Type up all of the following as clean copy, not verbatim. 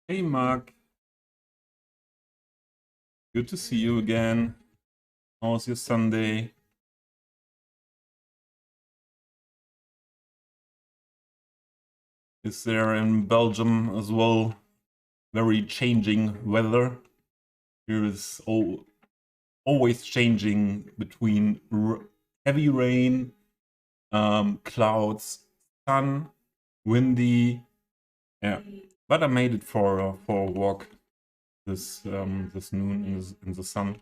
Hey Mark, good to see you again. How's your Sunday? Is there in Belgium as well very changing weather? Here is always changing between heavy rain, clouds, sun, windy. Yeah, but I made it for a walk this noon in the sun.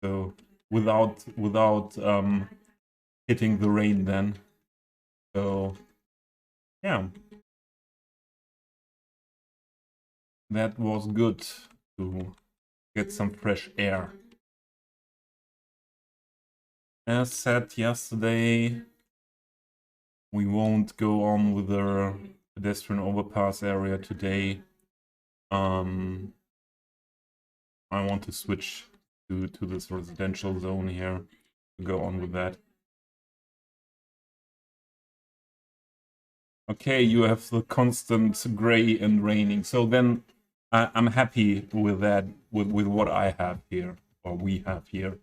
So without hitting the rain then. So yeah, that was good to get some fresh air. As said yesterday, we won't go on with the pedestrian overpass area today. I want to switch to this residential zone here to go on with that. Okay, you have the constant gray and raining, so then I'm happy with that, with what I have here, or we have here.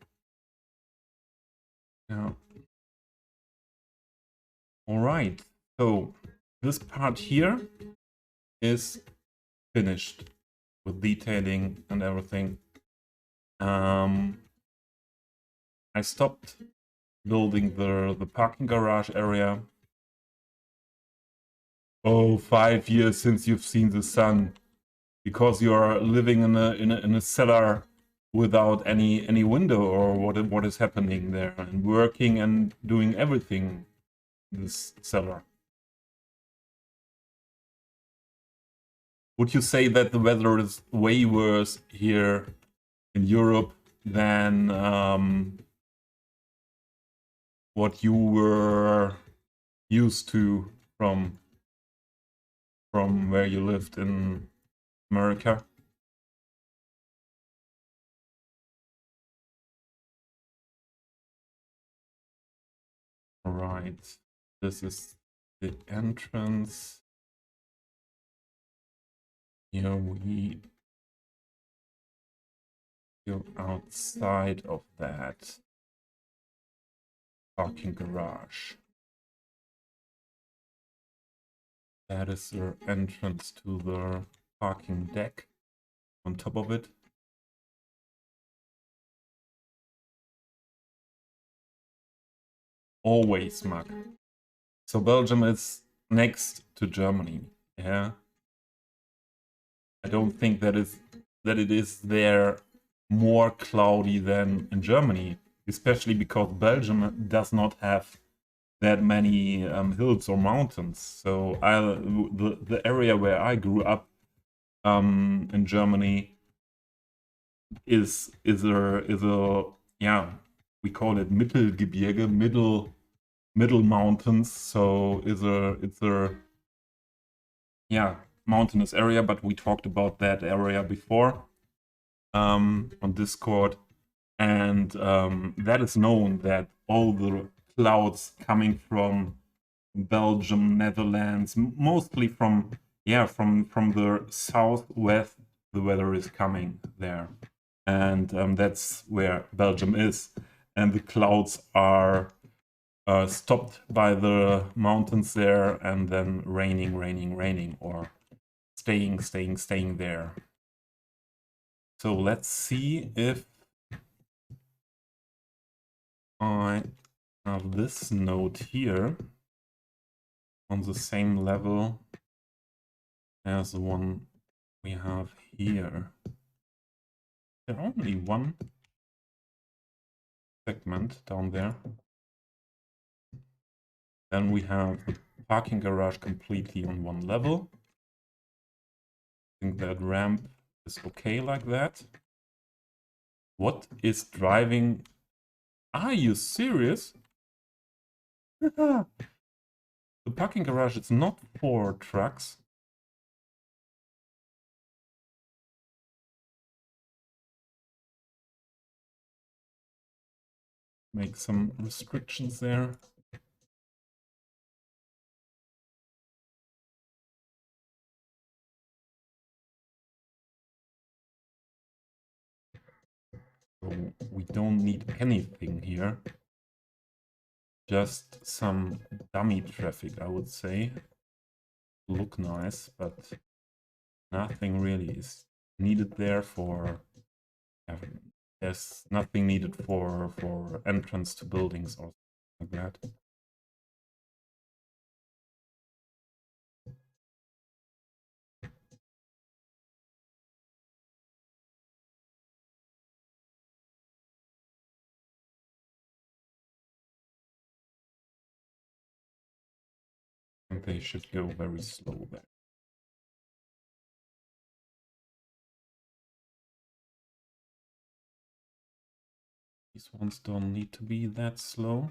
Yeah. All right, so this part here is finished with detailing and everything. I stopped building the parking garage area. Oh, 5 years since you've seen the sun, because you are living in a cellar without any window, or what is happening there, and working and doing everything in this cellar. Would you say that the weather is way worse here in Europe than what you were used to from where you lived in America? All right, this is the entrance. Here we go outside of that parking garage. That is the entrance to the parking deck on top of it. Always, Mark. So Belgium is next to Germany. Yeah. I don't think that it is there more cloudy than in Germany, especially because Belgium does not have that many hills or mountains. So the area where I grew up in Germany is a yeah, we call it Mittelgebirge, middle mountains. So it's a yeah, mountainous area, but we talked about that area before on Discord, and that is known that all the clouds coming from Belgium, Netherlands, mostly from the southwest, the weather is coming there, and that's where Belgium is, and the clouds are stopped by the mountains there, and then raining, or staying there. So let's see if I have this node here on the same level as the one we have here. There's only one segment down there. Then we have the parking garage completely on one level. I think that ramp is okay like that. What is driving? Are you serious? The parking garage is not for trucks. Make some restrictions there. So we don't need anything here. Just some dummy traffic, I would say. Look nice, but nothing really is needed there for... There's nothing needed for entrance to buildings or something like that. And they should go very slow there. These ones don't need to be that slow.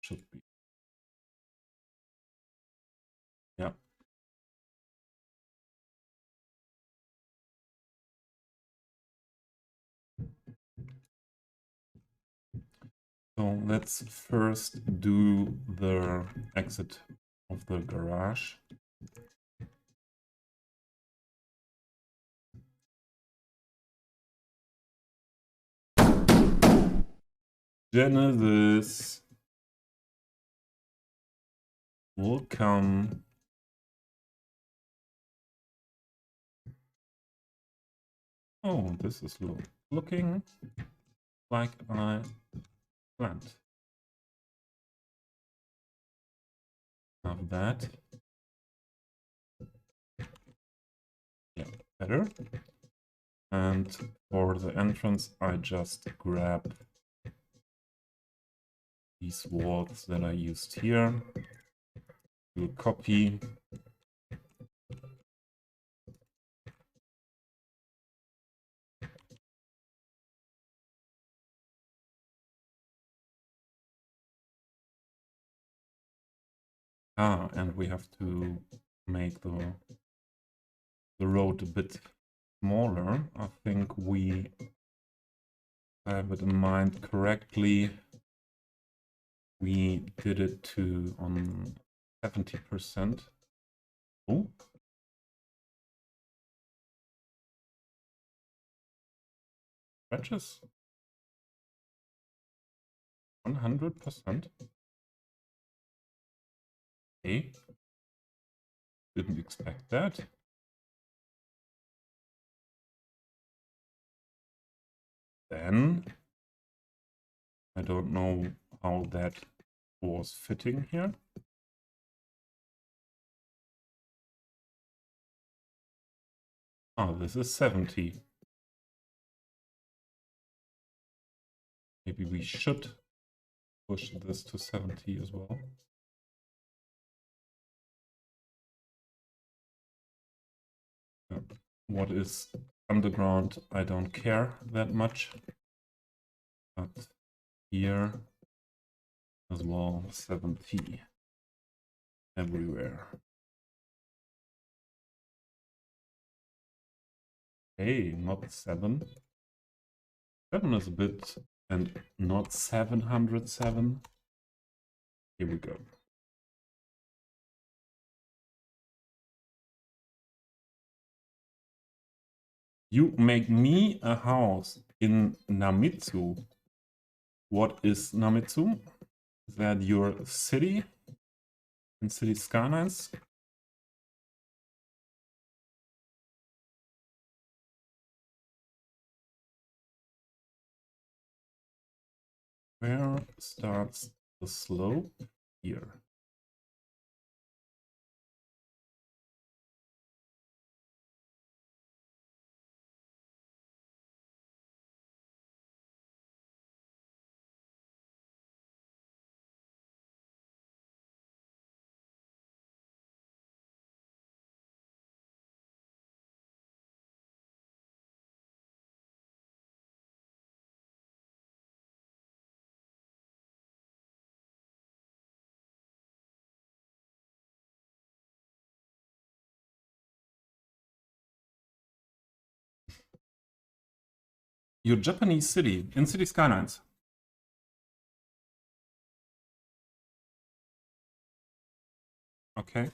Should be. Yeah. So let's first do the exit of the garage. Genesis will come. Oh, this is looking like I planned. Have that. Yeah, better. And for the entrance, I just grab these walls that I used here. Do a copy. And we have to make the road a bit smaller. I think we have it in mind correctly. We did it to on 70%. Oh. Stretches. 100%. Okay. Didn't expect that. Then I don't know how that was fitting here. Oh, this is 70. Maybe we should push this to 70 as well. What is underground, I don't care that much. But here as well, 70 everywhere. Hey, not 7. 7 is a bit, and not 707. Here we go. You make me a house in Namitsu. What is Namitsu? Is that your city? In Cities Skylines? Where starts the slope? Here. Your Japanese city in City Skylines. Okay.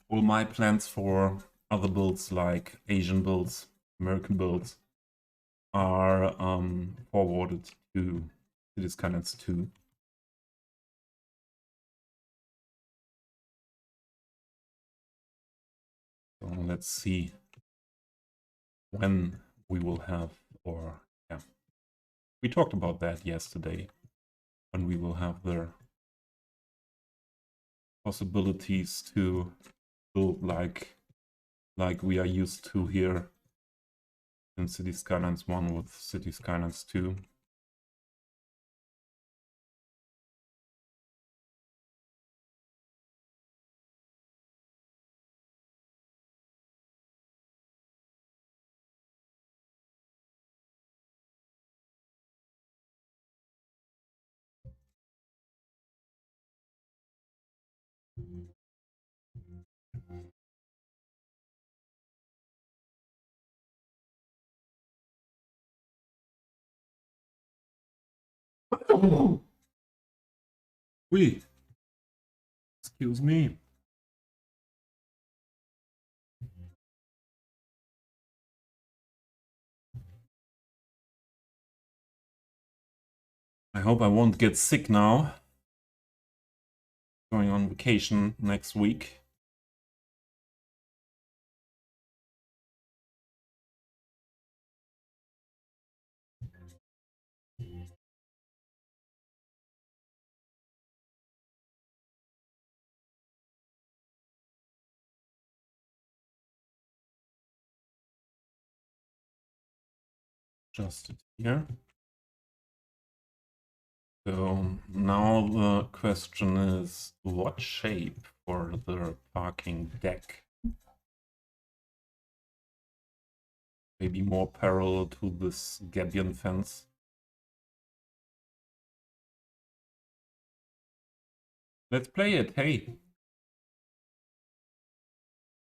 All my plans for other builds, like Asian builds, American builds, are forwarded to Cities Skylines 2. So let's see when we will have, or yeah, we talked about that yesterday, when we will have the possibilities to build like we are used to here in Cities Skylines 1 with Cities Skylines 2. Oui, excuse me. I hope I won't get sick now. Going on vacation next week. Just here. So now the question is, what shape for the parking deck? Maybe more parallel to this gabion fence. Let's play it, hey!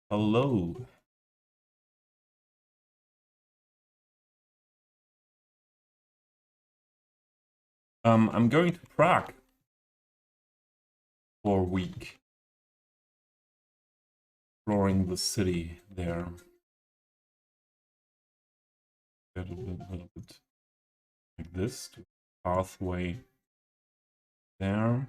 Hello! I'm going to Prague for a week. Exploring the city there. Get a little bit like this, to pathway there.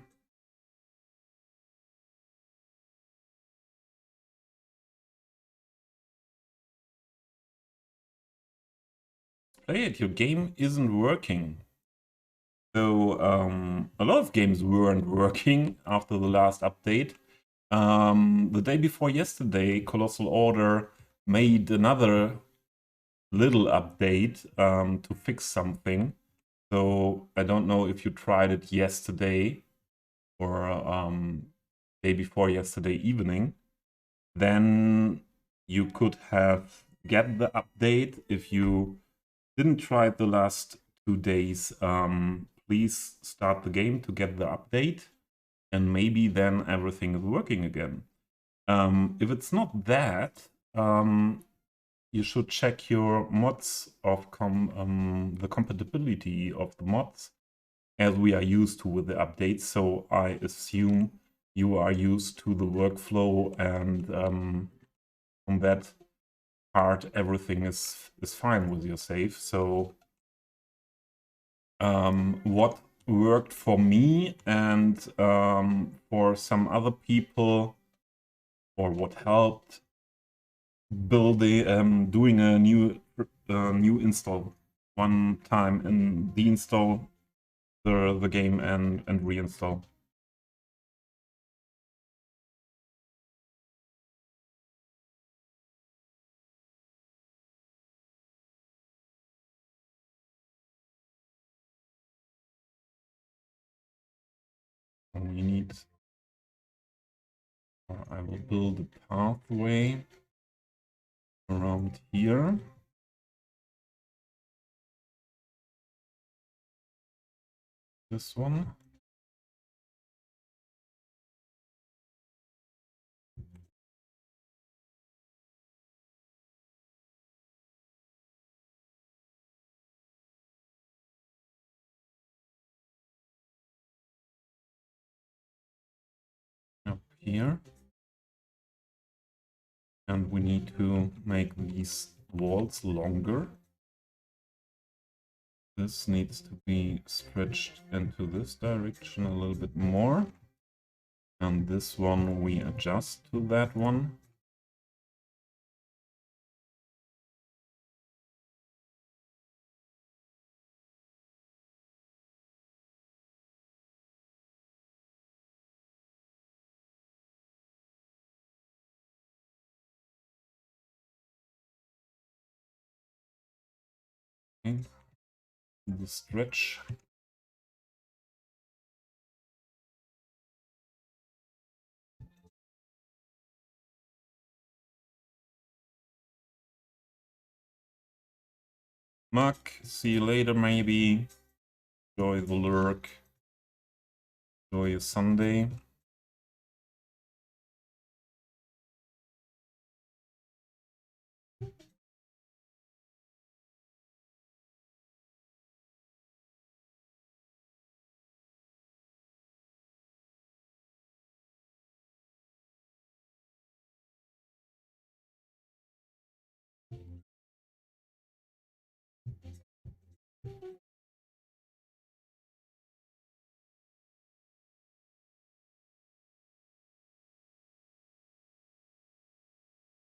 Play it, your game isn't working. So a lot of games weren't working after the last update. The day before yesterday, Colossal Order made another little update to fix something. So I don't know if you tried it yesterday or day before yesterday evening. Then you could have get the update. If you didn't try it the last 2 days, please start the game to get the update, and maybe then everything is working again. If it's not that, you should check your mods of the compatibility of the mods, as we are used to with the updates. So I assume you are used to the workflow, and on that part, everything is fine with your save. So what worked for me and for some other people, or what helped doing a new install one time and deinstall the game and reinstall. We need, I will build a pathway around here. This one. here. And we need to make these walls longer. This needs to be stretched into this direction a little bit more. And this one we adjust to that one. Okay. The stretch. Muck, see you later maybe. Enjoy the lurk. Enjoy your Sunday.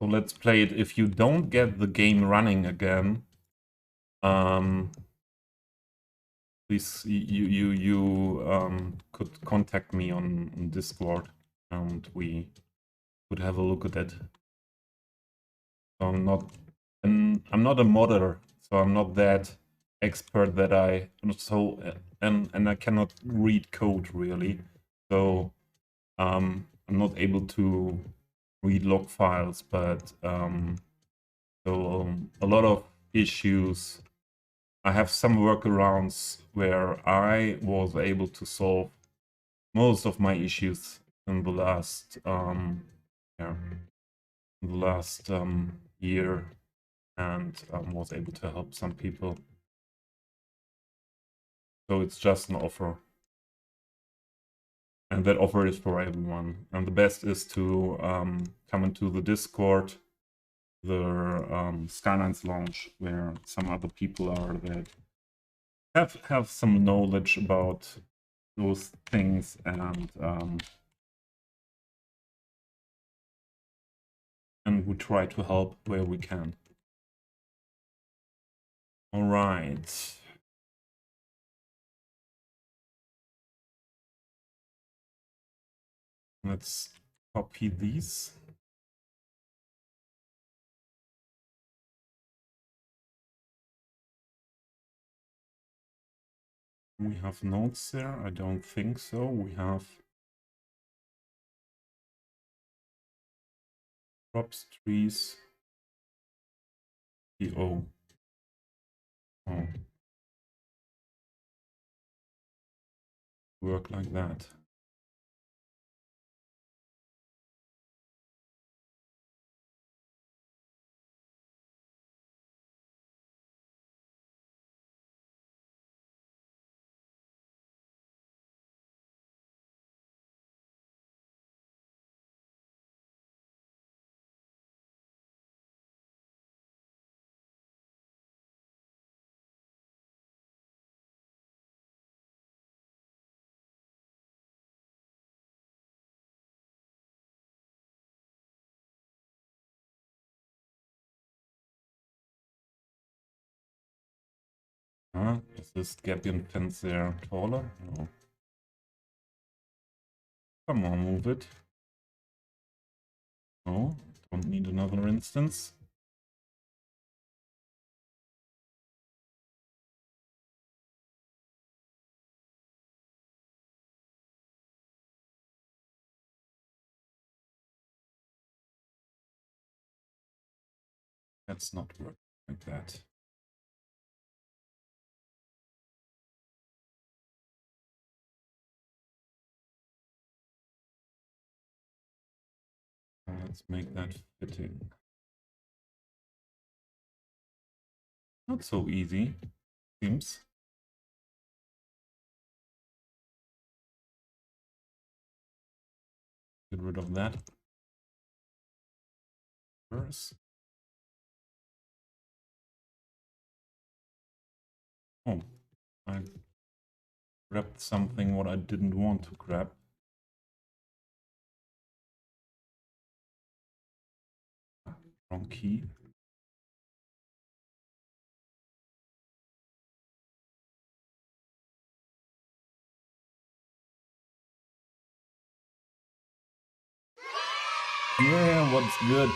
So let's play it. If you don't get the game running again, please you could contact me on Discord and we could have a look at it. So I'm not a modder, so I'm not that expert that and I cannot read code really. So I'm not able to read log files, but a lot of issues. I have some workarounds where I was able to solve most of my issues in the last year, and was able to help some people. So it's just an offer, and that offer is for everyone. And the best is to come into the Discord, the Skylines launch, where some other people are that have some knowledge about those things, and we try to help where we can. All right. Let's copy these. We have nodes there? I don't think so. We have crops, trees, PO. Oh, work like that. Is this Gabion fence there taller? No. Come on, move it. No, don't need another instance. That's not working like that. Let's make that fitting. Not so easy, seems. get rid of that first. Oh, I grabbed something what I didn't want to grab. Wrong key. Yeah, what's good?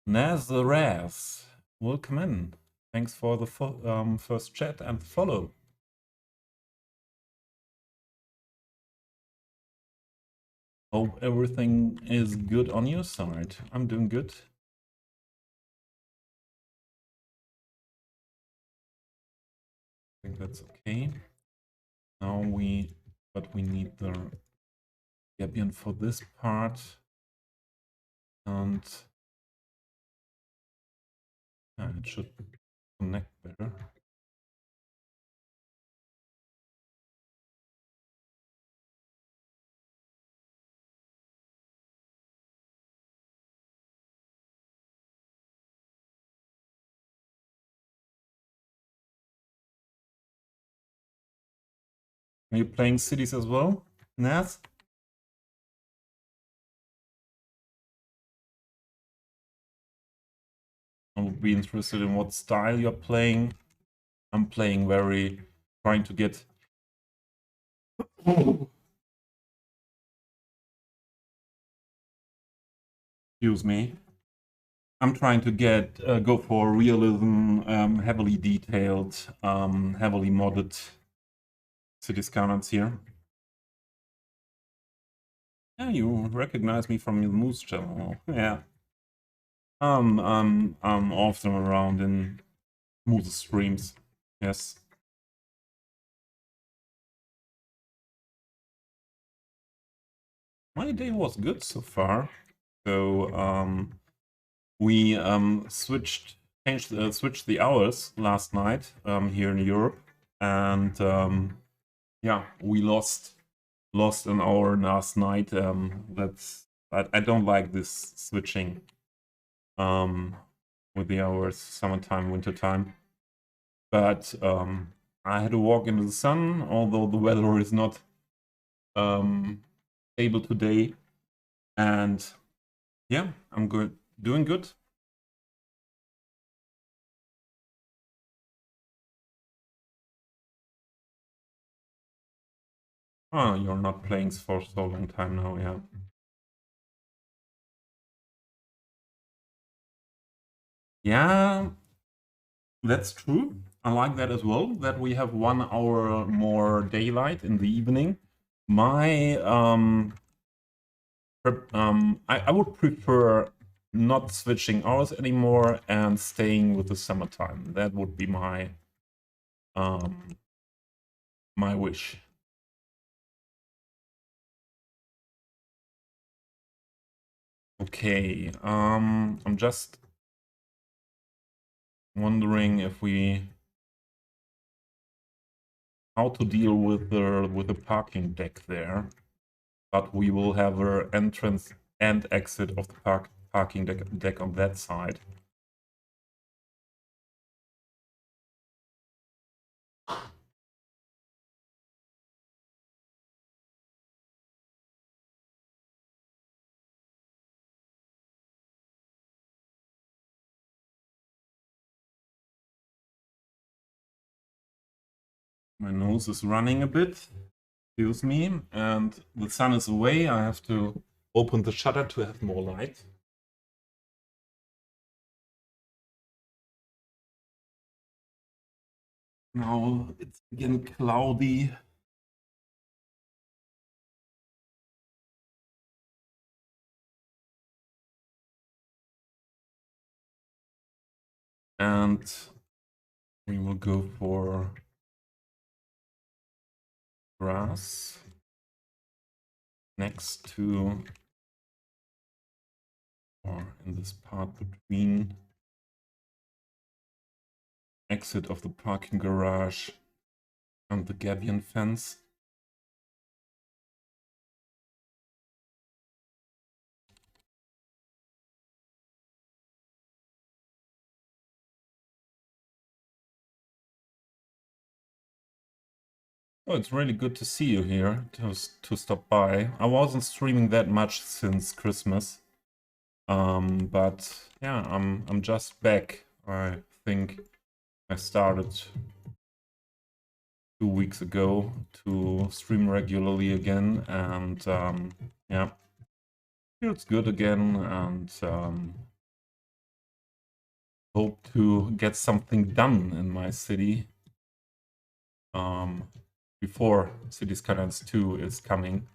Nazareth, welcome in. Thanks for the first chat and follow. Hope everything is good on your side. I'm doing good. I think that's okay. Now we need the Debian for this part. And it should connect better. Are you playing Cities as well, Naz? I would be interested in what style you're playing. I'm playing trying to get... Excuse me. I'm trying to go for realism, heavily detailed, heavily modded Cities Skylines here. Yeah, you recognize me from your Moose channel. Yeah. I'm often around in Moose streams. Yes. My day was good so far. So we switched the hours last night here in Europe, and yeah, we lost an hour last night. That's I don't like this switching with the hours, summertime, wintertime. But I had to walk into the sun, although the weather is not stable today. And yeah, I'm good, doing good. Oh, you're not playing for so long time now, yeah. Yeah, that's true. I like that as well, that we have 1 hour more daylight in the evening. My I would prefer not switching hours anymore and staying with the summertime. That would be my my wish. Okay, I'm just wondering if how to deal with the parking deck there. But we will have an entrance and exit of the parking deck on that side. My nose is running a bit, excuse me, and the sun is away. I have to open the shutter to have more light. Now it's again cloudy. And we will go for grass next to, or in this part between exit of the parking garage and the gabion fence. Oh, it's really good to see you here, to stop by. I wasn't streaming that much since Christmas. But yeah, I'm just back. I think I started 2 weeks ago to stream regularly again, and yeah, feels good again, and hope to get something done in my city before Cities Skylines 2 is coming.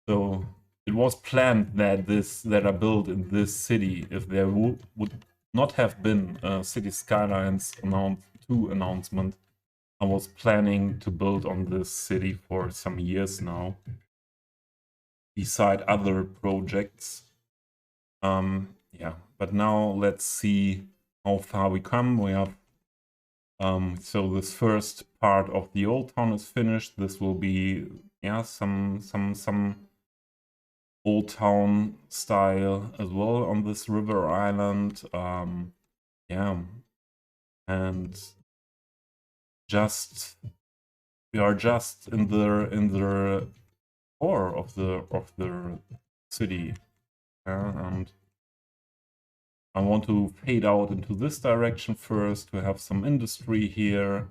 So it was planned that I build in this city, if there would not have been a Cities Skylines 2 announcement, I was planning to build on this city for some years now, beside other projects. Yeah, but now let's see how far we come. We have so this first part of the old town is finished. This will be, yeah, some old town style as well on this river island. Yeah, and just we are just in the core of the city, and I want to fade out into this direction first to have some industry here.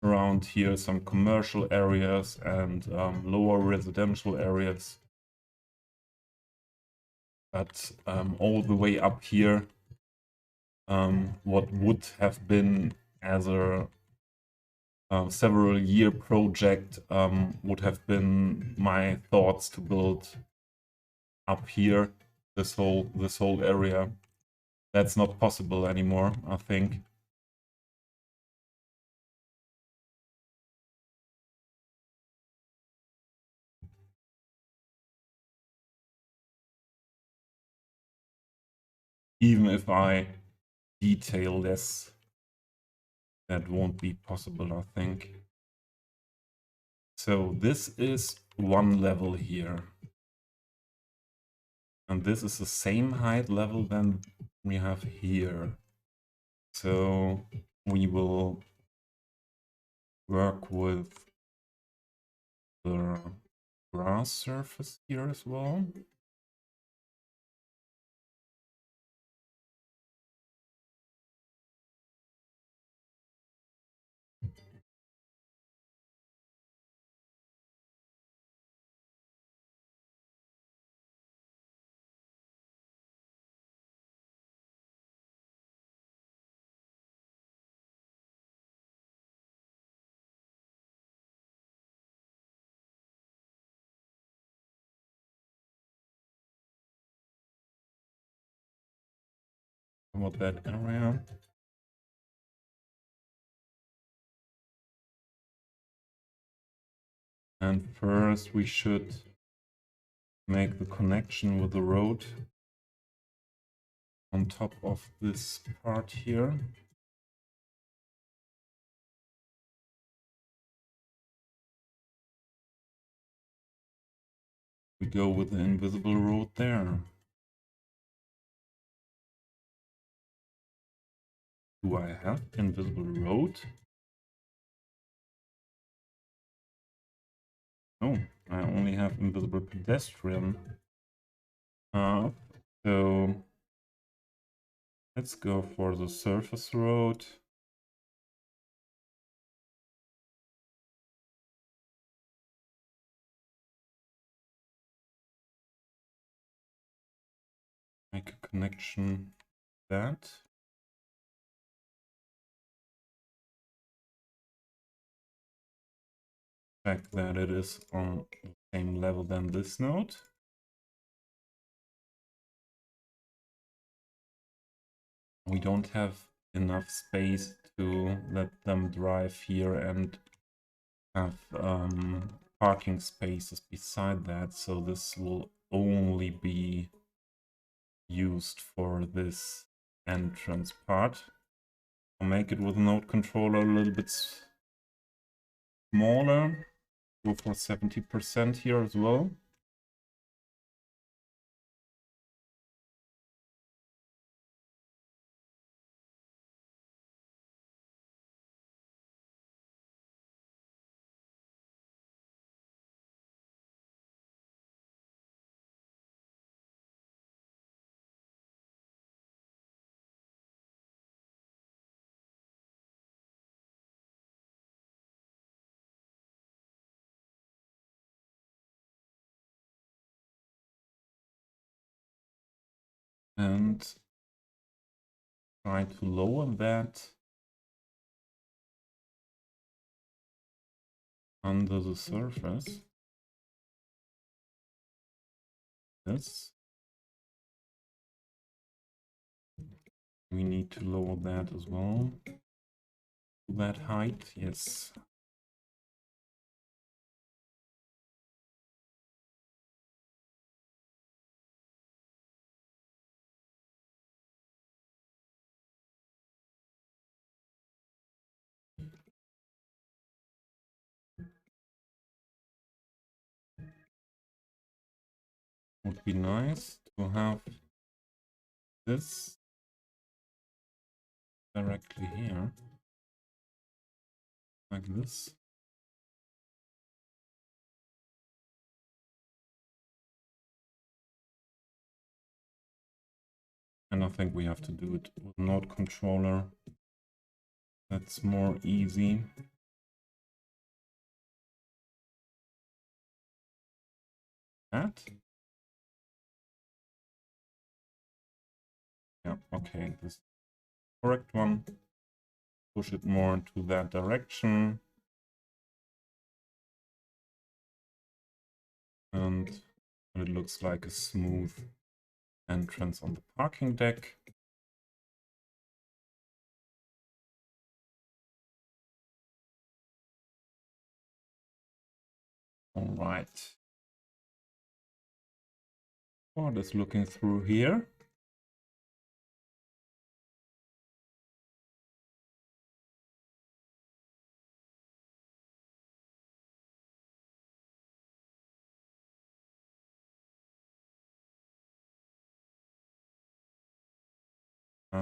Around here, some commercial areas and lower residential areas. But all the way up here, what would have been as a several year project would have been my thoughts to build up here this whole area. That's not possible anymore, I think. Even if I detail this, that won't be possible, I think. So this is one level here. And this is the same height level than we have here. So we will work with the grass surface here as well. About that area. And first we should make the connection with the road on top of this part here. We go with the invisible road there. Do I have invisible road? No, I only have invisible pedestrian. So let's go for the surface road. Make a connection that. Check that it is on the same level than this node. We don't have enough space to let them drive here and have parking spaces beside that, so this will only be used for this entrance part. I'll make it with a node controller a little bit smaller. Go for 70% here as well. and try to lower that under the surface. This. We need to lower that as well. To that height, yes. Would be nice to have this directly here, like this. And I think we have to do it with node controller. That's more easy. That? Yeah, okay, this is the correct one. Push it more into that direction. And it looks like a smooth entrance on the parking deck. All right. What is looking through here?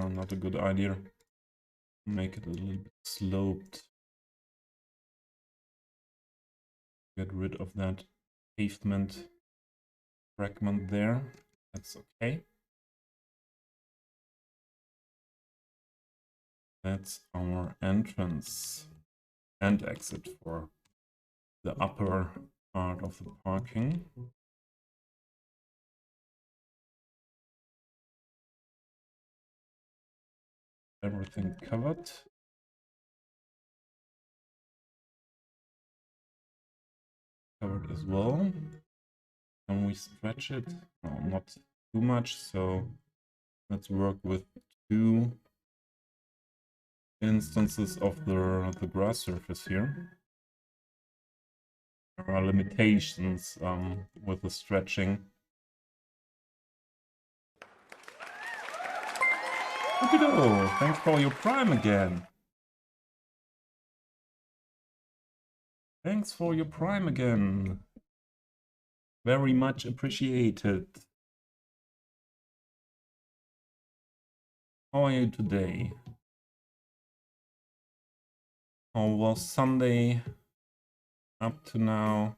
Not a good idea. Make it a little bit sloped. Get rid of that pavement fragment there. That's okay. That's our entrance and exit for the upper part of the parking. Everything covered. Covered as well. Can we stretch it? No, not too much. So let's work with 2 instances of the grass surface here. There are limitations with the stretching. Okido, thanks for your prime again. Thanks for your prime again. Very much appreciated. How are you today? How was Sunday up to now?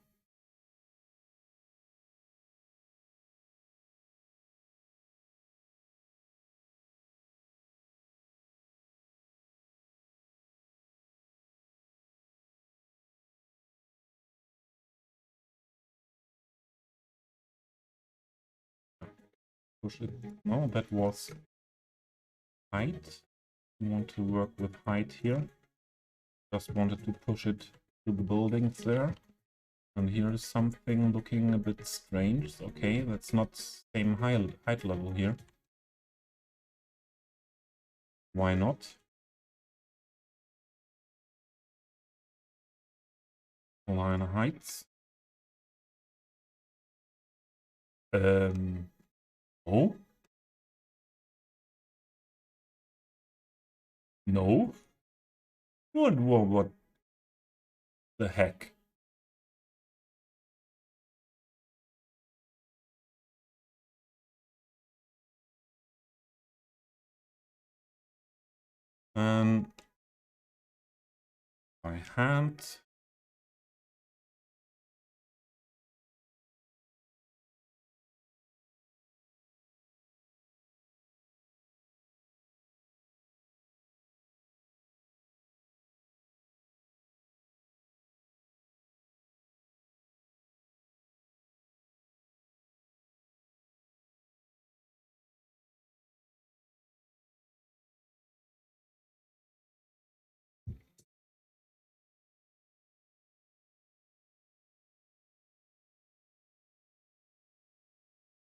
Push it. No, that was height. We want to work with height here. Just wanted to push it to the buildings there. And here is something looking a bit strange. Okay, that's not same height level here. Why not? Align heights. Oh? No? What the heck? By hand.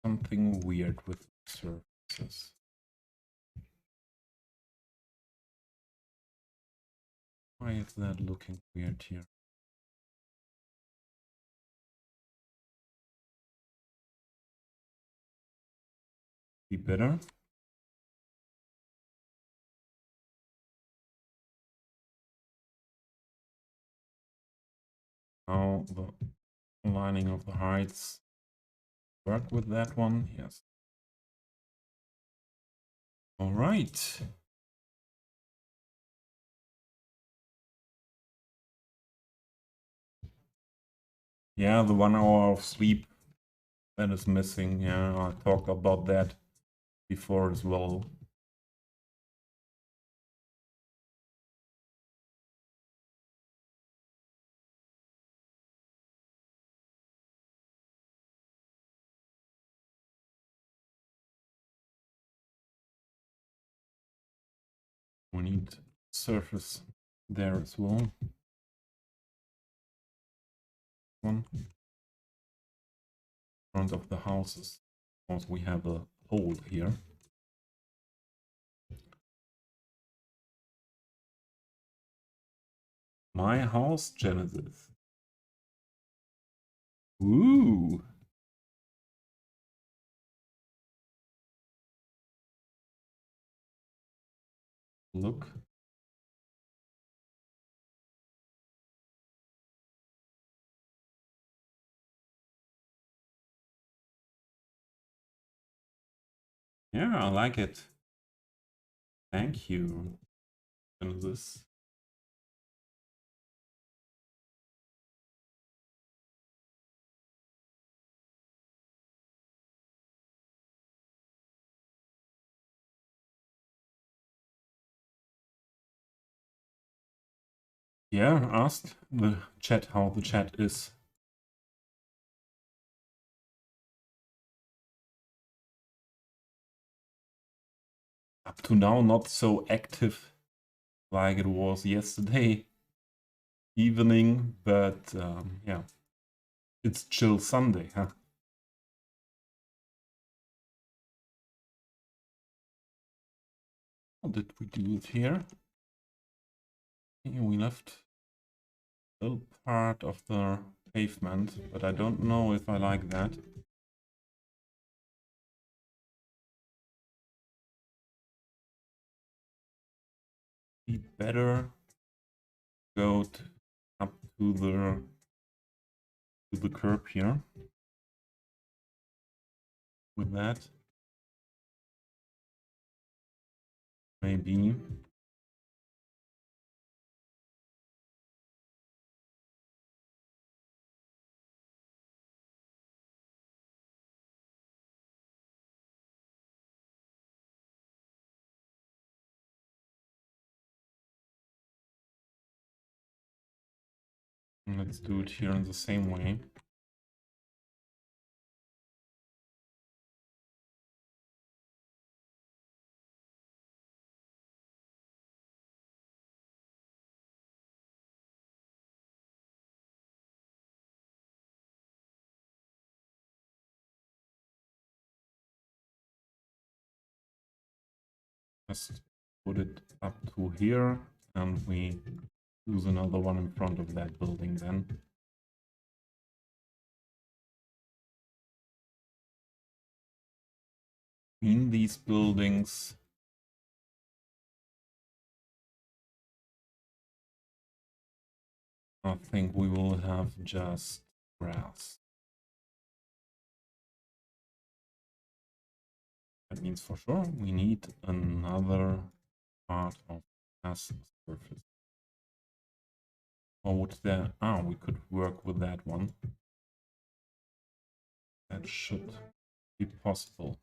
something weird with surfaces. Why is that looking weird here? Be better. Now the aligning of the heights work with that one. Yes. All right. Yeah, the 1 hour of sleep that is missing. Yeah, I talked about that before as well. We need surface there as well. One front of the houses. Because we have a hole here. My house, Genesis. Ooh. Look. Yeah, I like it. Thank you, Genesis. Yeah, asked the chat how the chat is. Up to now, not so active like it was yesterday evening, but yeah, it's chill Sunday, huh? How did we do it here? We left a little part of the pavement, but I don't know if I like that. Be better go up to the curb here with that. Maybe. Let's do it here in the same way. Just put it up to here, and we use another one in front of that building then. In these buildings, I think we will have just grass. That means for sure we need another part of grass surface. Or would there... Ah, we could work with that one. That should be possible.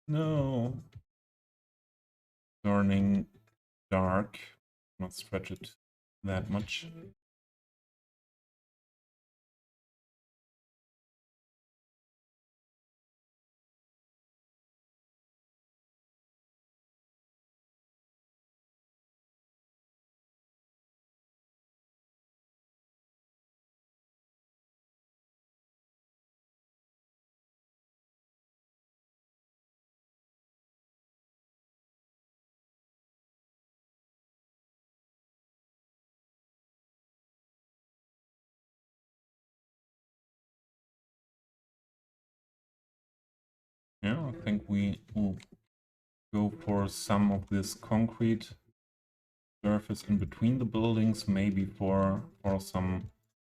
No. Turning dark. Not stretch it that much. Yeah, I think we will go for some of this concrete surface in between the buildings, maybe for some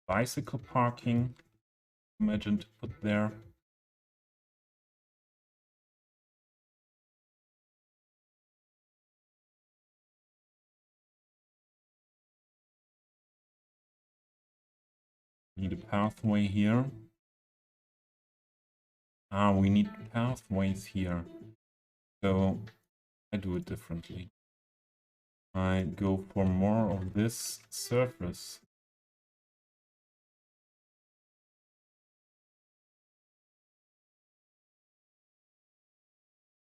bicycle parking. Imagine to put there. Need a pathway here. Ah, we need pathways here. So I do it differently. I go for more of this surface.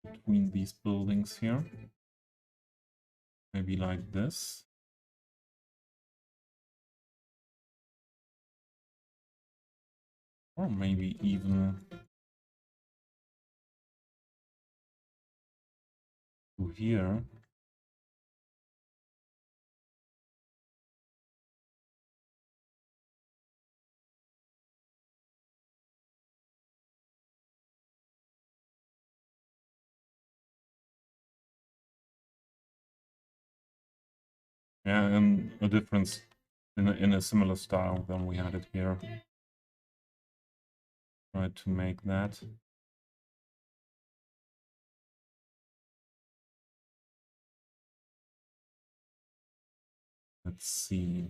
Between these buildings here. Maybe like this. Or maybe even to here. Yeah, and a difference in a similar style than we had it here. Try to make that. Let's see.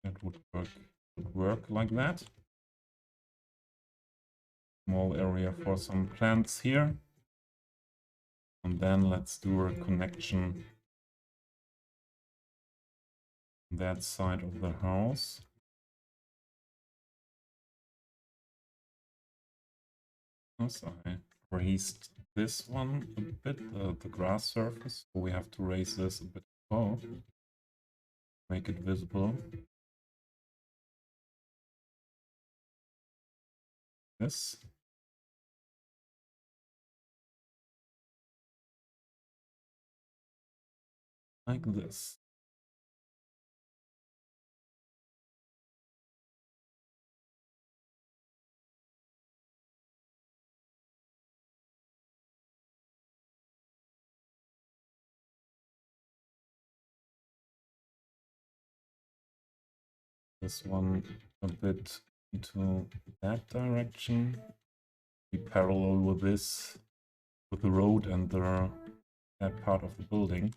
That would work like that. Small area for some plants here. And then let's do a connection on that side of the house. As I raised this one a bit, the grass surface. So we have to raise this a bit above, make it visible. This. Like this. This one a bit into that direction. Be parallel with this, with the road and that part of the building.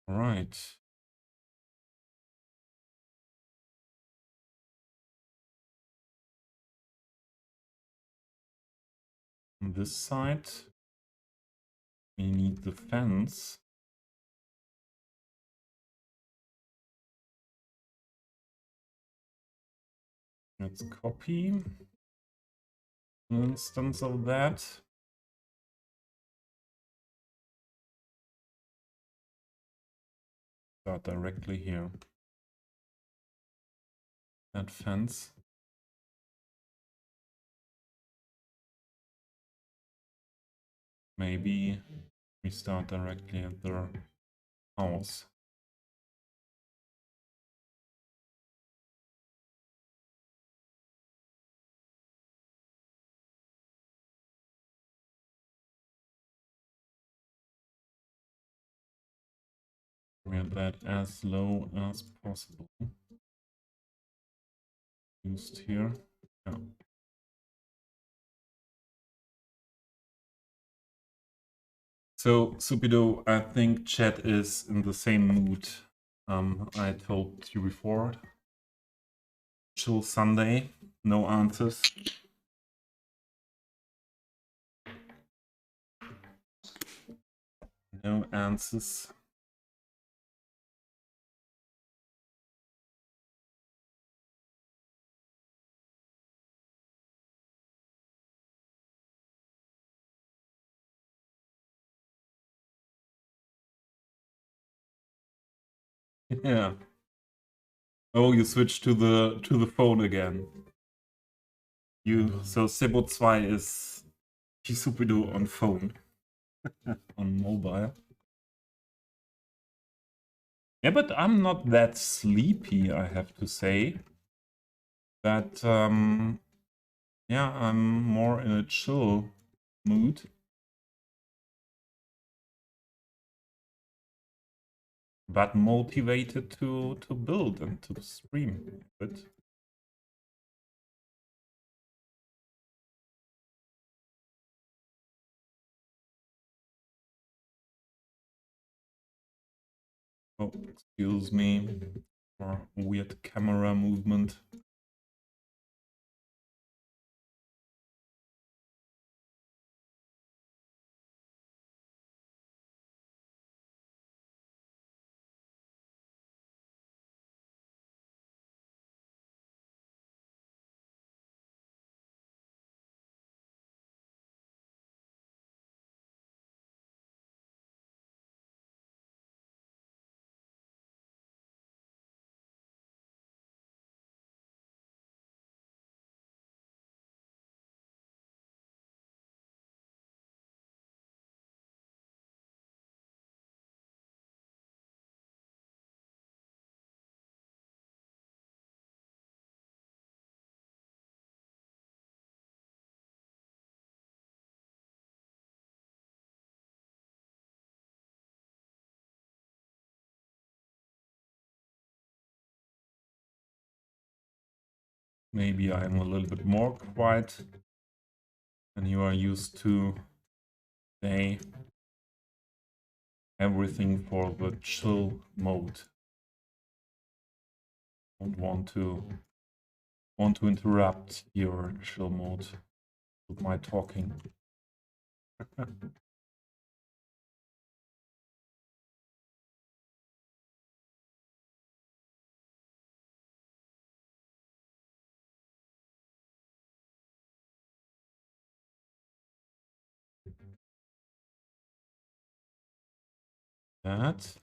All right. On this side, we need the fence. Let's copy an instance of that. Start directly here. That fence. Maybe we start directly at the house. Get that as low as possible. Used here. Yeah. So, Supido, I think chat is in the same mood I told you before. Chill Sunday, no answers. No answers. Yeah. Oh, you switched to the phone again. So Sebo 2 is Kisupido on phone, on mobile. Yeah, but I'm not that sleepy, I have to say. That yeah, I'm more in a chill mood. But motivated to build and to stream a bit. Oh, excuse me for weird camera movement. Maybe I'm a little bit more quiet than you are used to. Say everything for the chill mode. Don't want to interrupt your chill mode with my talking. That.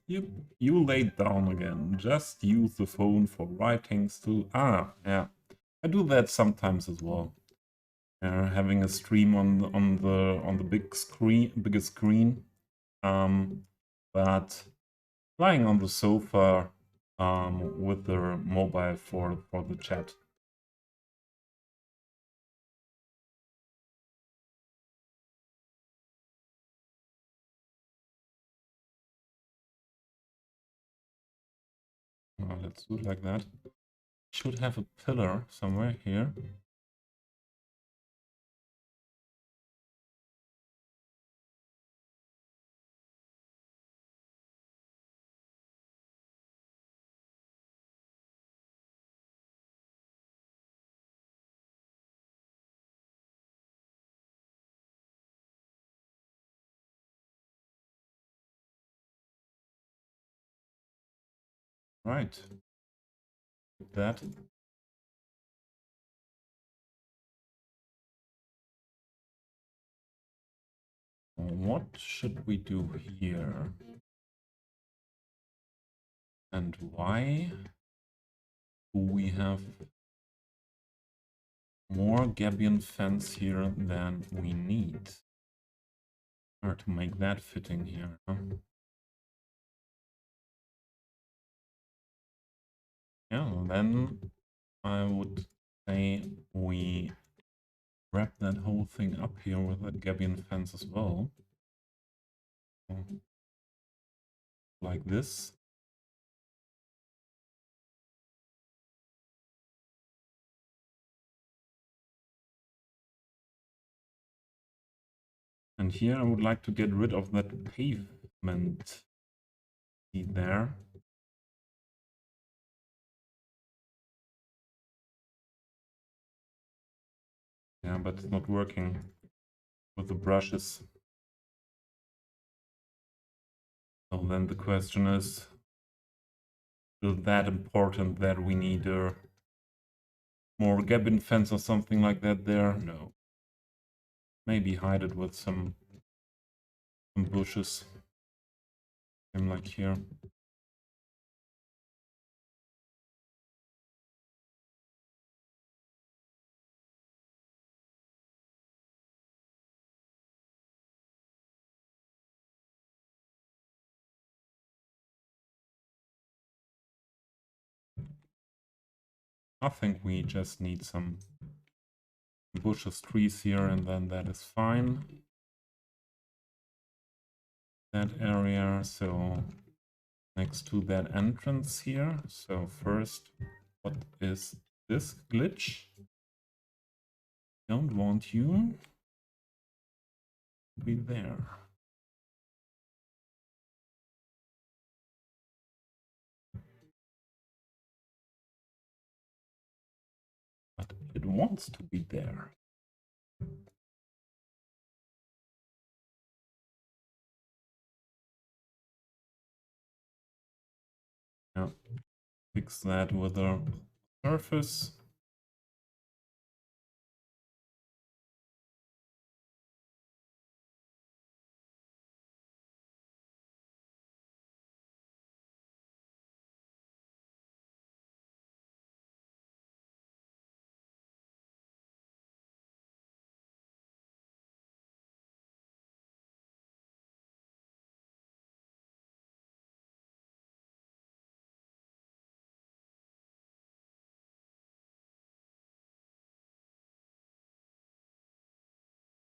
You laid down again. Just use the phone for writing still. Ah, yeah. I do that sometimes as well. Having a stream on the biggest screen. But lying on the sofa with the mobile for the chat. Let's do it like that. Should have a pillar somewhere here. Right. That. What should we do here? And why do we have more gabion fence here than we need? Or to make that fitting here. Huh? Yeah, then I would say we wrap that whole thing up here with that gabion fence as well. Like this. And here I would like to get rid of that pavement. See there. Yeah, but it's not working with the brushes. So then the question is that important that we need a more gabion fence or something like that there? No. Maybe hide it with some bushes. Same like here. I think we just need some bushes, trees here, and then that is fine. That area, so next to that entrance here. So first, what is this glitch? Don't want you to be there. But it wants to be there. Yeah, fix that with a surface.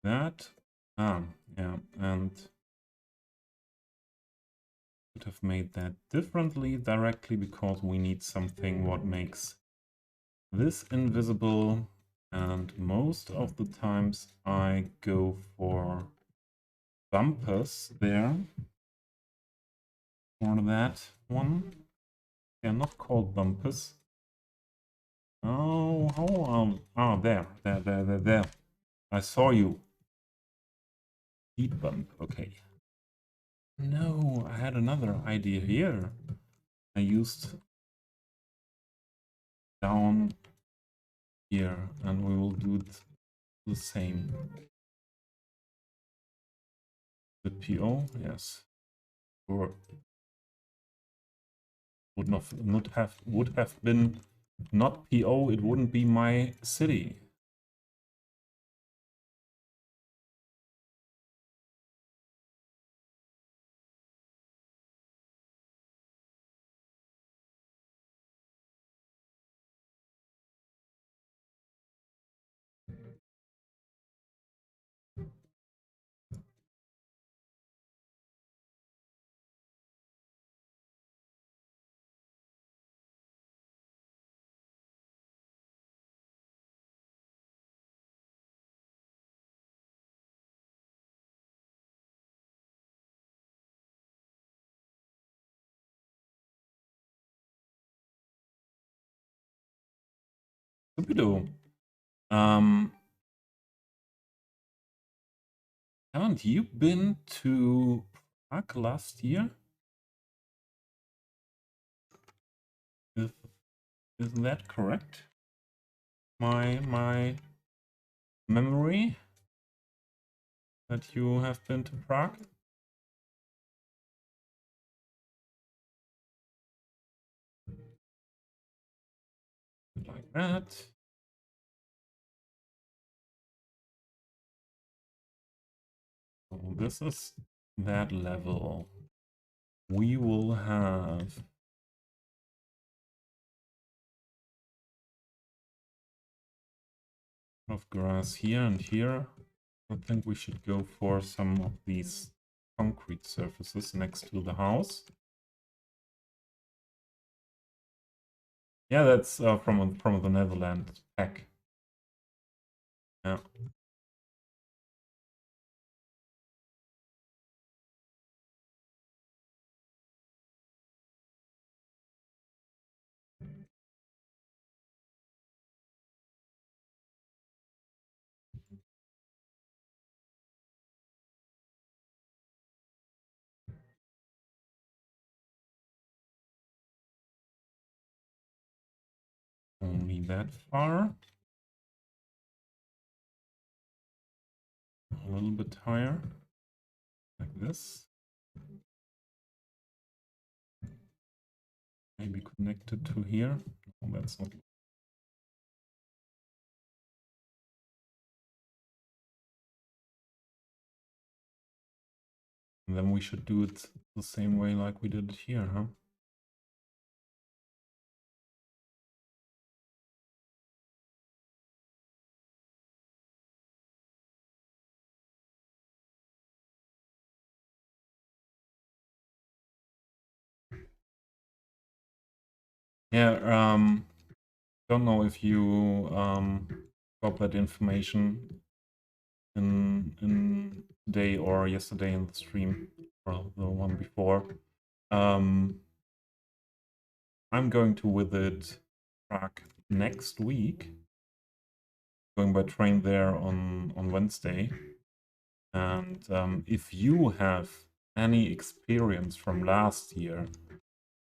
That. Yeah, and could have made that differently directly because we need something what makes this invisible, and most of the times I go for bumpers there for that one. They're not called bumpers. There. I saw you. Speed bump, okay. No, I had another idea here. I used down here, and we will do it the same. The PO, yes. Or would have been not PO, it wouldn't be my city. Stupido. Haven't you been to Prague last year? Isn't that correct? My memory that you have been to Prague? Like that. So this is that level. We will have of grass here and here. I think we should go for some of these concrete surfaces next to the house. Yeah, that's from the Netherlands pack. Yeah. that far. A little bit higher, like this. Maybe connected to here. No, that's not. And then we should do it the same way like we did it here, huh? Yeah, don't know if you got that information in today or yesterday in the stream or the one before. I'm going to visit Prague next week, going by train there on Wednesday. And if you have any experience from last year,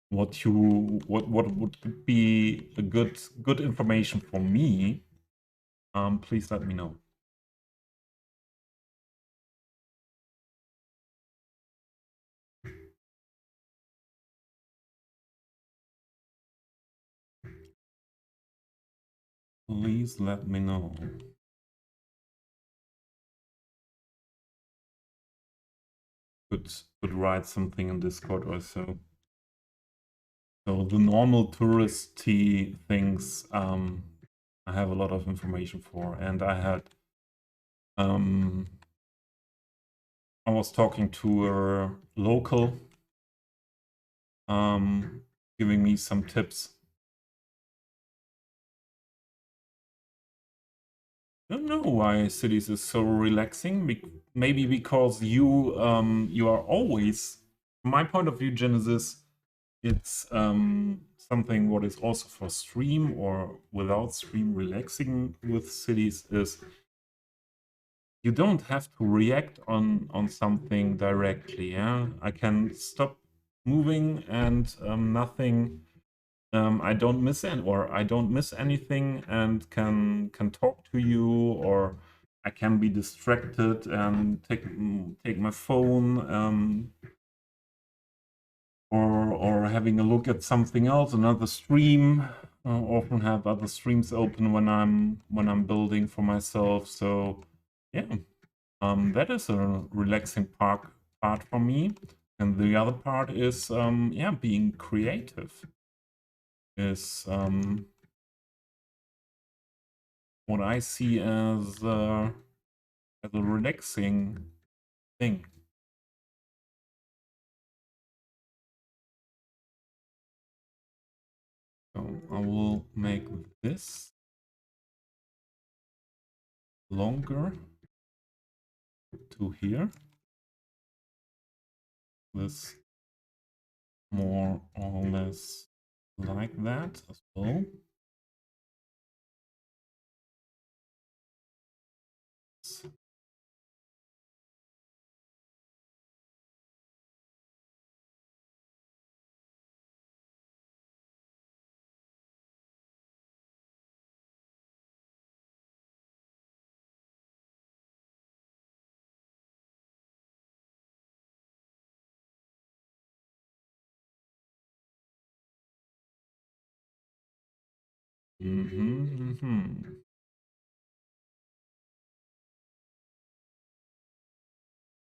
what would be a good information for me, please let me know. Please let me know. Could write something in Discord also. So the normal touristy things, I have a lot of information for, and I was talking to a local, giving me some tips. I don't know why cities is so relaxing. Maybe because you are always, from my point of view, Genesis, it's something what is also for stream or without stream relaxing with cities is you don't have to react on something directly. Yeah, I can stop moving and nothing. I don't miss I don't miss anything and can talk to you, or I can be distracted and take my phone, or having a look at something else, another stream. Often have other streams open when I'm building for myself. So yeah, that is a relaxing part for me. And the other part is yeah, being creative is what I see as a relaxing thing. So I will make this longer to here. This more or less like that as well.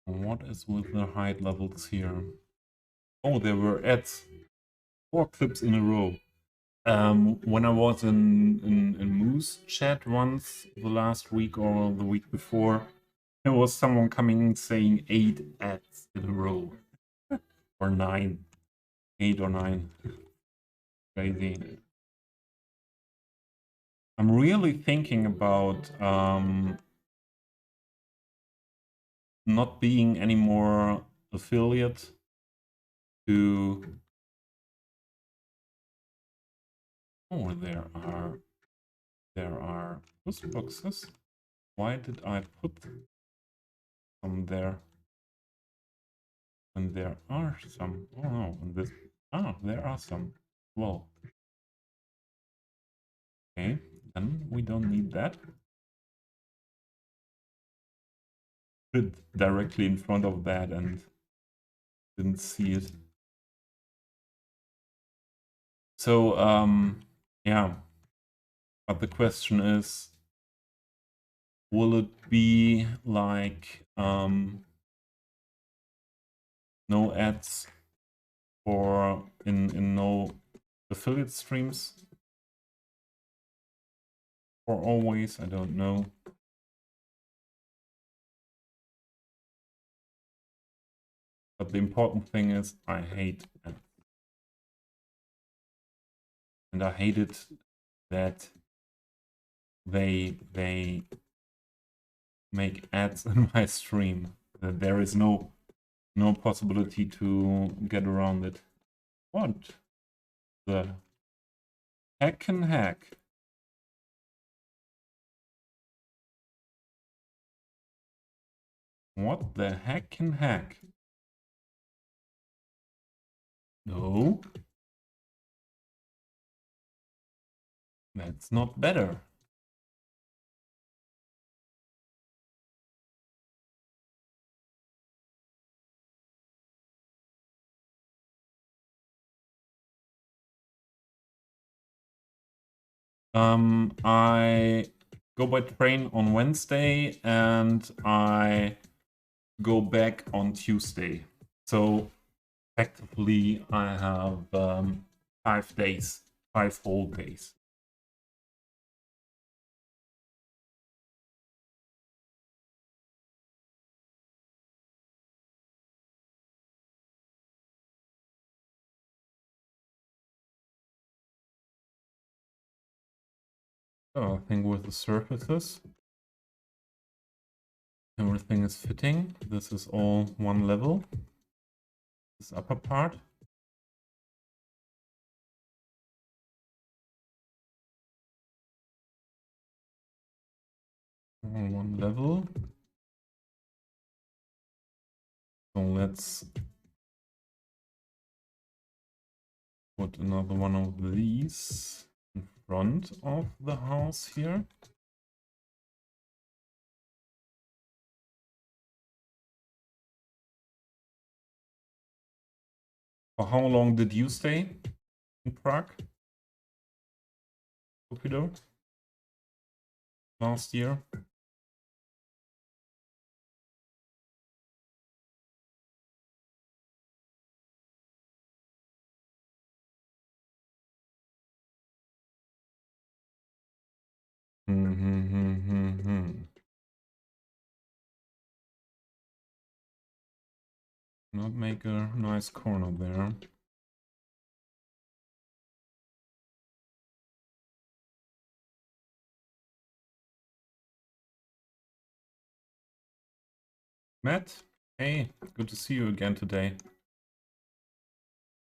What is with the height levels here? Oh, there were ads. 4 clips in a row. When I was in Moose chat once, the last week or the week before, there was someone coming saying 8 ads in a row. Or 9. 8 or 9. Crazy. I'm really thinking about not being any more affiliate to... Oh, there are post boxes. Why did I put some there? And there are some. Oh no, and this. Ah, there are some. Well. Okay. Then we don't need that. Put it directly in front of that and didn't see it. So, yeah. But the question is, will it be like no ads for in no affiliate streams for always? I don't know. But the important thing is I hate ads. And I hate it that they make ads in my stream. That there is no possibility to get around it. What the heck can hack? What the heck can hack? No. That's not better. I go by train on Wednesday and I go back on Tuesday. So effectively I have 5 days, 5 whole days. So I think with the surfaces, everything is fitting. This is all one level. This upper part. All one level. So let's put another one of these in front of the house here. For how long did you stay in Prague, Cupido, last year? Not make a nice corner there. Matt, hey, good to see you again today.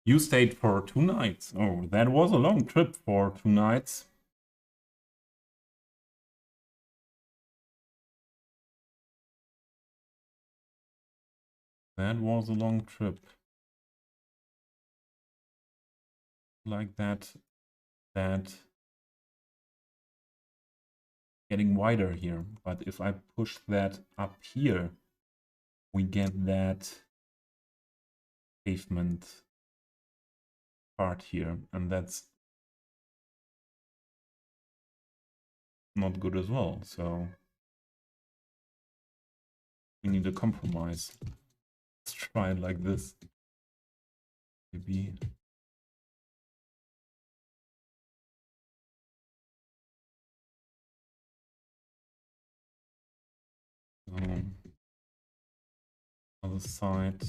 You stayed for 2 nights. Oh, that was a long trip for 2 nights. That was a long trip. Like that getting wider here. But if I push that up here, we get that pavement part here, and that's not good as well. So we need a compromise. Let's try it like this. Maybe. Other side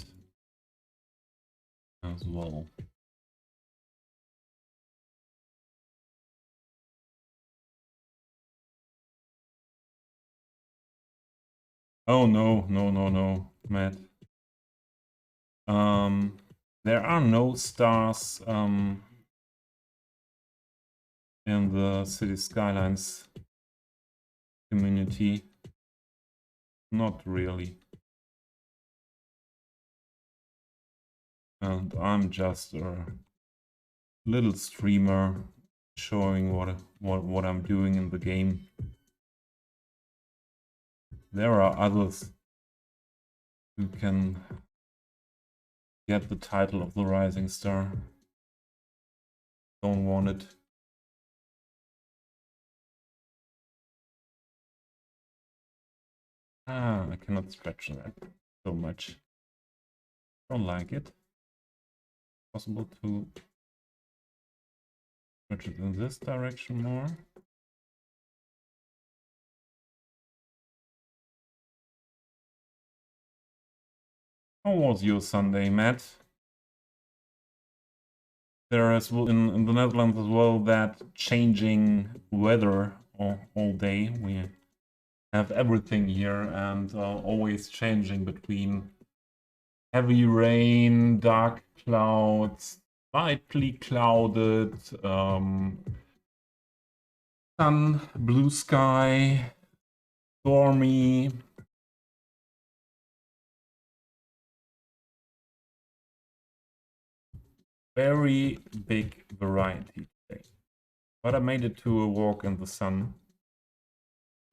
as well. Oh no, Matt. There are no stars in the Cities Skylines community. Not really. And I'm just a little streamer showing what I'm doing in the game. There are others who can get the title of the Rising Star. Don't want it. I cannot stretch that so much. Don't like it. Possible to stretch it in this direction more. How was your Sunday, Matt? There is in the Netherlands as well that changing weather all day. We have everything here and always changing between heavy rain, dark clouds, slightly clouded, sun, blue sky, stormy. Very big variety today. But I made it to a walk in the sun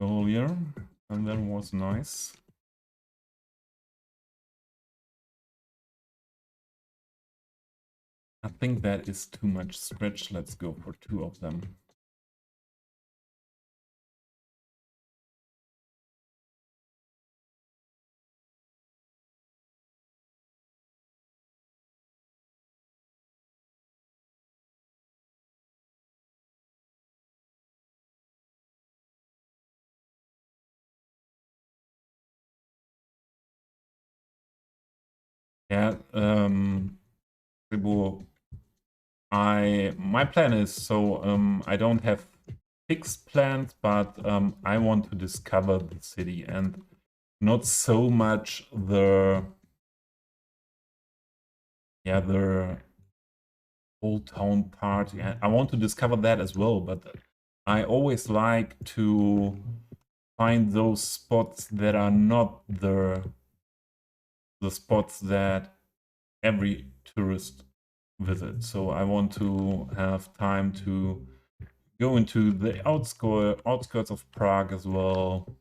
earlier, and that was nice. I think that is too much stretch. Let's go for 2 of them. Yeah, my plan is so I don't have fixed plans, but I want to discover the city and not so much the old town part. Yeah, I want to discover that as well, but I always like to find those spots that are not the spots that every tourist visits. So I want to have time to go into the outskirts of Prague as well,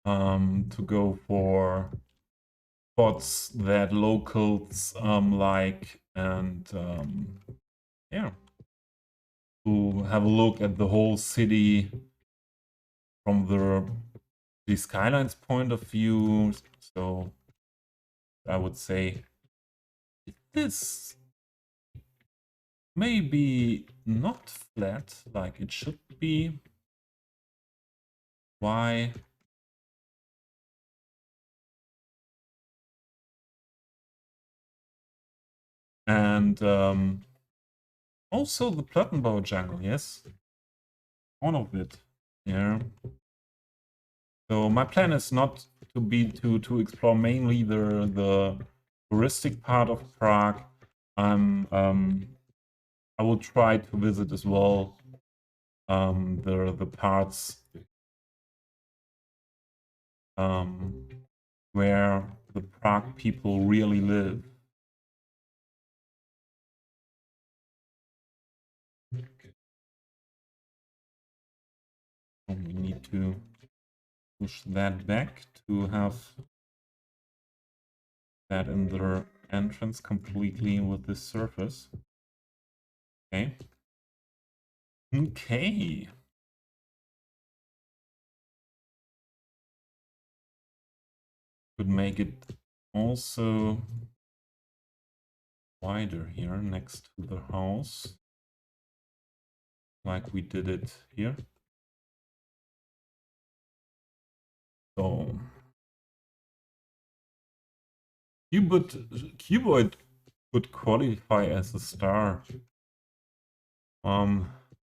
to go for spots that locals like, and yeah, to have a look at the whole city from the Cities Skylines point of view. So I would say this maybe not flat like it should be. Why? And also the Plattenbau jungle, yes. All of it. Yeah. So my plan is not to explore mainly the touristic part of Prague. I will try to visit as well the parts where the Prague people really live. We need to push that back to have that in the entrance completely with this surface. Okay. Okay. Could make it also wider here next to the house, like we did it here. So cuboid could qualify as a star.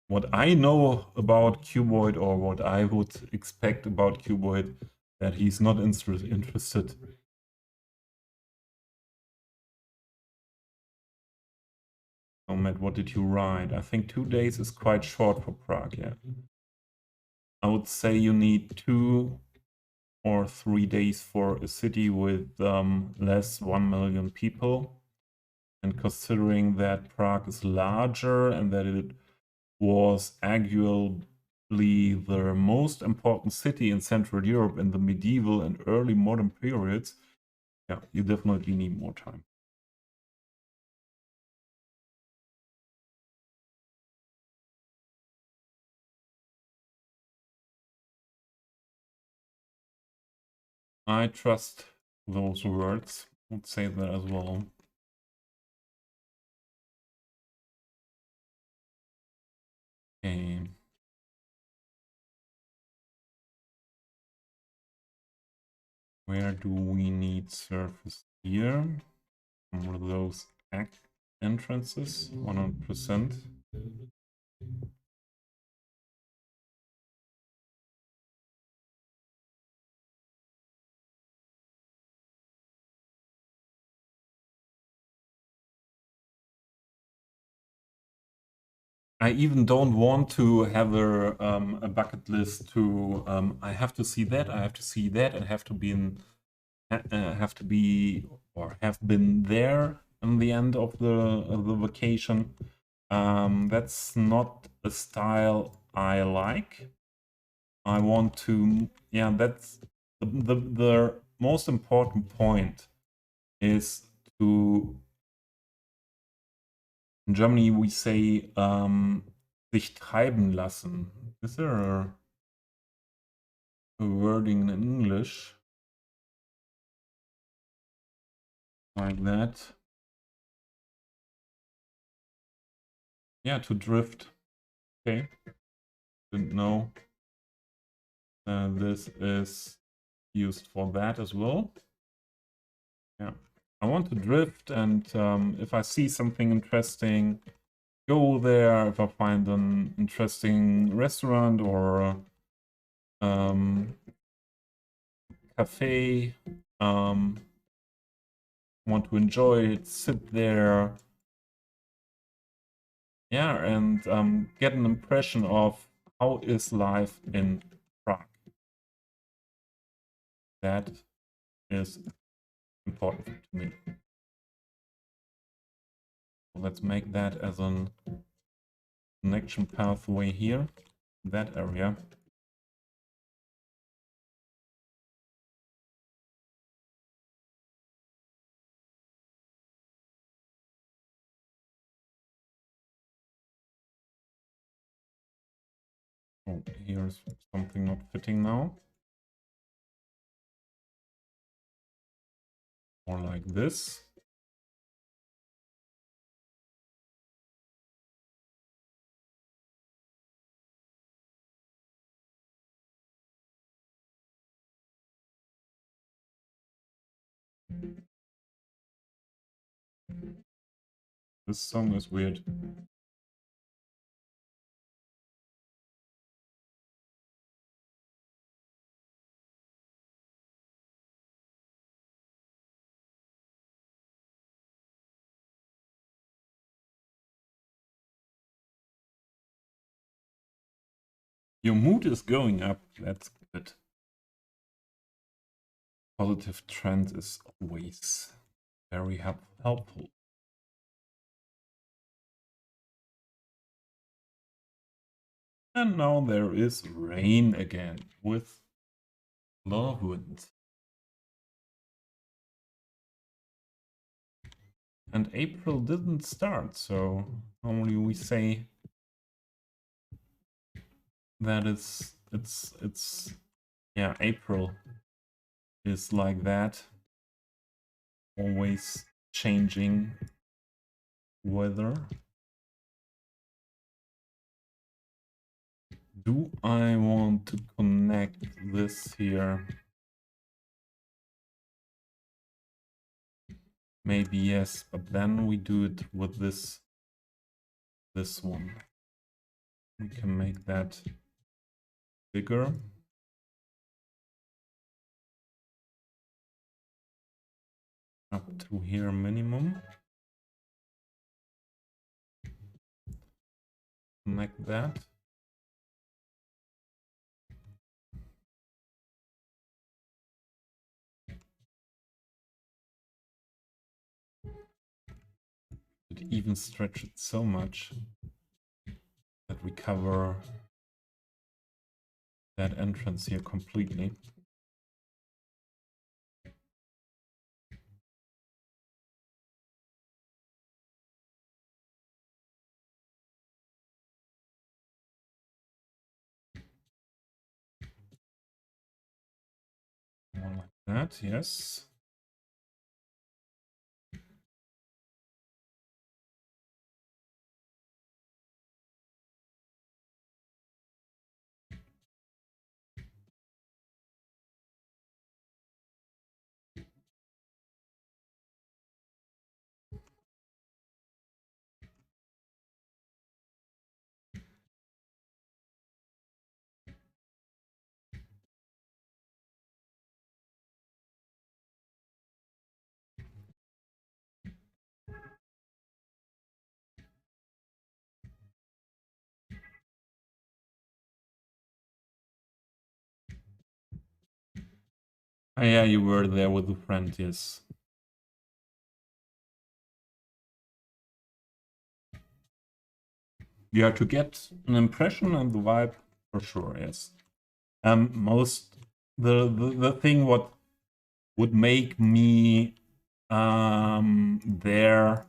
What I know about cuboid, or what I would expect about cuboid, that he's not interested. Oh, Matt, what did you write? I think 2 days is quite short for Prague, yeah. I would say you need 2 or 3 days for a city with less 1 million people. And considering that Prague is larger and that it was arguably the most important city in Central Europe in the medieval and early modern periods, yeah, you definitely need more time. I trust those words. I would say that as well. Okay. Where do we need surface here? One of those entrances, 100%. I even don't want to have a bucket list to I have to see that, I have to see that, and have to be in have to be or have been there in the end of the vacation. That's not a style I like. I want to, yeah, that's the most important point is to, in Germany we say sich treiben lassen. Is there a wording in English like that? Yeah, to drift. Okay, didn't know this is used for that as well. Yeah, I want to drift, and if I see something interesting, go there. If I find an interesting restaurant or cafe, want to enjoy it, sit there, yeah, and get an impression of how is life in Prague. That is important to me. So let's make that as an connection pathway here, that area. Oh, here's something not fitting now. Or like this. This song is weird. Your mood is going up. That's good. Positive trend is always very helpful. And now there is rain again with a lot of wind. And April didn't start, so normally we say that it's yeah, April is like that. Always changing weather. Do I want to connect this here? Maybe yes, but then we do it with this one. We can make that bigger. Up to here minimum. Connect that. It even stretch it so much that recover that entrance here completely. More like that, yes. Oh, yeah, you were there with a friend, yes. Yeah, to get an impression and the vibe, for sure, yes. Most the thing what would make me there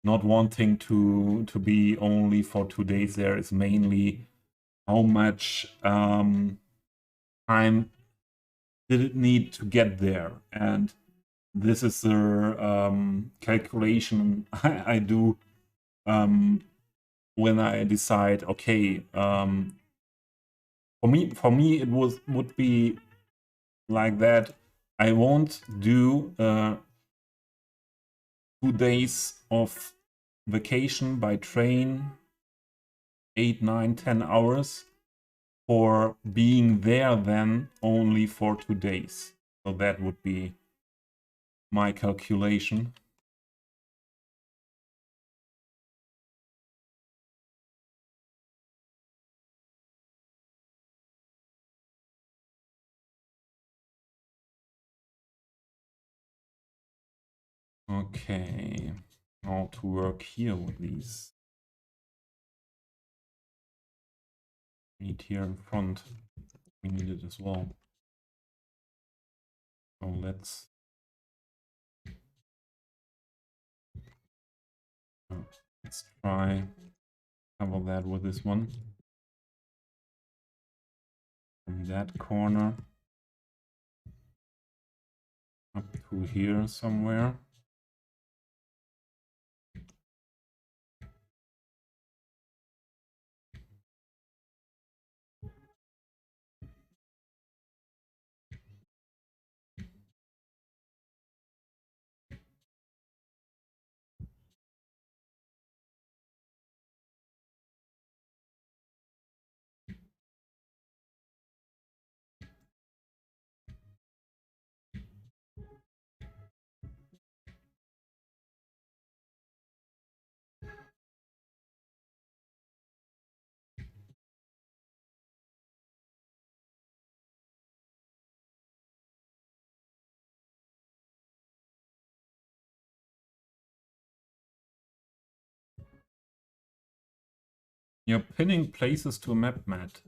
not wanting to be only for 2 days there is mainly how much time did it need to get there, and this is the calculation I do when I decide, okay, for me it would be like that. I won't do 2 days of vacation by train, 8, 9, 10 hours for being there then only for 2 days. So that would be my calculation. Okay, how to work here with these. Need here in front. We need it as well. So let's try cover that with this one. From that corner up to here somewhere. You're pinning places to a map mat.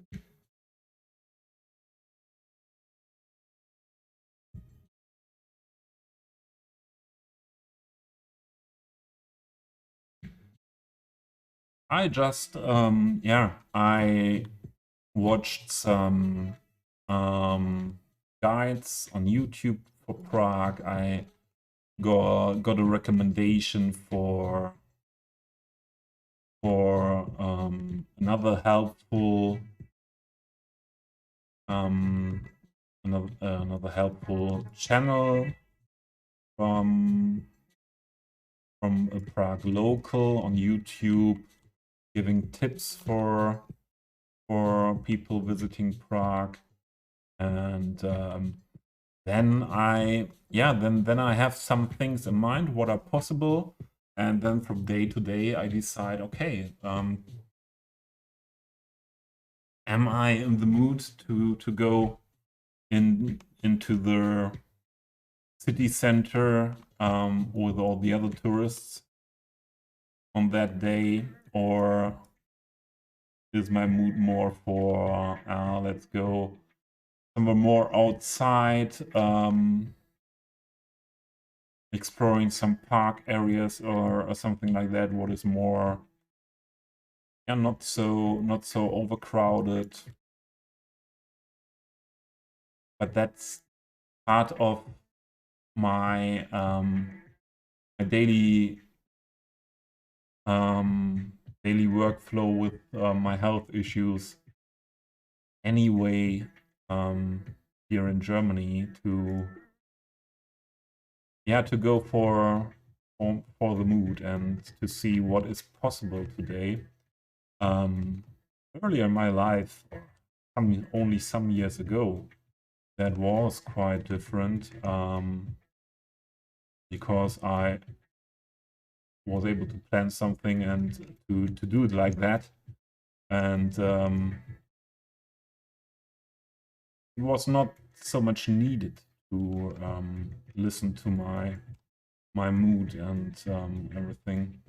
I just, yeah, I watched some guides on YouTube for Prague. I got a recommendation for another helpful another helpful channel from a Prague local on YouTube, giving tips for people visiting Prague, and then I have some things in mind what are possible, and then from day to day I decide, okay, am I in the mood to go into the city center with all the other tourists on that day, or is my mood more for let's go somewhere more outside, exploring some park areas or something like that. What is more, yeah, not so overcrowded. But that's part of my my daily workflow with my health issues anyway, here in Germany, to go for the mood and to see what is possible today. Earlier in my life, only some years ago, that was quite different, because I was able to plan something and to do it like that, and it was not so much needed to listen to my mood and everything.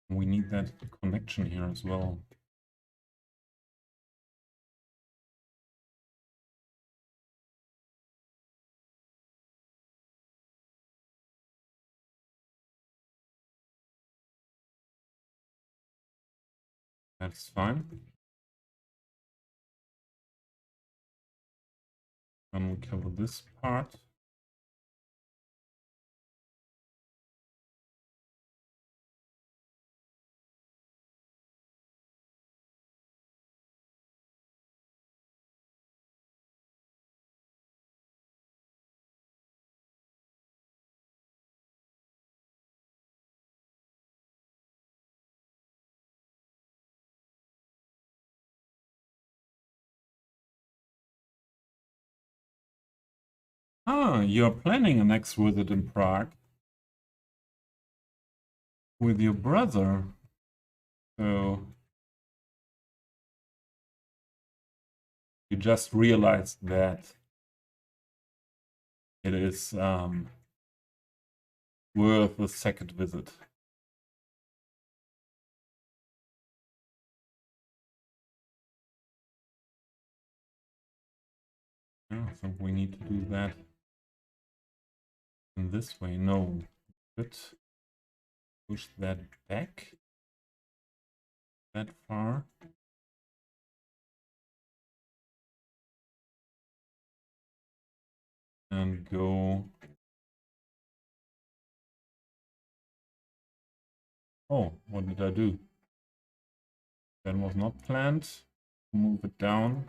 We need that connection here as well. That's fine. And we cover this part. Ah, you're planning a next visit in Prague with your brother. So you just realized that it is worth a second visit. Yeah, so we need to do that in this way. No, good. Push that back that far. And go. Oh, what did I do? That was not planned. Move it down.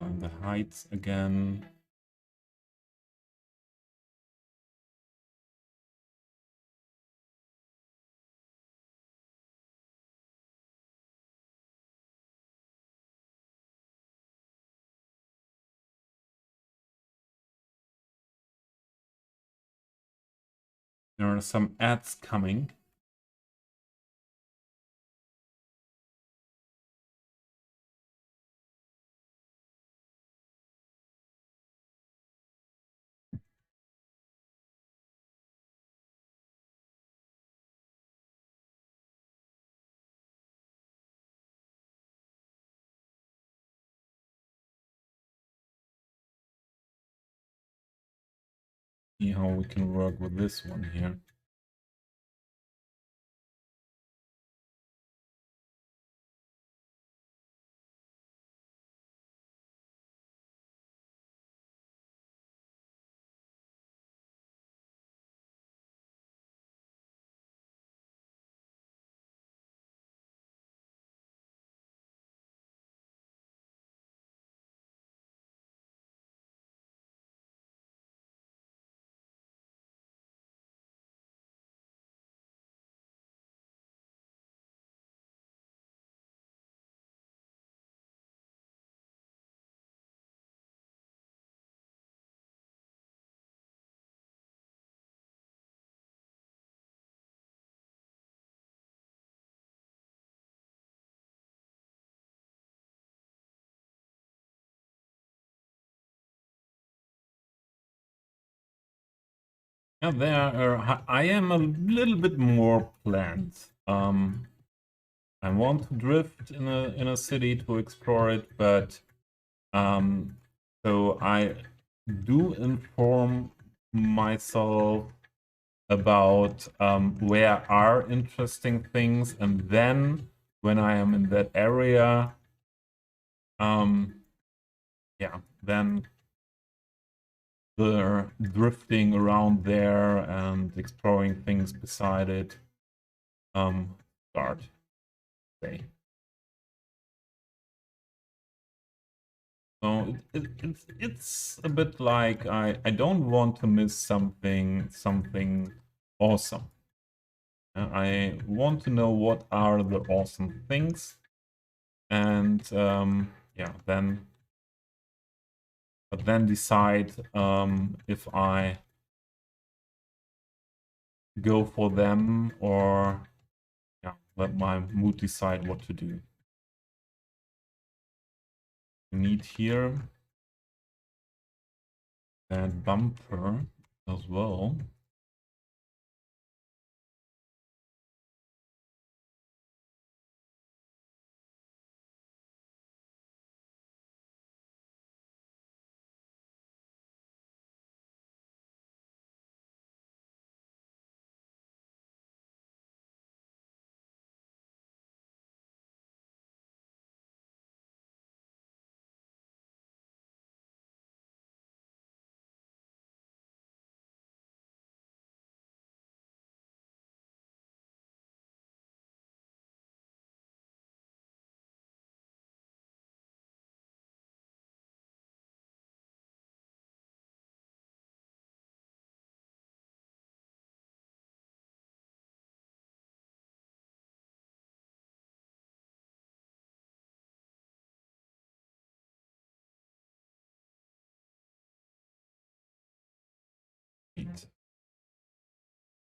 And the heights again. There are some ads coming. See how we can work with this one here. Yeah, I am a little bit more planned. I want to drift in a city to explore it, but so I do inform myself about where are interesting things, and then when I am in that area, yeah, then the drifting around there and exploring things beside it start. Say. So it's a bit like I don't want to miss something awesome. I want to know what are the awesome things, and yeah, then decide if I go for them or yeah, let my mood decide what to do. We need here that bumper as well.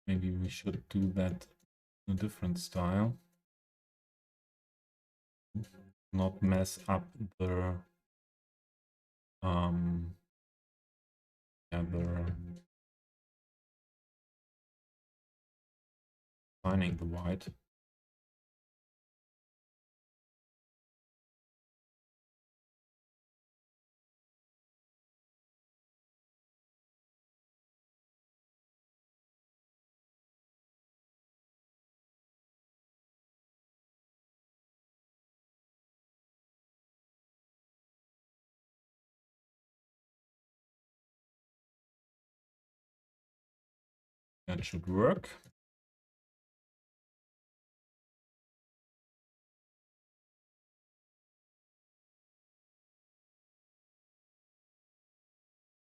Maybe we should do that in a different style. Not mess up the yeah, the signing the white. That should work.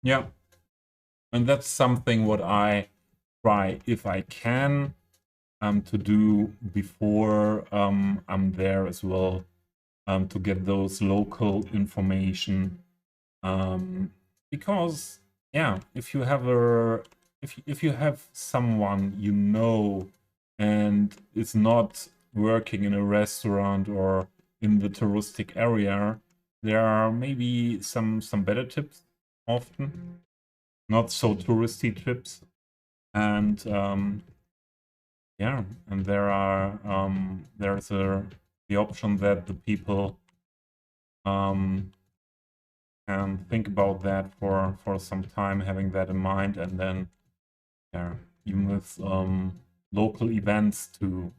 Yeah, and that's something what I try if I can to do before I'm there as well, to get those local information, because yeah, if you have if you have someone you know and is not working in a restaurant or in the touristic area, there are maybe some better tips often, not so touristy trips, and yeah, and there's the option that the people can think about that for some time, having that in mind, and then yeah, even with local events to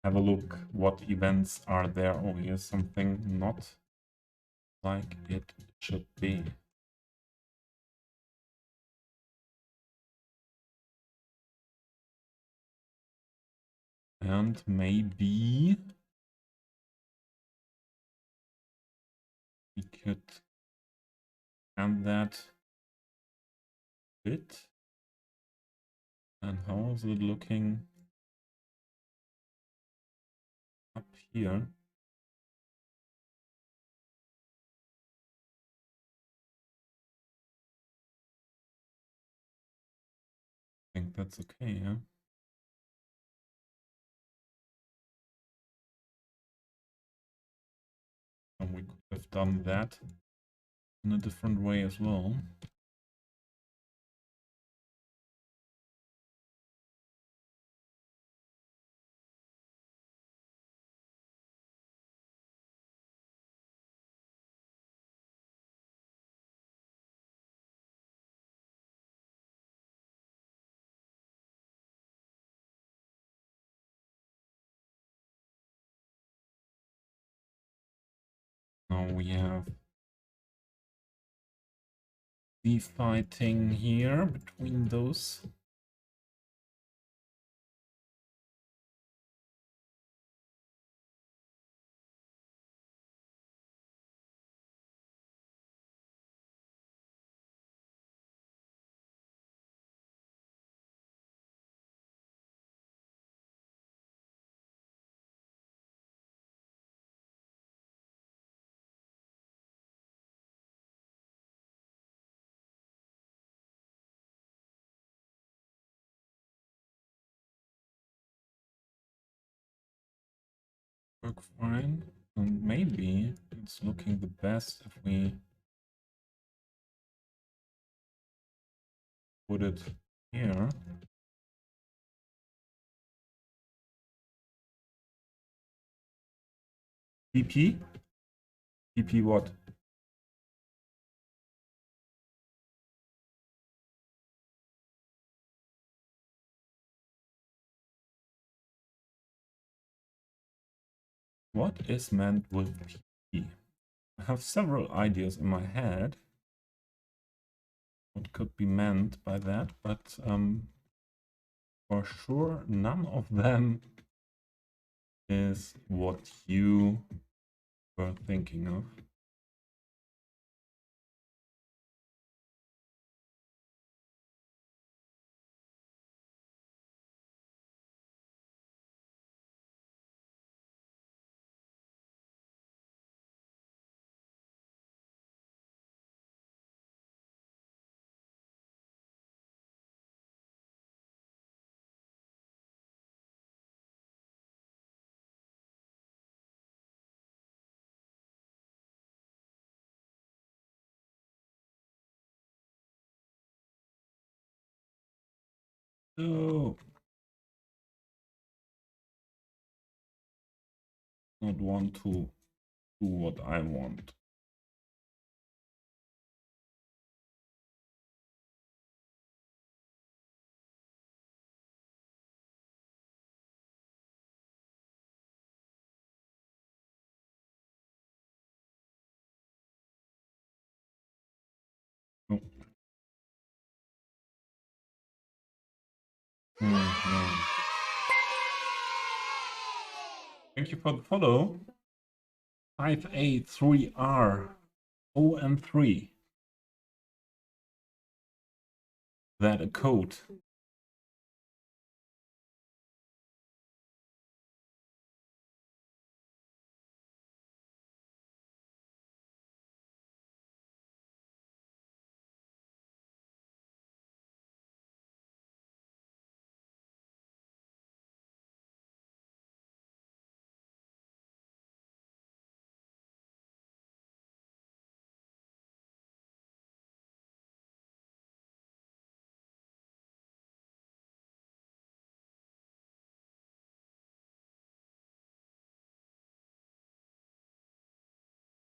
have a look what events are there. Oh, here's something not like it should be. And maybe we could end that bit. And how is it looking up here? I think that's okay, yeah. And we could I've done that in a different way as well. Now we have the fighting here between those. Work fine, and maybe it's looking the best if we put it here. PP? PP what? What is meant with PP? I have several ideas in my head what could be meant by that, but for sure none of them is what you were thinking of. So, not want to do what I want. No. No. Thank you for the follow. 5A3R 0 and 3. That a code?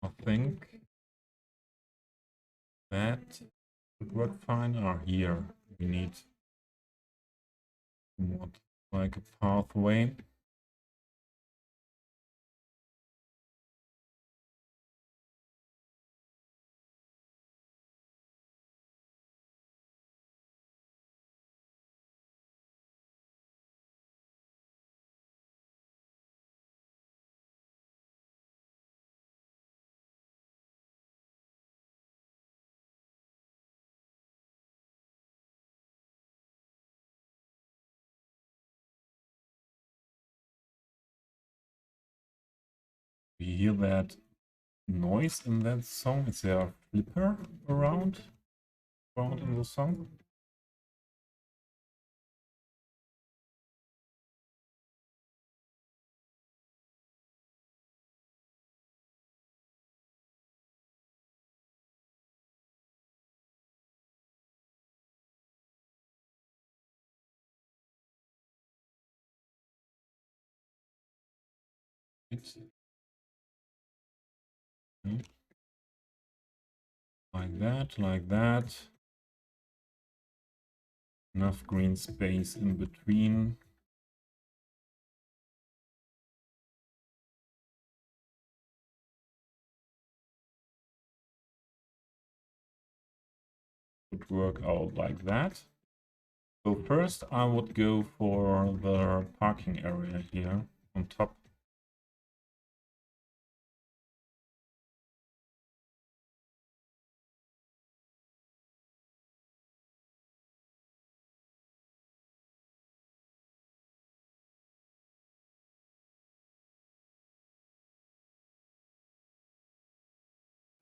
I think that would work fine. Are here. We need what like a pathway. We hear that noise in that song. Is there a flipper around in the song? Like that, like that. Enough green space in between. Would work out like that. So first I would go for the parking area here on top.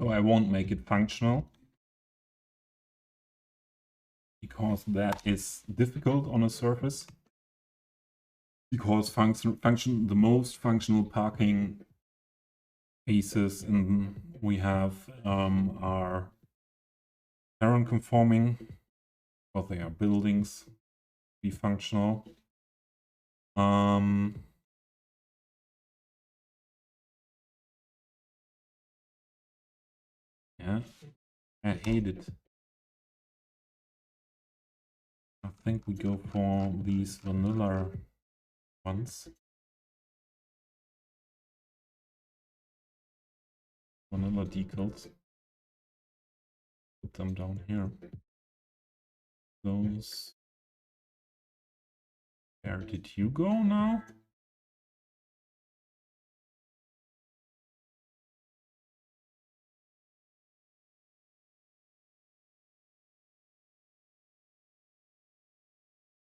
So I won't make it functional, because that is difficult on a surface. Because the most functional parking spaces we have are terrain conforming, because they are buildings, be functional. Yeah, I hate it. I think we go for these vanilla ones. Vanilla decals. Put them down here. Those. Where did you go now?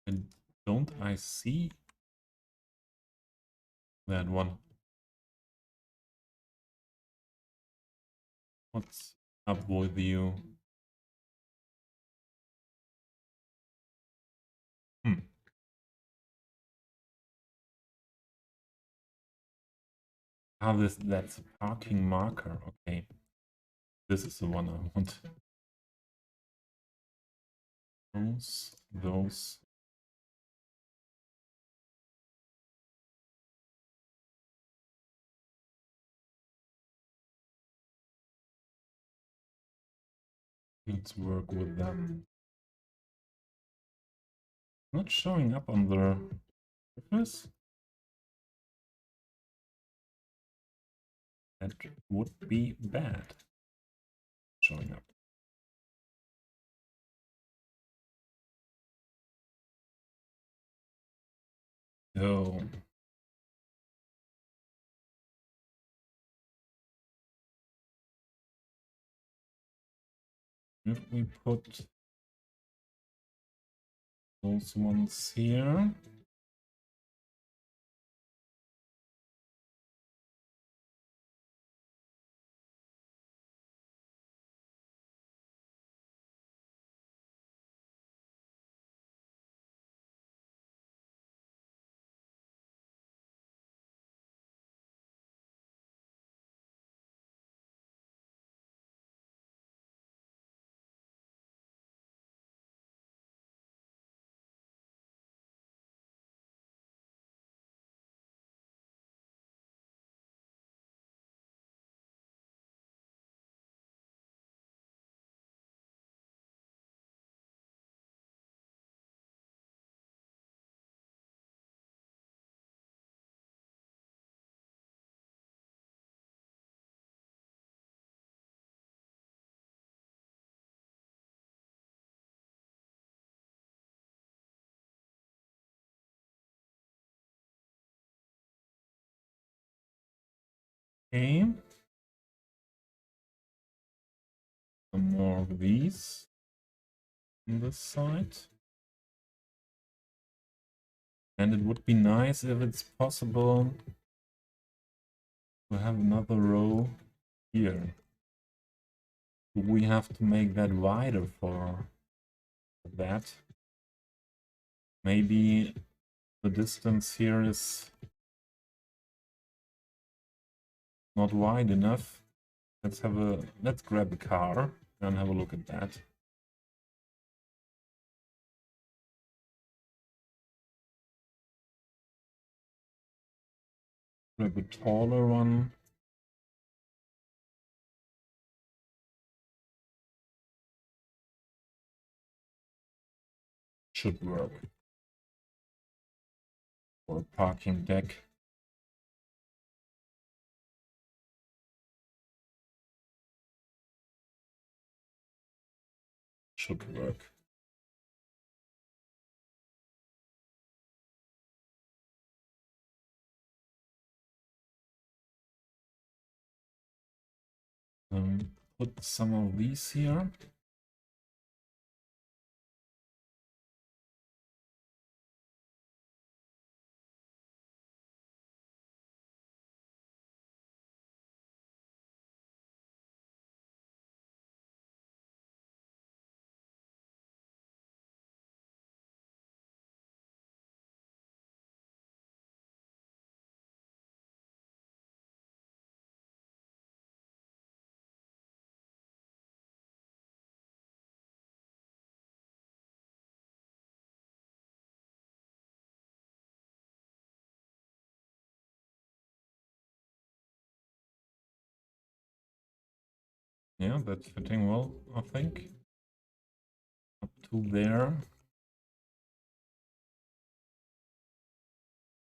And don't I see that one? What's up with you? Ah, that's a parking marker. Okay. This is the one I want. Those. Let's work with them. Not showing up on the surface. That would be bad. Showing up. So if we put those ones here. Okay. Some more of these on this side. And it would be nice if it's possible to have another row here. We have to make that wider for that. Maybe the distance here is not wide enough. Let's grab a car and have a look at that. Grab a taller one. Should work. Or a parking deck. Should work. Put some of these here. Yeah, that's fitting well, I think. Up to there.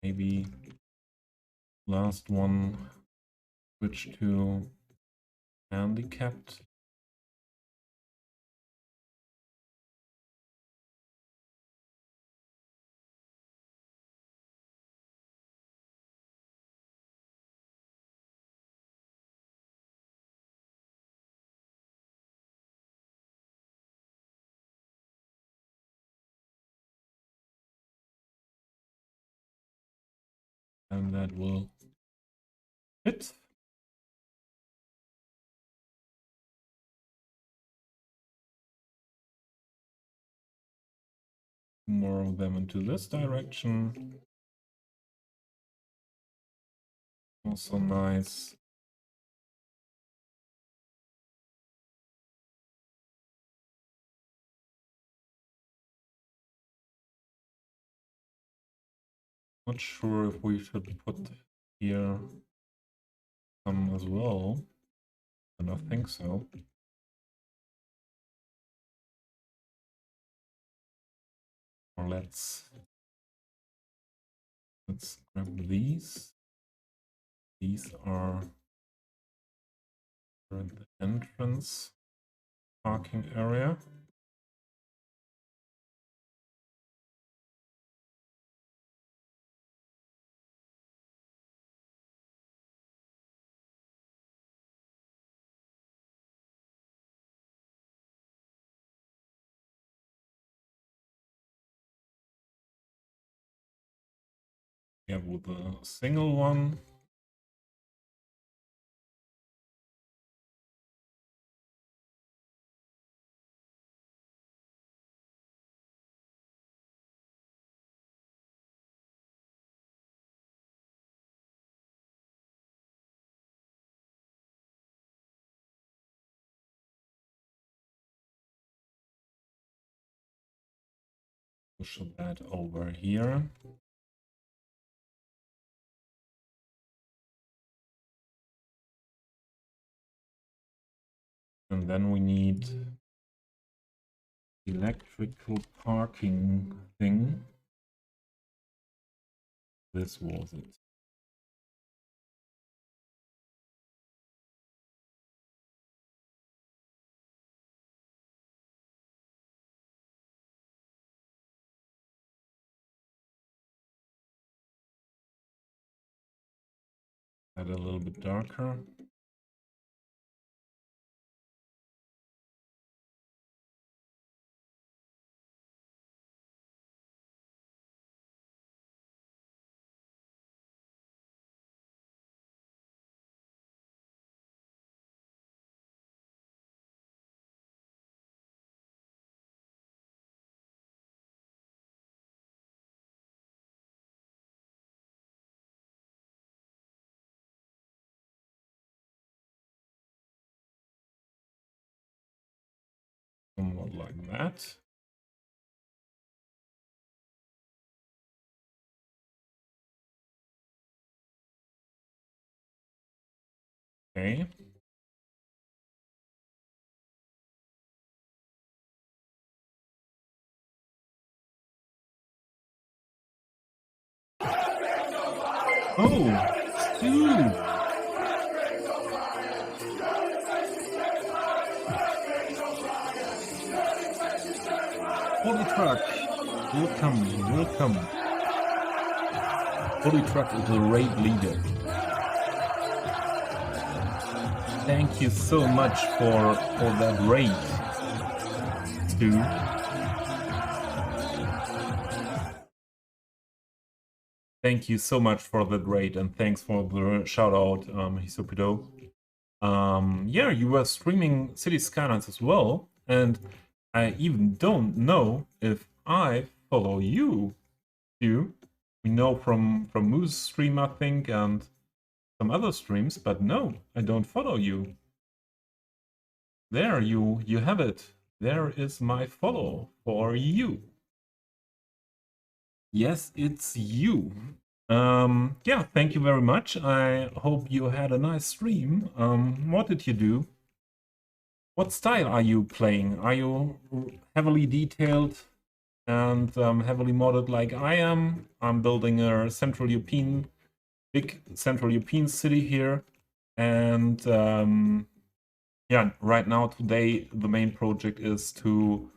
Maybe last one, switch to handicapped. And that will fit. More of them into this direction. Also nice. Not sure if we should put here some as well. I don't think so. Or let's grab these. These are at the entrance parking area. Yeah, with a single one. Push that over here. And then we need electrical parking thing. This was it. Add a little bit darker. Somewhat like that. Okay. Oh, dude. Holy truck. Welcome, welcome. Holy truck is the raid leader. Thank you so much for that raid, Stu. Thank you so much for that raid, and thanks for the shout out, Hisopido. Yeah, you were streaming Cities Skylines as well, and I even don't know if I follow you. We know from Moose stream, I think, and some other streams, but no, I don't follow you. There, you have it. There is my follow for you. Yes, it's you. Yeah, thank you very much. I hope you had a nice stream. What did you do? What style are you playing? Are you heavily detailed and heavily modded like I am? I'm building a big Central European city here. And yeah, right now, today, the main project is to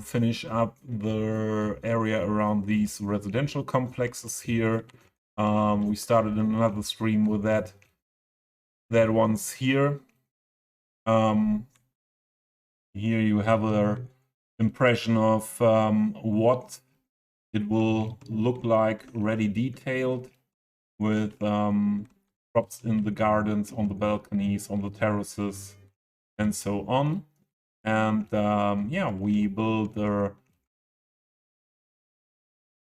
finish up the area around these residential complexes here. We started another stream with that one's here. Here you have an impression of what it will look like ready detailed with props in the gardens, on the balconies, on the terraces, and so on. And yeah, we built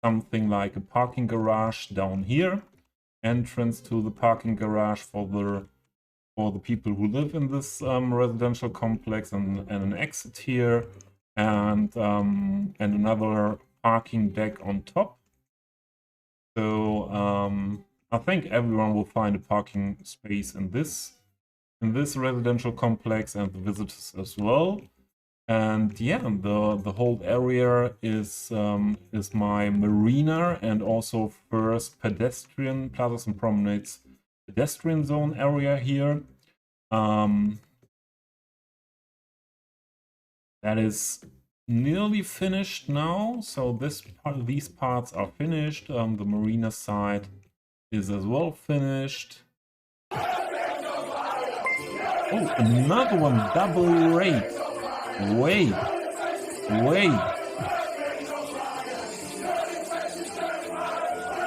something like a parking garage down here, entrance to the parking garage for the people who live in this residential complex, and an exit here, and another parking deck on top. So I think everyone will find a parking space in this residential complex, and the visitors as well. And yeah, the whole area is my marina, and also first pedestrian plazas and promenades pedestrian zone area here. That is nearly finished now. So these parts are finished. The marina side is as well finished. Oh, another one, double rate. Wait.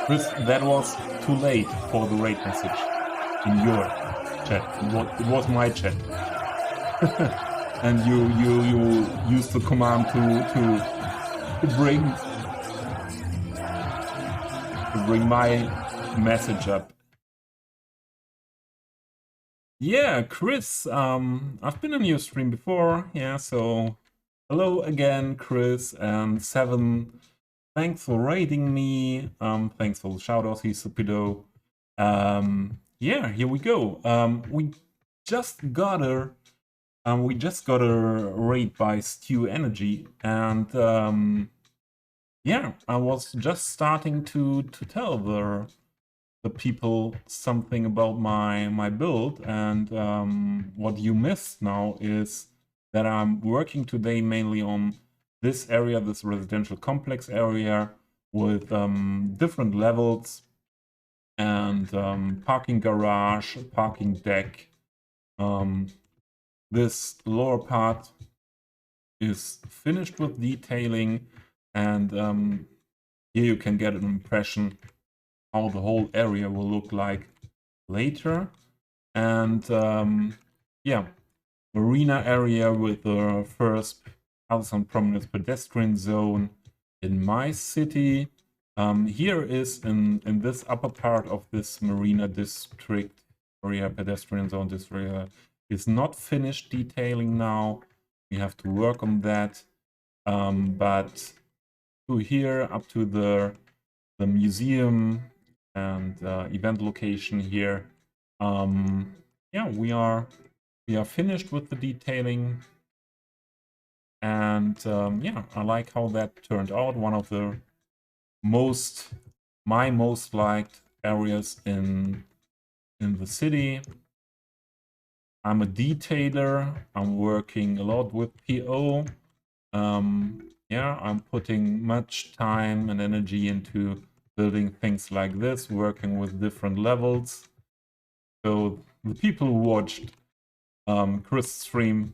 Chris, that was too late for the raid message in your chat. It was my chat. And you used the command to bring my message up. Yeah, Chris, I've been on your stream before, yeah, so hello again, Chris, and Seven, thanks for raiding me, thanks for the shoutouts, Hisopido. Yeah, here we go. We just got a raid by Stew Energy, and yeah, I was just starting to tell the people something about my build, and what you missed now is that I'm working today mainly on this area, this residential complex area, with different levels, and parking garage, parking deck. This lower part is finished with detailing, and here you can get an impression how the whole area will look like later. And yeah, marina area with the first house and prominent pedestrian zone in my city. Here is in this upper part of this marina district area, pedestrian zone district, is not finished detailing now. We have to work on that. But to here, up to the museum and event location here, yeah, we are finished with the detailing. And yeah, I like how that turned out. One of the my most liked areas in the city. I'm a detailer. I'm working a lot with PO. Yeah, I'm putting much time and energy into building things like this, working with different levels. So the people who watched Chris' stream,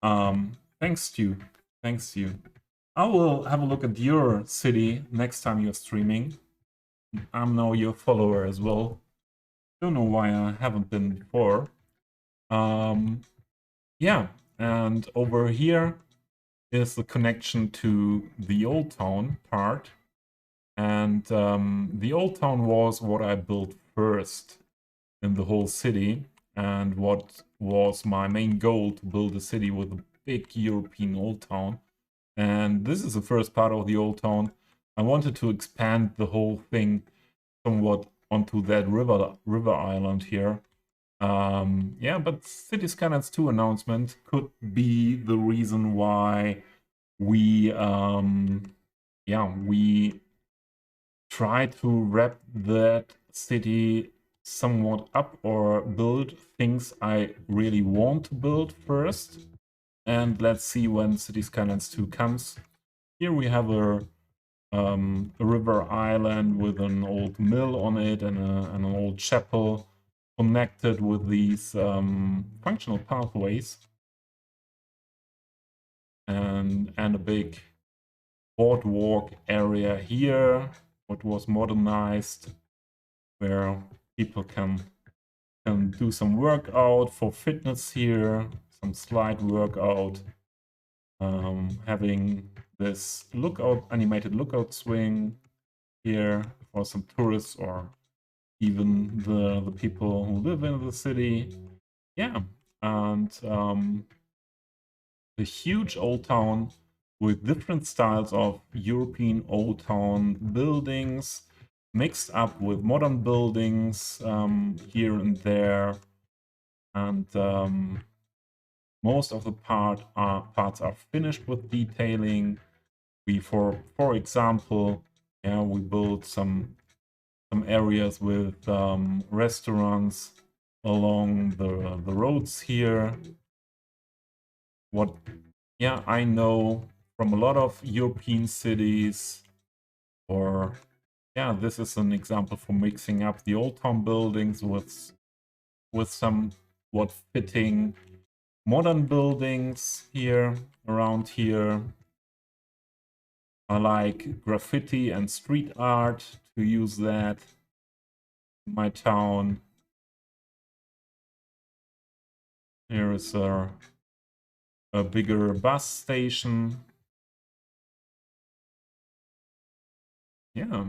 thanks to you. Thanks to you. I will have a look at your city next time you're streaming. I'm now your follower as well. Don't know why I haven't been before. Yeah, and over here is the connection to the Old Town part. And the Old Town was what I built first in the whole city, and what was my main goal, to build a city with a big European Old Town. And this is the first part of the Old Town. I wanted to expand the whole thing somewhat onto that river island here. Yeah, but Cities Skylines 2 announcement could be the reason why we yeah, we try to wrap that city somewhat up, or build things I really want to build first. And let's see when Cities Skylines 2 comes. Here we have a river island with an old mill on it, and an old chapel connected with these functional pathways, and a big boardwalk area here, what was modernized, where people can do some workout for fitness here, some slide workout, having this animated lookout swing here for some tourists, or even the people who live in the city. Yeah, and a huge old town with different styles of European old town buildings, mixed up with modern buildings here and there. And most of the parts are finished with detailing. We, for example, yeah, we built some areas with restaurants along the roads here. What, yeah, I know from a lot of European cities, or yeah, this is an example for mixing up the old town buildings with some what fitting modern buildings here around here. I like graffiti and street art to use that in my town. Here is a bigger bus station. Yeah.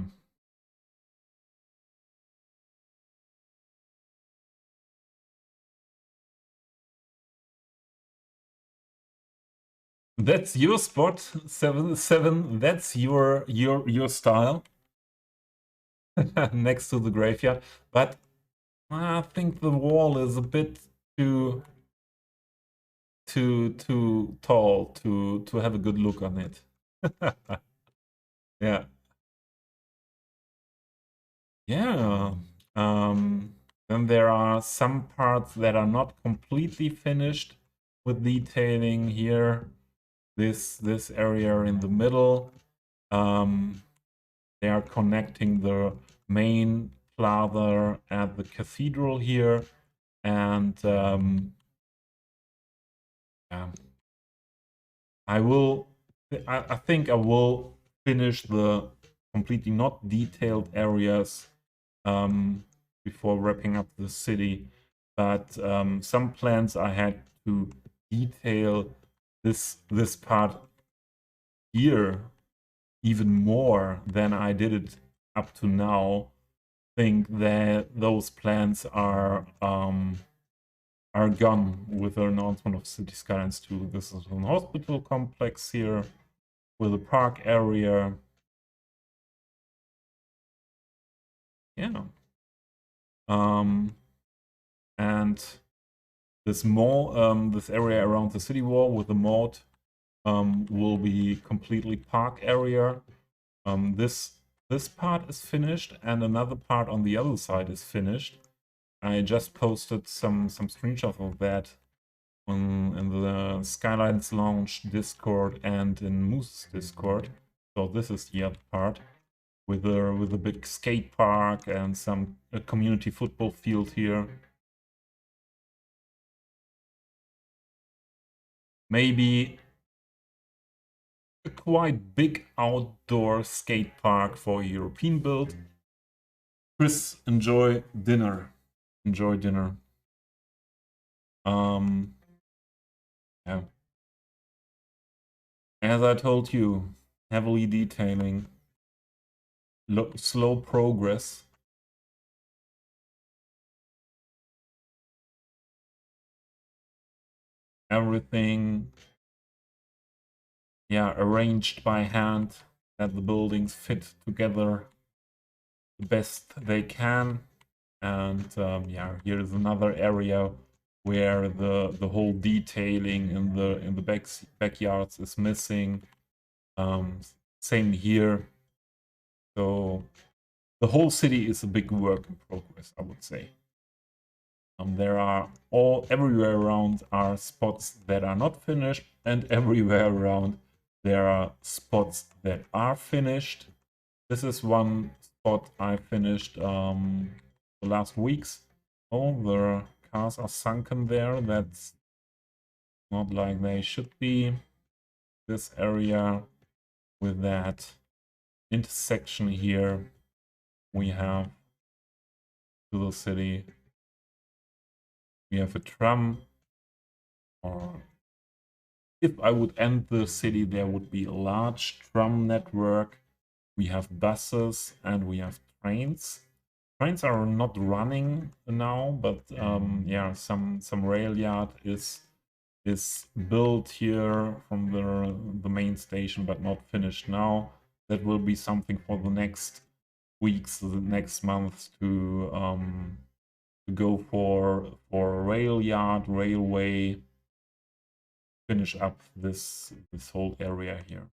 That's your spot, 7. That's your style next to the graveyard. But I think the wall is a bit too tall to have a good look on it. Yeah. Yeah. Then there are some parts that are not completely finished with detailing here. This area in the middle. They are connecting the main plaza at the cathedral here, and yeah, I think I will finish the completely not detailed areas before wrapping up the city. But some plans I had to detail this part here even more than I did it up to now. Think that those plans are gone with the announcement of Cities Skylines 2. This is an hospital complex here with a park area. Yeah. And This mall, this area around the city wall with the moat will be completely park area. This part is finished, and another part on the other side is finished. I just posted some screenshots of that in the Skylines Lounge Discord and in Moose's Discord. So this is the other part with a big skate park and some community football field here. Maybe a quite big outdoor skate park for a European build. Chris, enjoy dinner. Enjoy dinner. Yeah. As I told you, heavily detailing, slow progress. Everything, yeah, arranged by hand, that the buildings fit together the best they can. And yeah, here is another area where the whole detailing in the backyards is missing. Same here. So the whole city is a big work in progress, I would say. There are everywhere around are spots that are not finished, and everywhere around there are spots that are finished. This is one spot I finished the last weeks. Oh, the cars are sunken there. That's not like they should be. This area with that intersection here we have to the city. We have a tram, or if I would end the city, there would be a large tram network. We have buses and we have trains. Trains are not running now, but yeah, some rail yard is built here from the main station, but not finished now. That will be something for the next weeks, the next months to go for rail yard, railway, finish up this whole area here.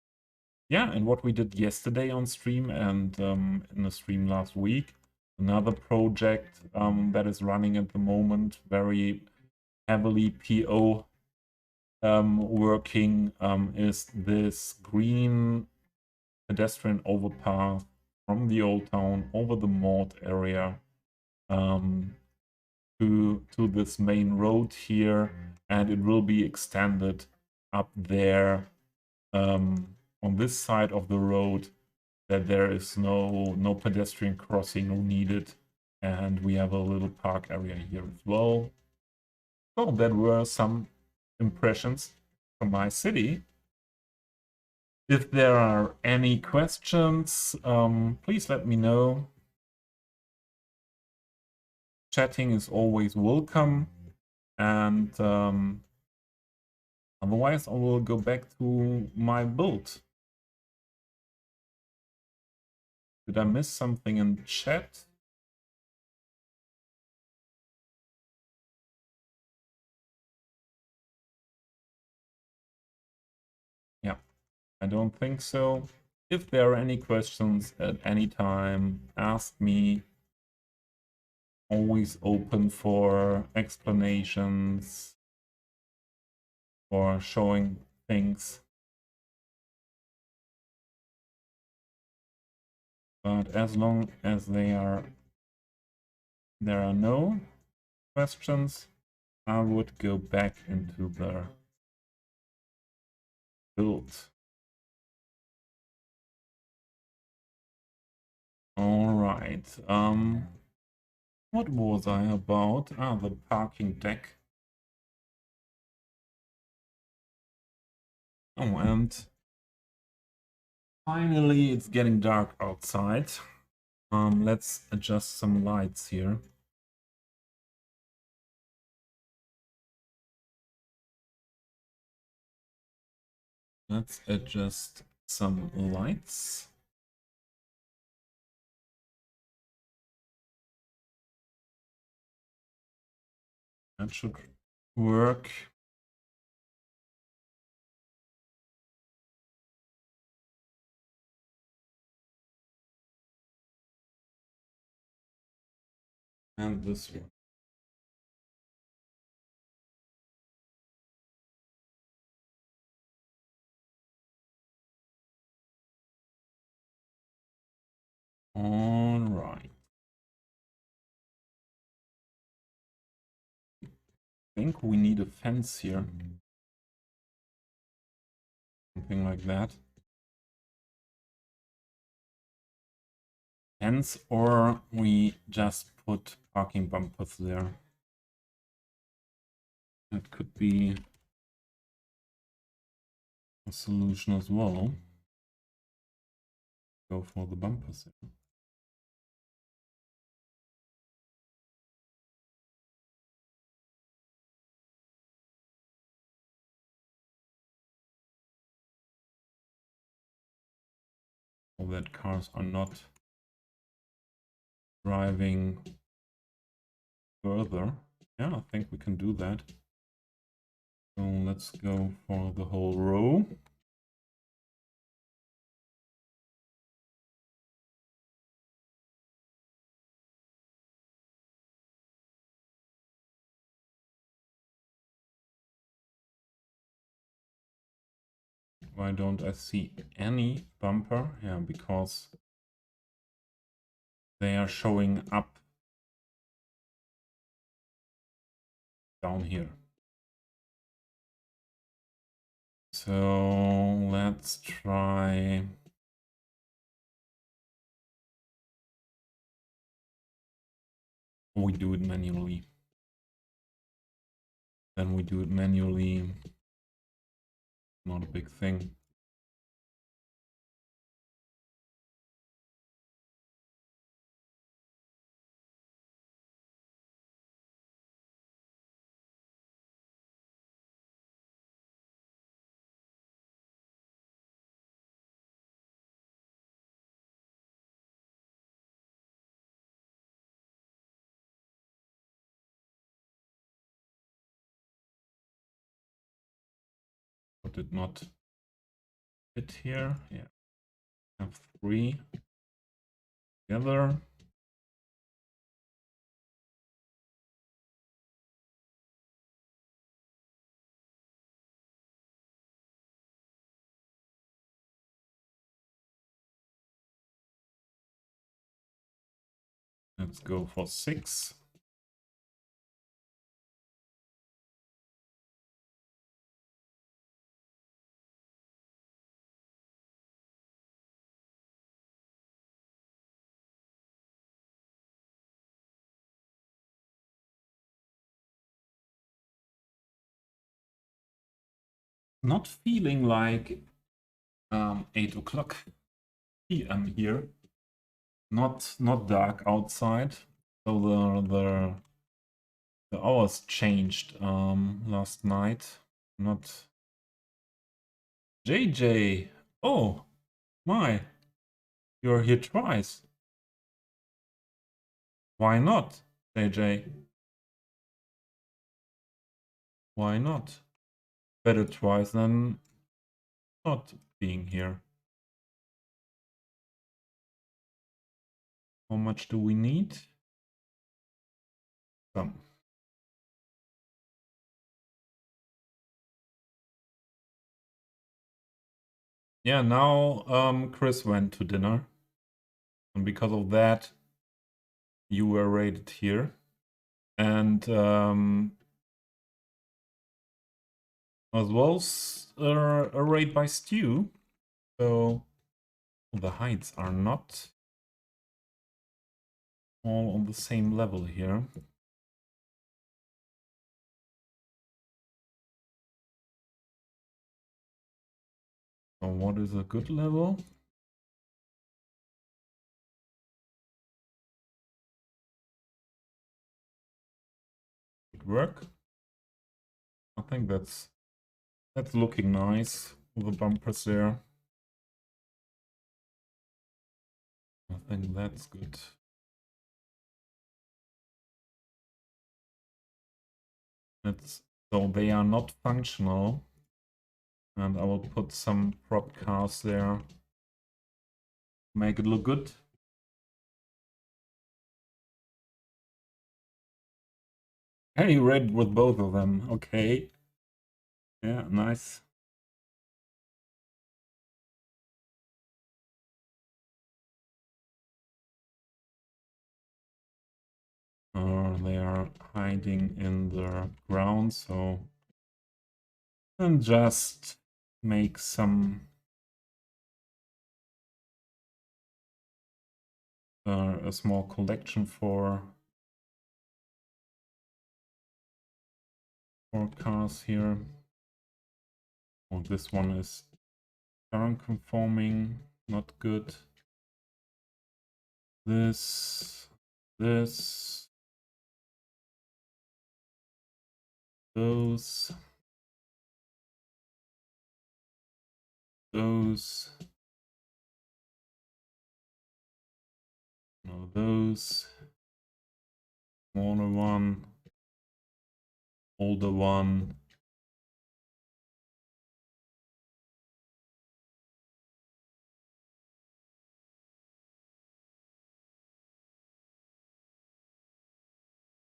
Yeah, and what we did yesterday on stream and in the stream last week, another project that is running at the moment, very heavily PO working, is this green pedestrian overpass from the old town over the moat area to this main road here, and it will be extended up there on this side of the road, that there is no pedestrian crossing needed, and we have a little park area here as well. So that were some impressions from my city. If there are any questions, please let me know. Chatting is always welcome, and otherwise I will go back to my build. Did I miss something in chat? Yeah, I don't think so. If there are any questions at any time, ask me. Always open for explanations, for showing things. But as long as there are no questions, I would go back into the build. All right. What was I about? Ah, the parking deck. Oh, and finally it's getting dark outside. Let's adjust some lights here. Let's adjust some lights. That should work. And this one. All right. I think we need a fence here. Something like that. Fence, or we just put parking bumpers there. That could be a solution as well. Go for the bumpers here. So that cars are not driving further. Yeah, I think we can do that. So let's go for the whole row. Why don't I see any bumper? Yeah, because they are showing up down here. So let's try. We do it manually. Then we do it manually. Not a big thing. But did not fit here. Yeah, have 3 together. Let's go for 6. Not feeling like 8 o'clock p.m. here. Not dark outside. So the hours changed last night. Not JJ. Oh my, you're here twice. Why not, JJ? Why not? Better twice than not being here. How much do we need? Some. Yeah, now Chris went to dinner. And because of that, you were rated here. And as well as a raid by Stu. So the heights are not all on the same level here. So what is a good level? Good work. I think that's looking nice with the bumpers there. I think that's good. Let's So they are not functional. And I will put some prop cars there. Make it look good. Hey, red with both of them. Okay. Yeah, nice. They are hiding in the ground, so and just make some a small collection for cars here. Oh, this one is current conforming, not good. This, those, no, those, smaller one, older one.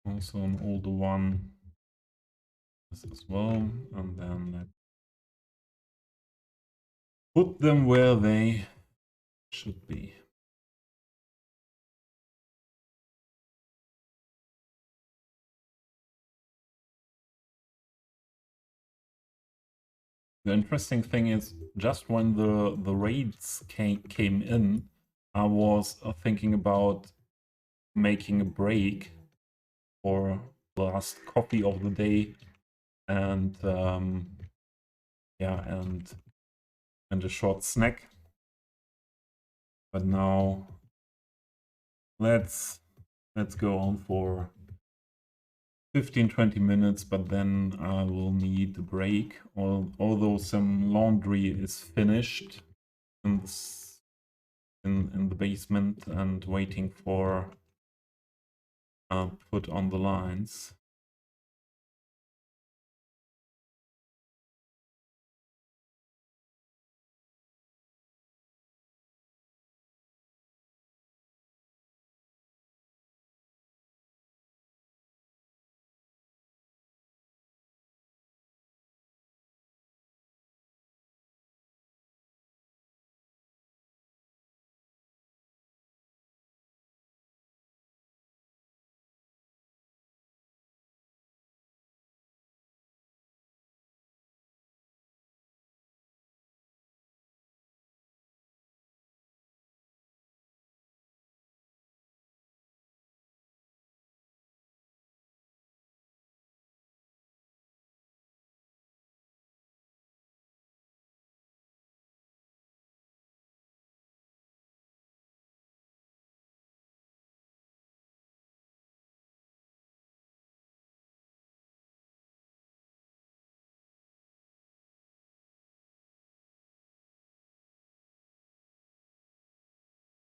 Also an older one. This as well. And then let's put them where they should be. The interesting thing is, just when the raids came in, I was thinking about making a break for the last coffee of the day, and yeah, and a short snack. But now let's go on for 15-20 minutes, but then I will need a break. Although some laundry is finished in the basement and waiting for put on the lines.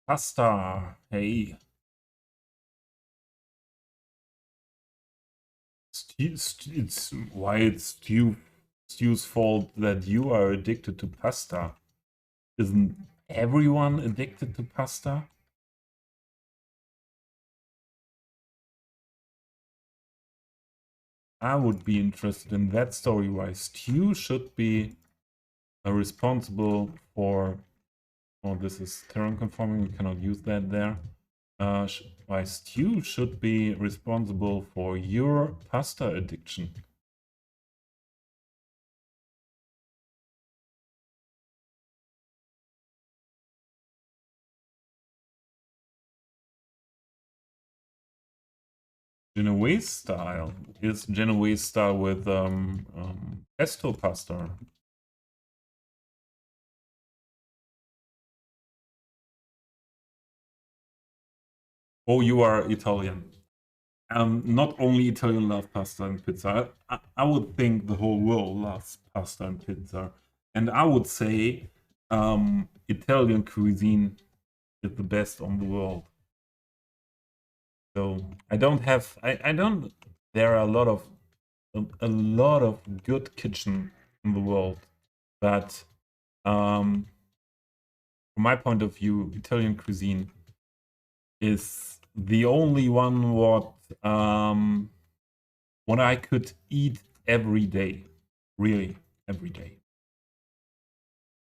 Pasta, hey. It's why it's Stu's fault that you are addicted to pasta. Isn't everyone addicted to pasta? I would be interested in that story why Stu should be responsible for. Oh, this is terrain conforming, we cannot use that there. Why Stu should be responsible for your pasta addiction. Genoese style is Genoese style with pesto pasta. Oh, you are Italian. Not only Italian love pasta and pizza. I would think the whole world loves pasta and pizza, and I would say Italian cuisine is the best on the world. So I don't have. I don't. There are a lot of a lot of good kitchen in the world, but from my point of view, Italian cuisine is the only one what I could eat every day, really every day.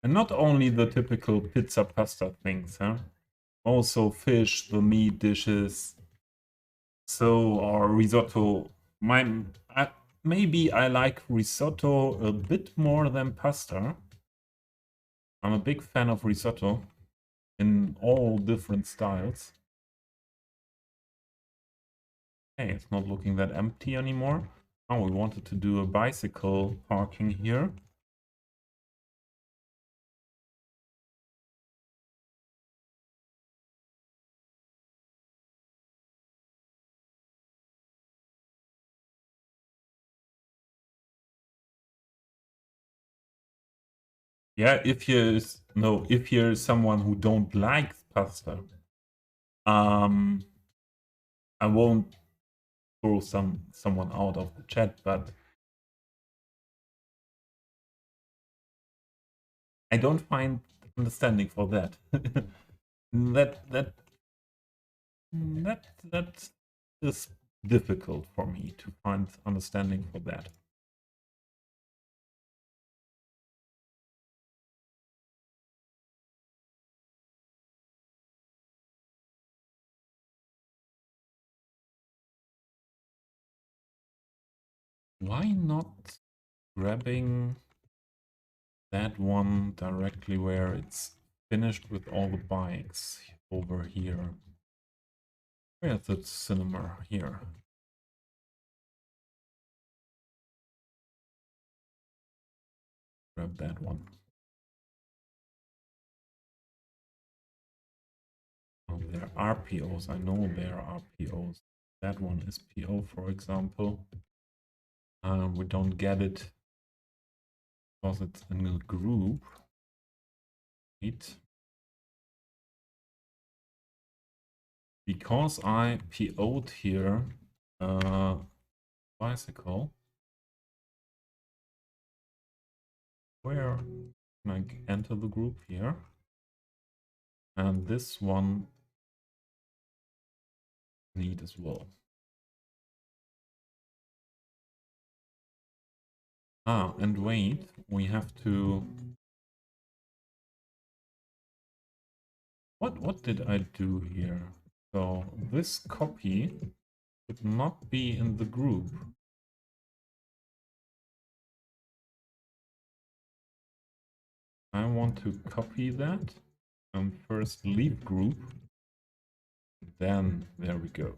And not only the typical pizza, pasta things, huh? Also fish, the meat dishes, so or risotto. Maybe I like risotto a bit more than pasta. I'm a big fan of risotto in all different styles. Hey, it's not looking that empty anymore. Oh, we wanted to do a bicycle parking here. Yeah, if you're someone who don't like pasta, I won't throw someone out of the chat, but I don't find understanding for that. that that that is difficult for me to find understanding for that. Why not grabbing that one directly where it's finished with all the bikes over here? Where's the cinema here? Grab that one. Oh, there are POs. I know there are POs. That one is PO, for example. We don't get it because it's in a group. Right? Because I PO'd here bicycle. Where can I enter the group here? And this one need as well. Ah, and wait, we have to... What did I do here? So this copy would not be in the group. I want to copy that and first leave group. Then there we go.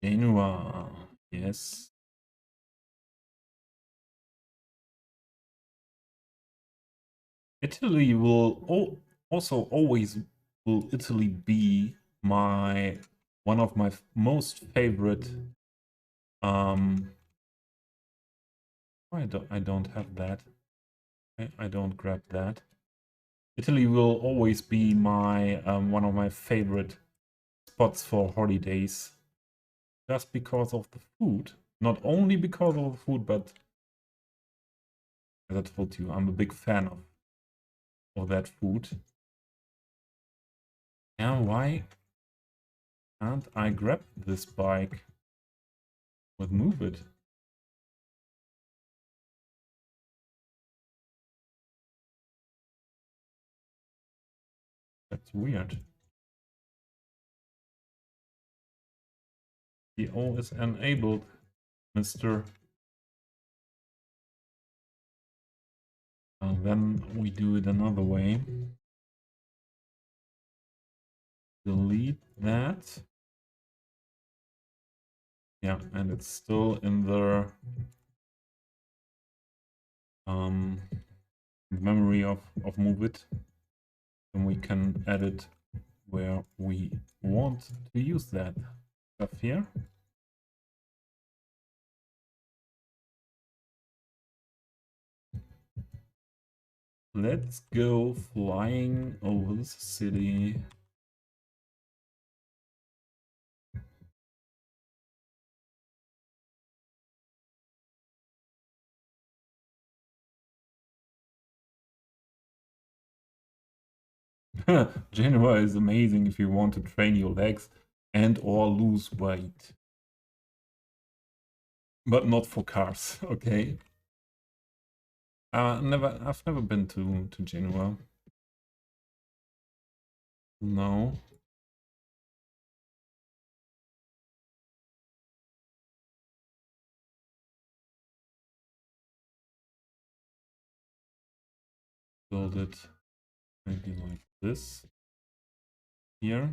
Genua, yes. Italy will also always will Italy be my one of my most favorite. I don't have that. I don't grab that. Italy will always be my one of my favorite spots for holidays, just because of the food. Not only because of the food, but as I told you, I'm a big fan of that food. And why can't I grab this bike with Move It? That's weird. The O is enabled, Mr. Then we do it another way. Delete that. Yeah, and it's still in the memory of Move It. And we can add it where we want to use that stuff here. Let's go flying over the city. Genoa is amazing if you want to train your legs and or lose weight. But not for cars, okay? I've never been to Genoa. No. Build it maybe like this. Here.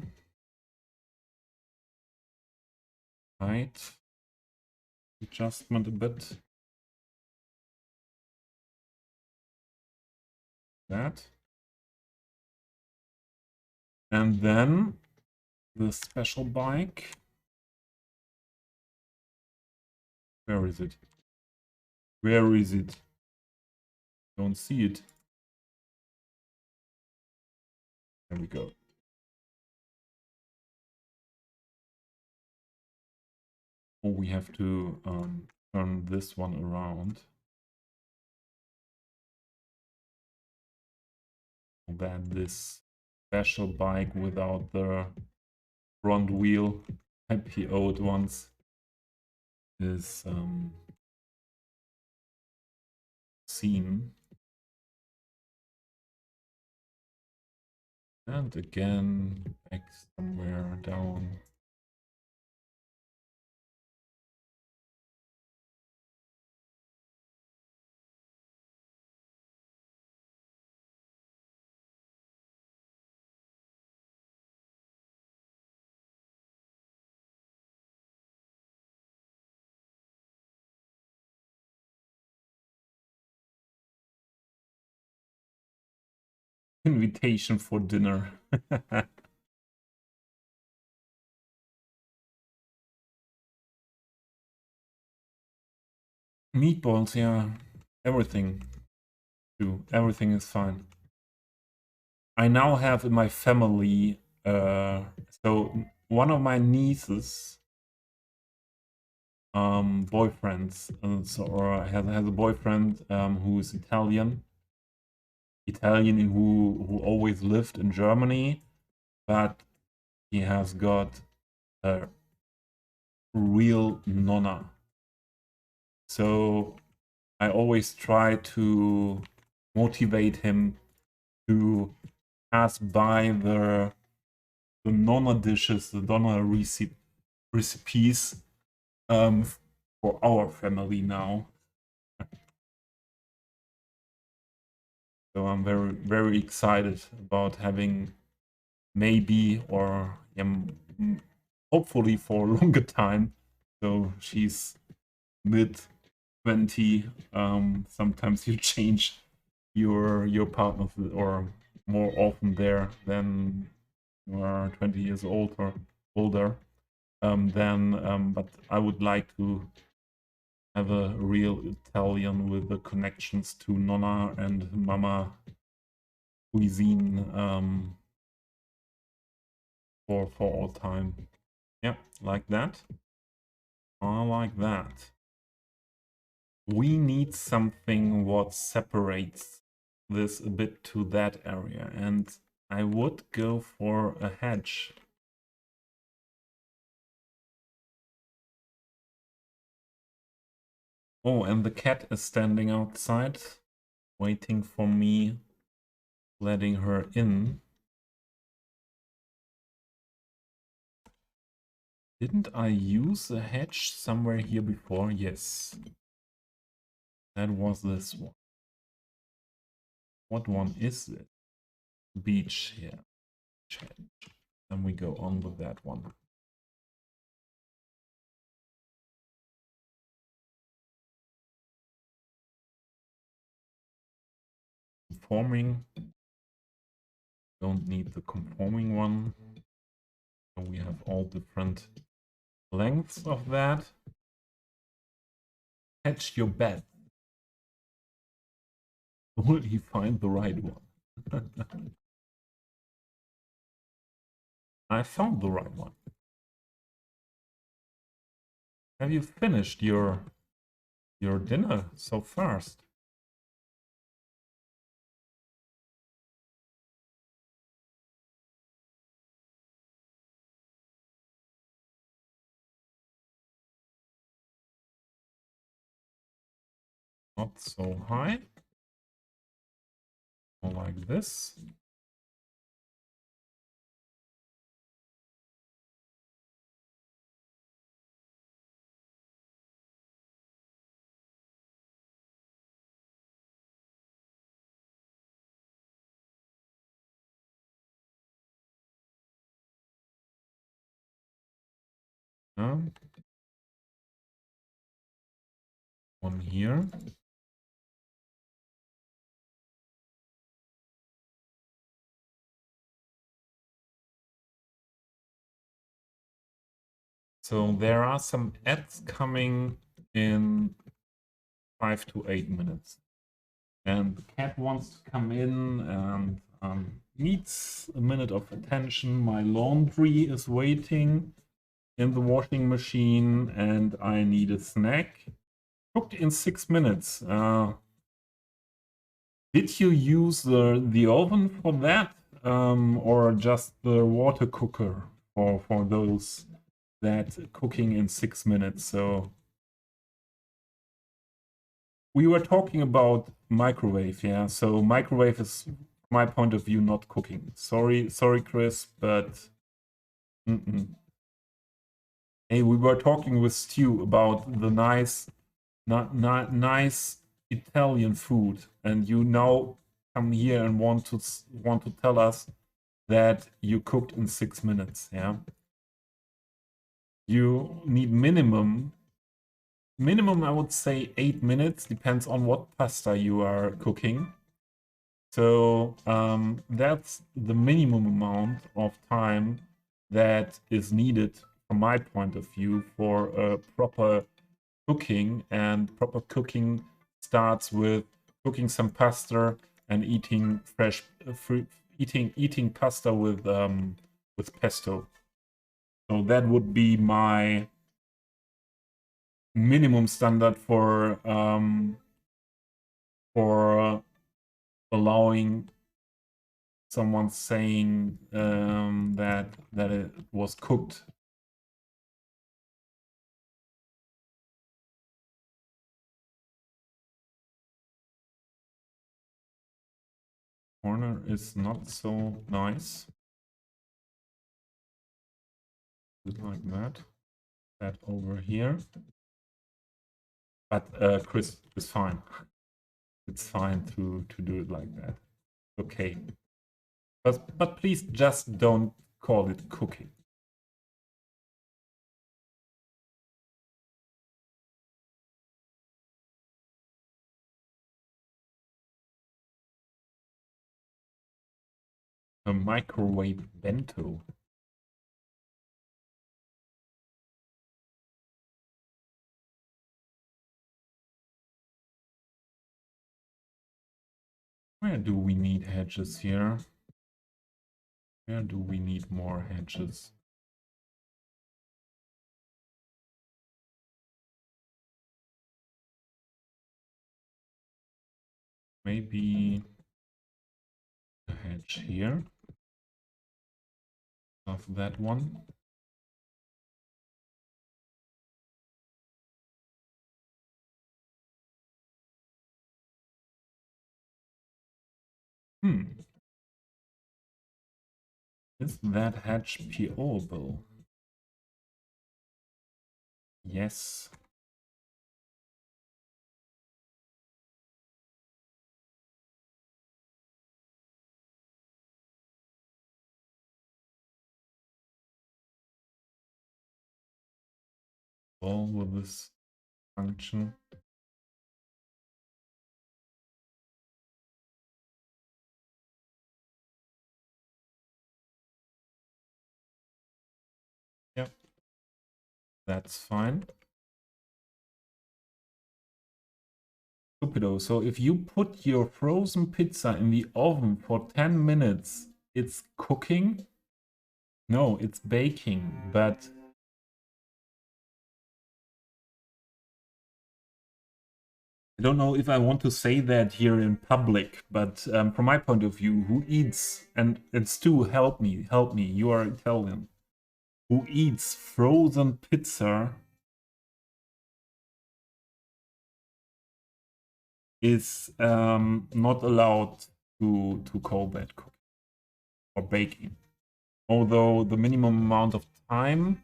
Height. Adjustment a bit. That. And then the special bike. Where is it? Where is it? Don't see it. There we go. Oh, we have to turn this one around. Then this special bike without the front wheel IPO'd ones is seen. And again, back somewhere down. Invitation for dinner. Meatballs, yeah. Everything. Too. Everything is fine. I now have in my family, so one of my nieces, boyfriends, or has a boyfriend who is Italian, who always lived in Germany, but he has got a real nonna. So I always try to motivate him to pass by the nonna dishes, the nonna recipes for our family now. So I'm very excited about having maybe or hopefully for a longer time. So she's mid 20. Sometimes you change your partner or more often there than you are 20 years old or older. But I would like to have a real Italian with the connections to Nonna and Mama cuisine for all time. Yeah, like that. I like that. We need something what separates this a bit to that area, and I would go for a hedge. Oh, and the cat is standing outside, waiting for me, letting her in. Didn't I use a hedge somewhere here before? Yes. That was this one. What one is it? Beach here. Then we go on with that one. Conforming. Don't need the conforming one. So we have all different lengths of that. Hedge your bet. Will he find the right one? I found the right one. Have you finished your dinner so fast? Not so high. More like this. Yeah. One here. So there are some ads coming in 5 to 8 minutes. And the cat wants to come in and needs a minute of attention. My laundry is waiting in the washing machine and I need a snack. Cooked in 6 minutes. Did you use the oven for that or just the water cooker for those that cooking in 6 minutes? So we were talking about microwave, yeah. So microwave is, from my point of view, not cooking. Sorry, Chris, but hey, we were talking with Stu about the nice Italian food, and you now come here and want to tell us that you cooked in 6 minutes, yeah. You need minimum, I would say 8 minutes, depends on what pasta you are cooking. So that's the minimum amount of time that is needed from my point of view for a proper cooking. And proper cooking starts with cooking some pasta and eating fresh fruit, eating pasta with pesto. So that would be my minimum standard for allowing someone saying that it was cooked. Corner is not so nice. Like that. That over here. But Chris is fine. It's fine to do it like that. Okay. But please just don't call it cooking. A microwave bento. Where do we need hedges here? Where do we need more hedges? Maybe a hedge here of that one. Is that hedge peelable? Yes. Well, with this function. Yep. That's fine. Stupido. So if you put your frozen pizza in the oven for 10 minutes, it's cooking? No, it's baking, but I don't know if I want to say that here in public, but from my point of view, who eats, and Stu, help me, you are Italian, who eats frozen pizza is not allowed to call that cooking or baking. Although the minimum amount of time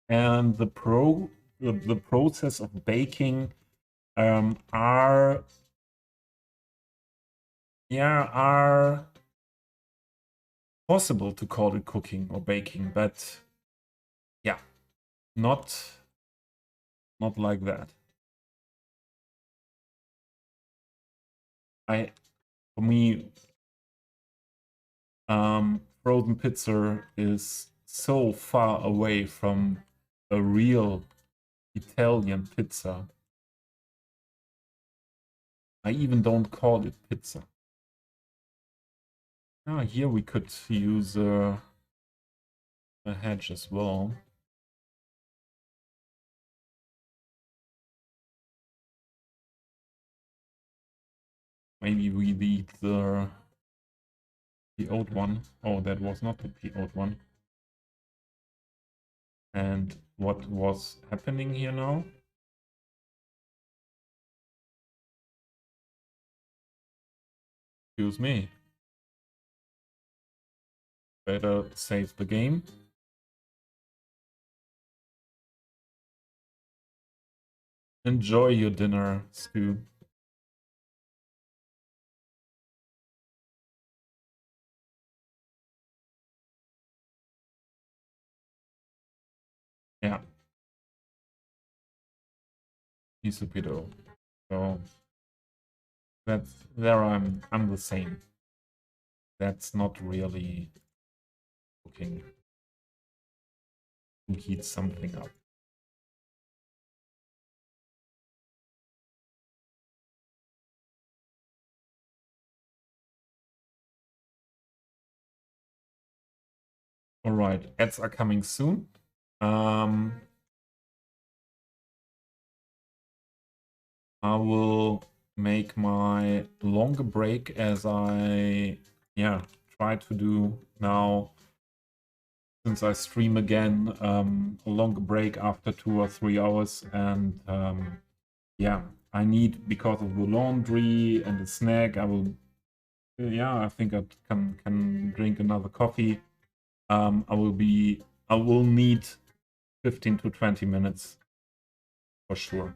and the process of baking are possible to call it cooking or baking, but yeah, not like that. For me, frozen pizza is so far away from a real Italian pizza. I even don't call it pizza. Ah, here we could use a hedge as well. Maybe we need the old one. Oh, that was not the old one. And what was happening here now? Excuse me. Better save the game. Enjoy your dinner, Stu. Yeah, he's a pedo. So I'm the same. That's not really cooking to heat something up. All right, ads are coming soon. I will make my longer break as I try to do now since I stream again, a longer break after 2 or 3 hours, and I need, because of the laundry and the snack, I think I can drink another coffee. I will need 15 to 20 minutes for sure.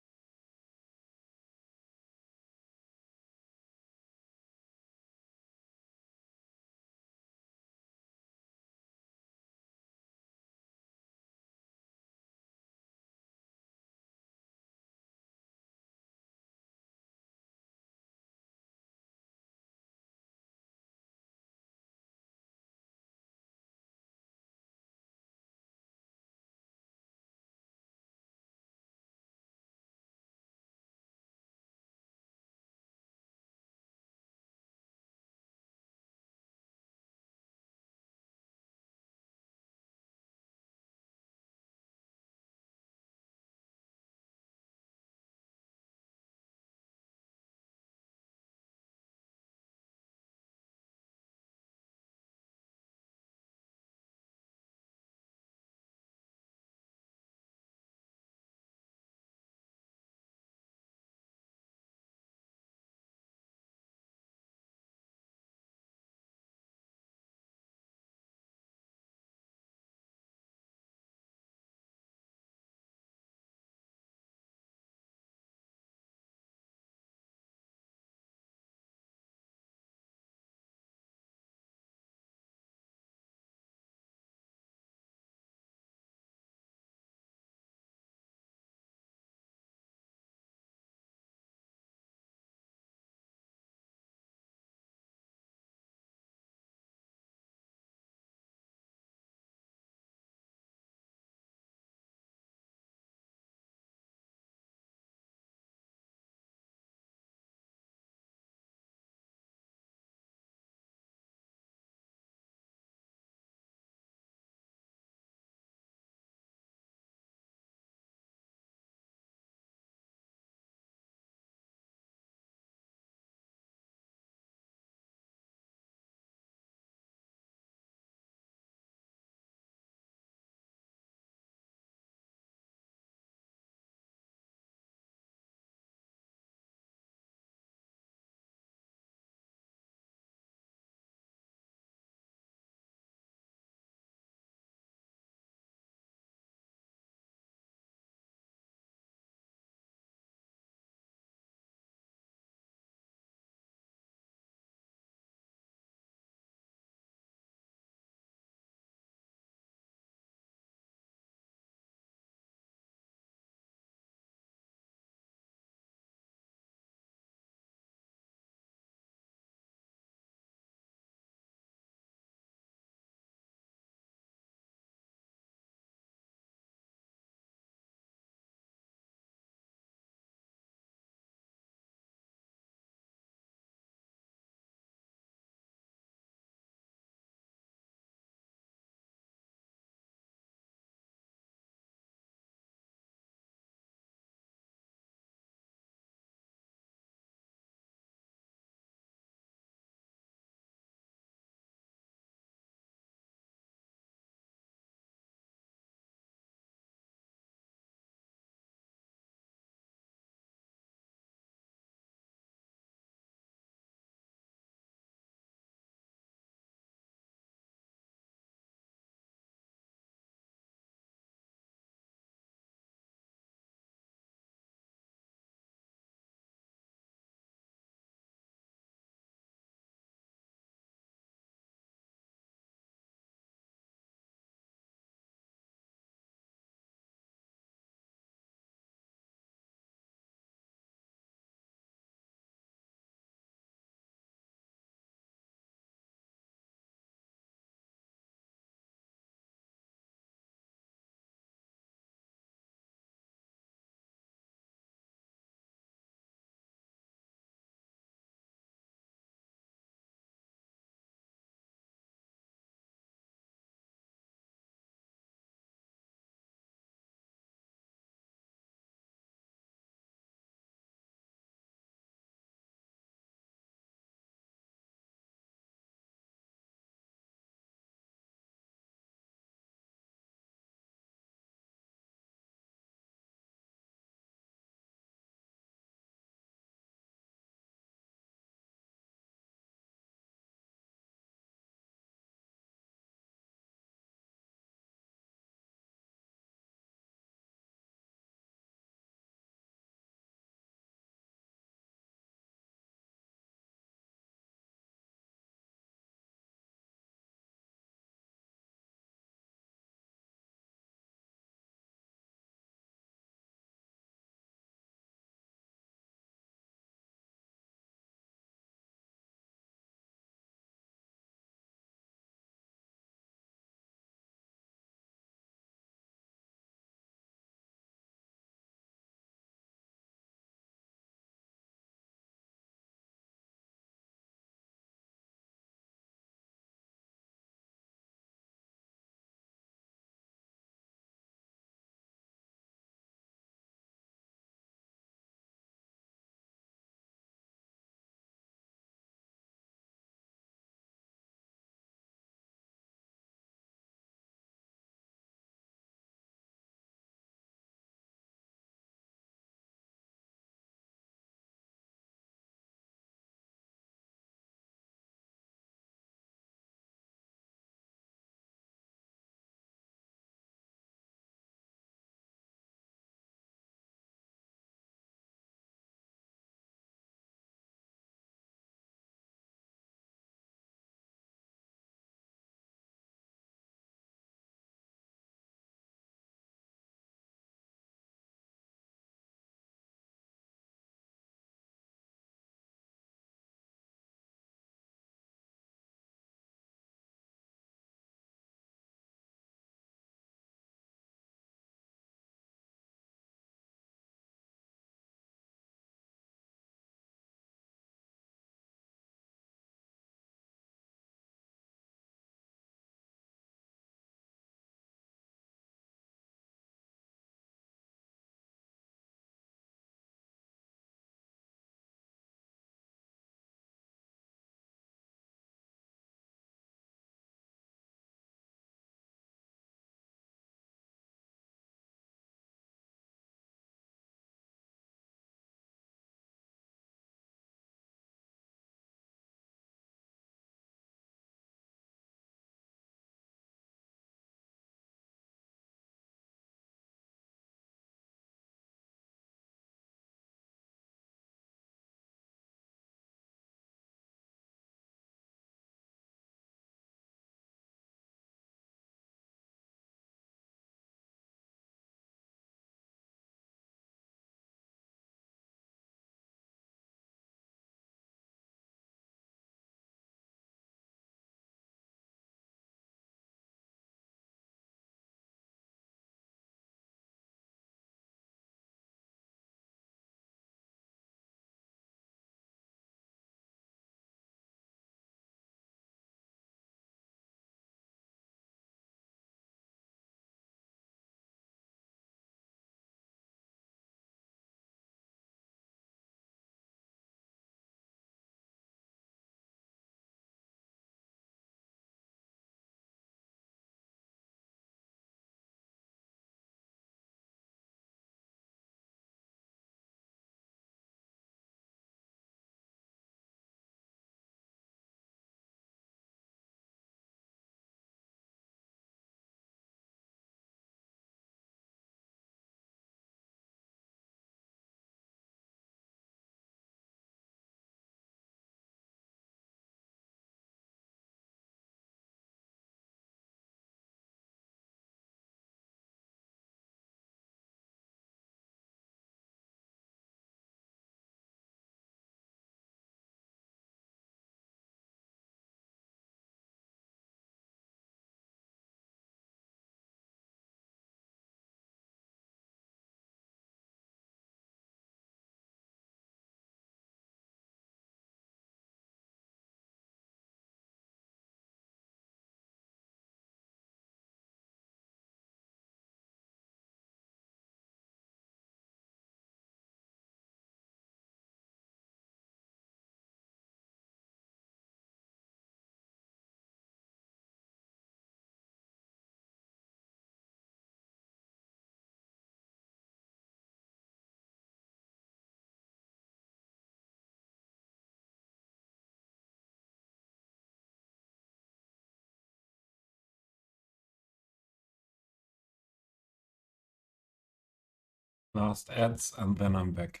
last ads, and then I'm back.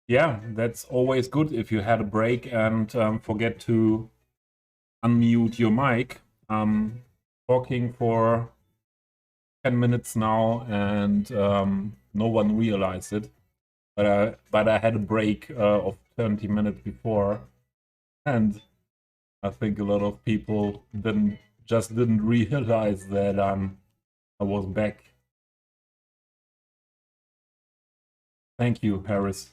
Yeah, that's always good if you had a break and forget to unmute your mic. Talking for 10 minutes now and no one realized it. But I had a break of 20 minutes before, and I think a lot of people didn't realize that I was back. Thank you, Harris.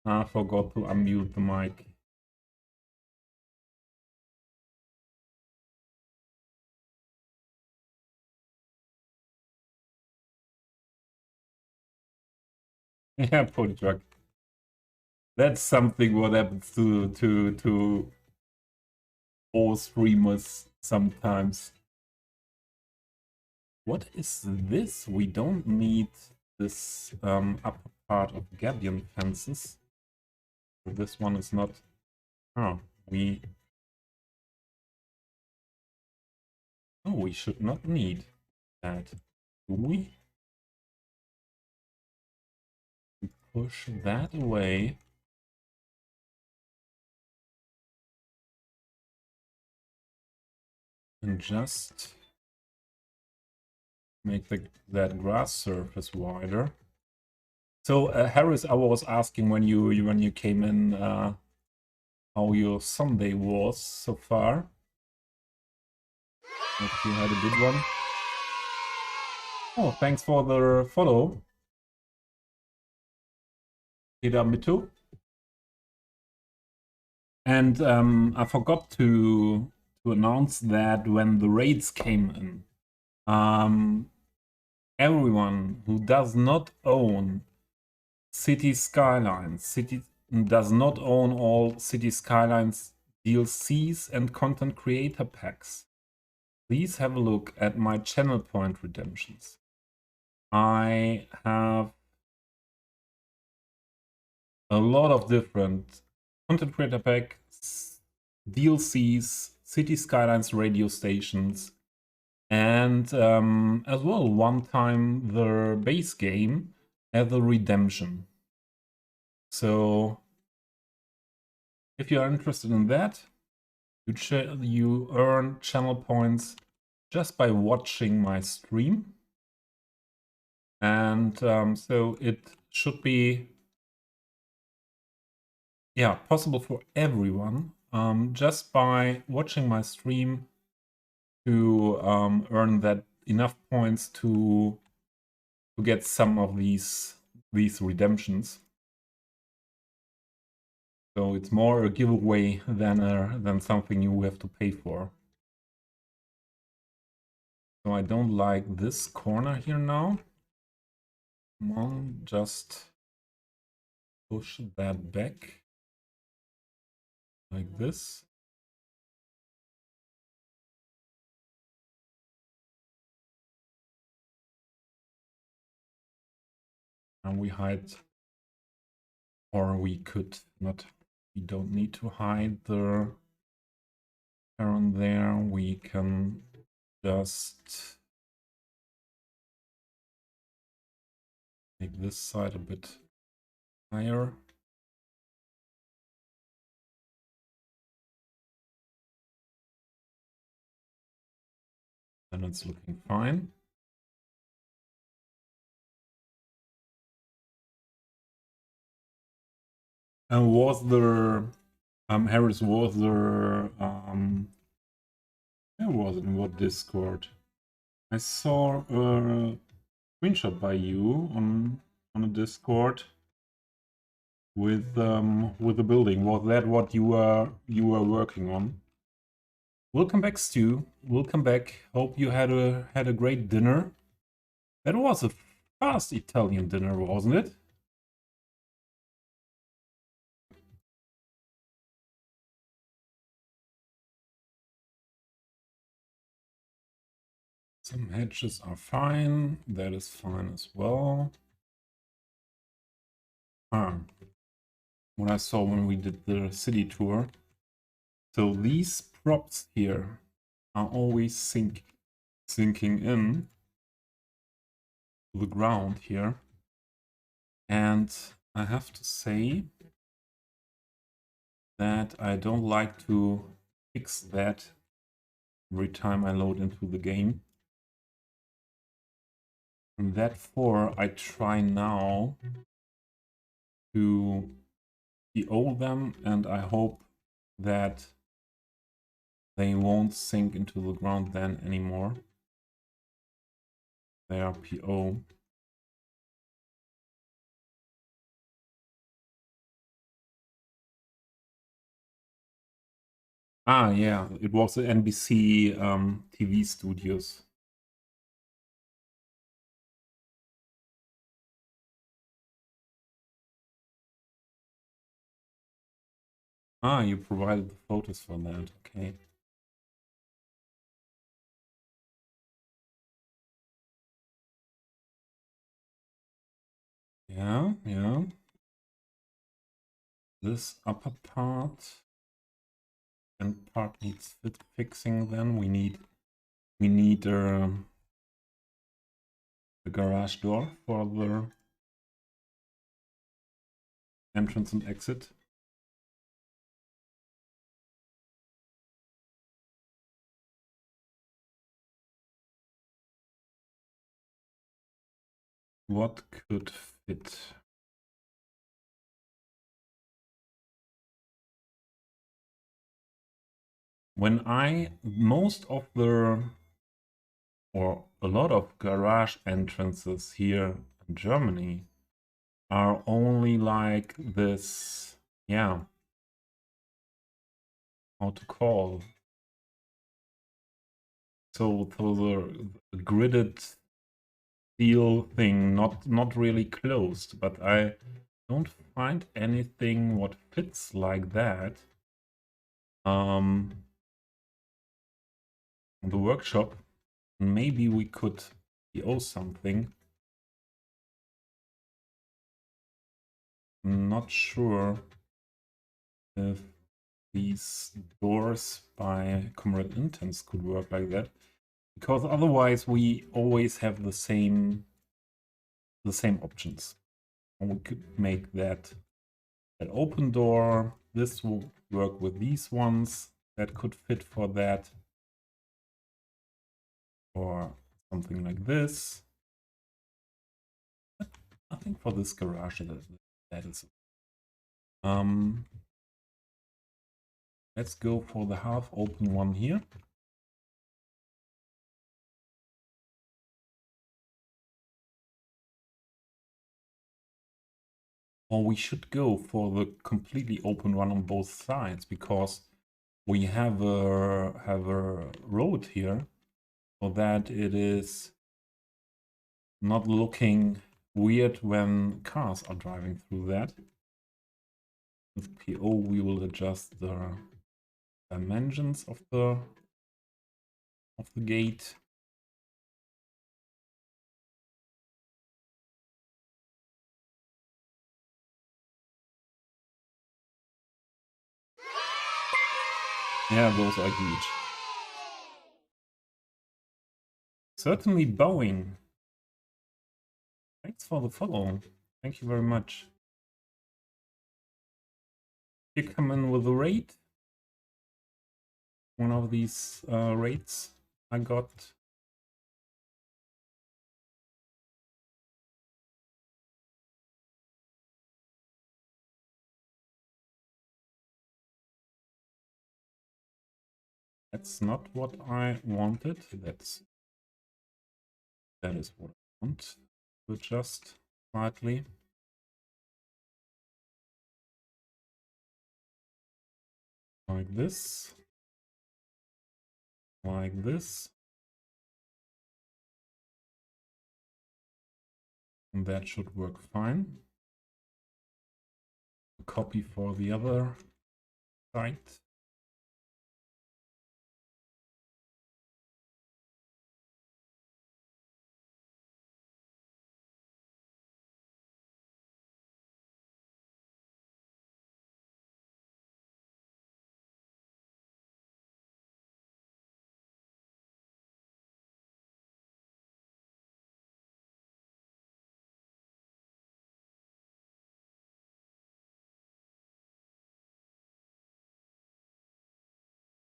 I forgot to unmute the mic. Yeah, poor truck. That's something what happens to all streamers sometimes. What is this? We don't need this upper part of gabion fences. This one is not. Oh, we should not need that. Do we? Push that away. And just make that grass surface wider. So Harris, I was asking when you came in how your Sunday was so far. If you had a good one. Oh, thanks for the follow. Mitu. And I forgot to announce that when the raids came in, everyone who does not own Cities Skylines, does not own all Cities Skylines DLCs and content creator packs, please have a look at my channel point redemptions. I have a lot of different content creator packs, DLCs, Cities Skylines radio stations, and as well one time the base game as a redemption. So if you are interested in that, you earn channel points just by watching my stream. And so it should be possible for everyone just by watching my stream to earn that enough points to get some of these redemptions. So it's more a giveaway than something you have to pay for. So I don't like this corner here now. Come on, just push that back like this. And we hide, or we could not, we don't need to hide the parent there. We can just make this side a bit higher. Then it's looking fine. And was there, Harris, was there, where was it, in what Discord? I saw a screenshot by you on a Discord with the building. Was that what you were working on? Welcome back, Stu. Welcome back. Hope you had a great dinner. That was a fast Italian dinner, wasn't it? Some hedges are fine. That is fine as well. What I saw when we did the city tour. So these props here are always sinking in to the ground here. And I have to say that I don't like to fix that every time I load into the game. And therefore, I try now to PO them, and I hope that they won't sink into the ground then anymore. They are PO. Ah, yeah, it was the NBC TV studios. Ah, you provided the photos for that. Okay. Yeah, yeah. This upper part and part needs fixing. Then we need the garage door for the entrance and exit. What could fit? When most of the, or a lot of garage entrances here in Germany are only like this, yeah, how to call. So the gridded steel thing, not really closed, but I don't find anything what fits like that. In the workshop, maybe we could PO something. I'm not sure if these doors by Comrade Intense could work like that, because otherwise we always have the same options. And we could make that open door. This will work with these ones that could fit for that, or something like this. I think for this garage that is. Let's go for the half open one here. Or we should go for the completely open one on both sides, because we have a road here, so that it is not looking weird when cars are driving through that. With PO, we will adjust the dimensions of the gate. Yeah, those are huge. Certainly bowing. Thanks for the follow. Thank you very much. You come in with a raid. One of these raids I got. That's not what I wanted. That is what I want to adjust slightly. Like this. Like this. And that should work fine. Copy for the other side.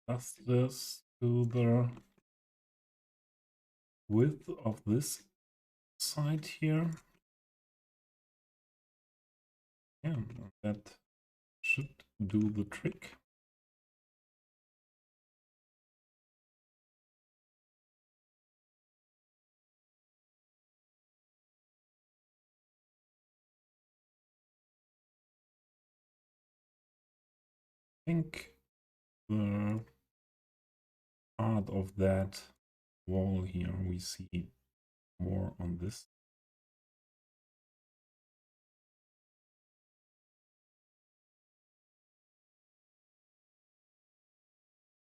adjust this to the width of this side here. Yeah, that should do the trick. I think the part of that wall here we see more on this.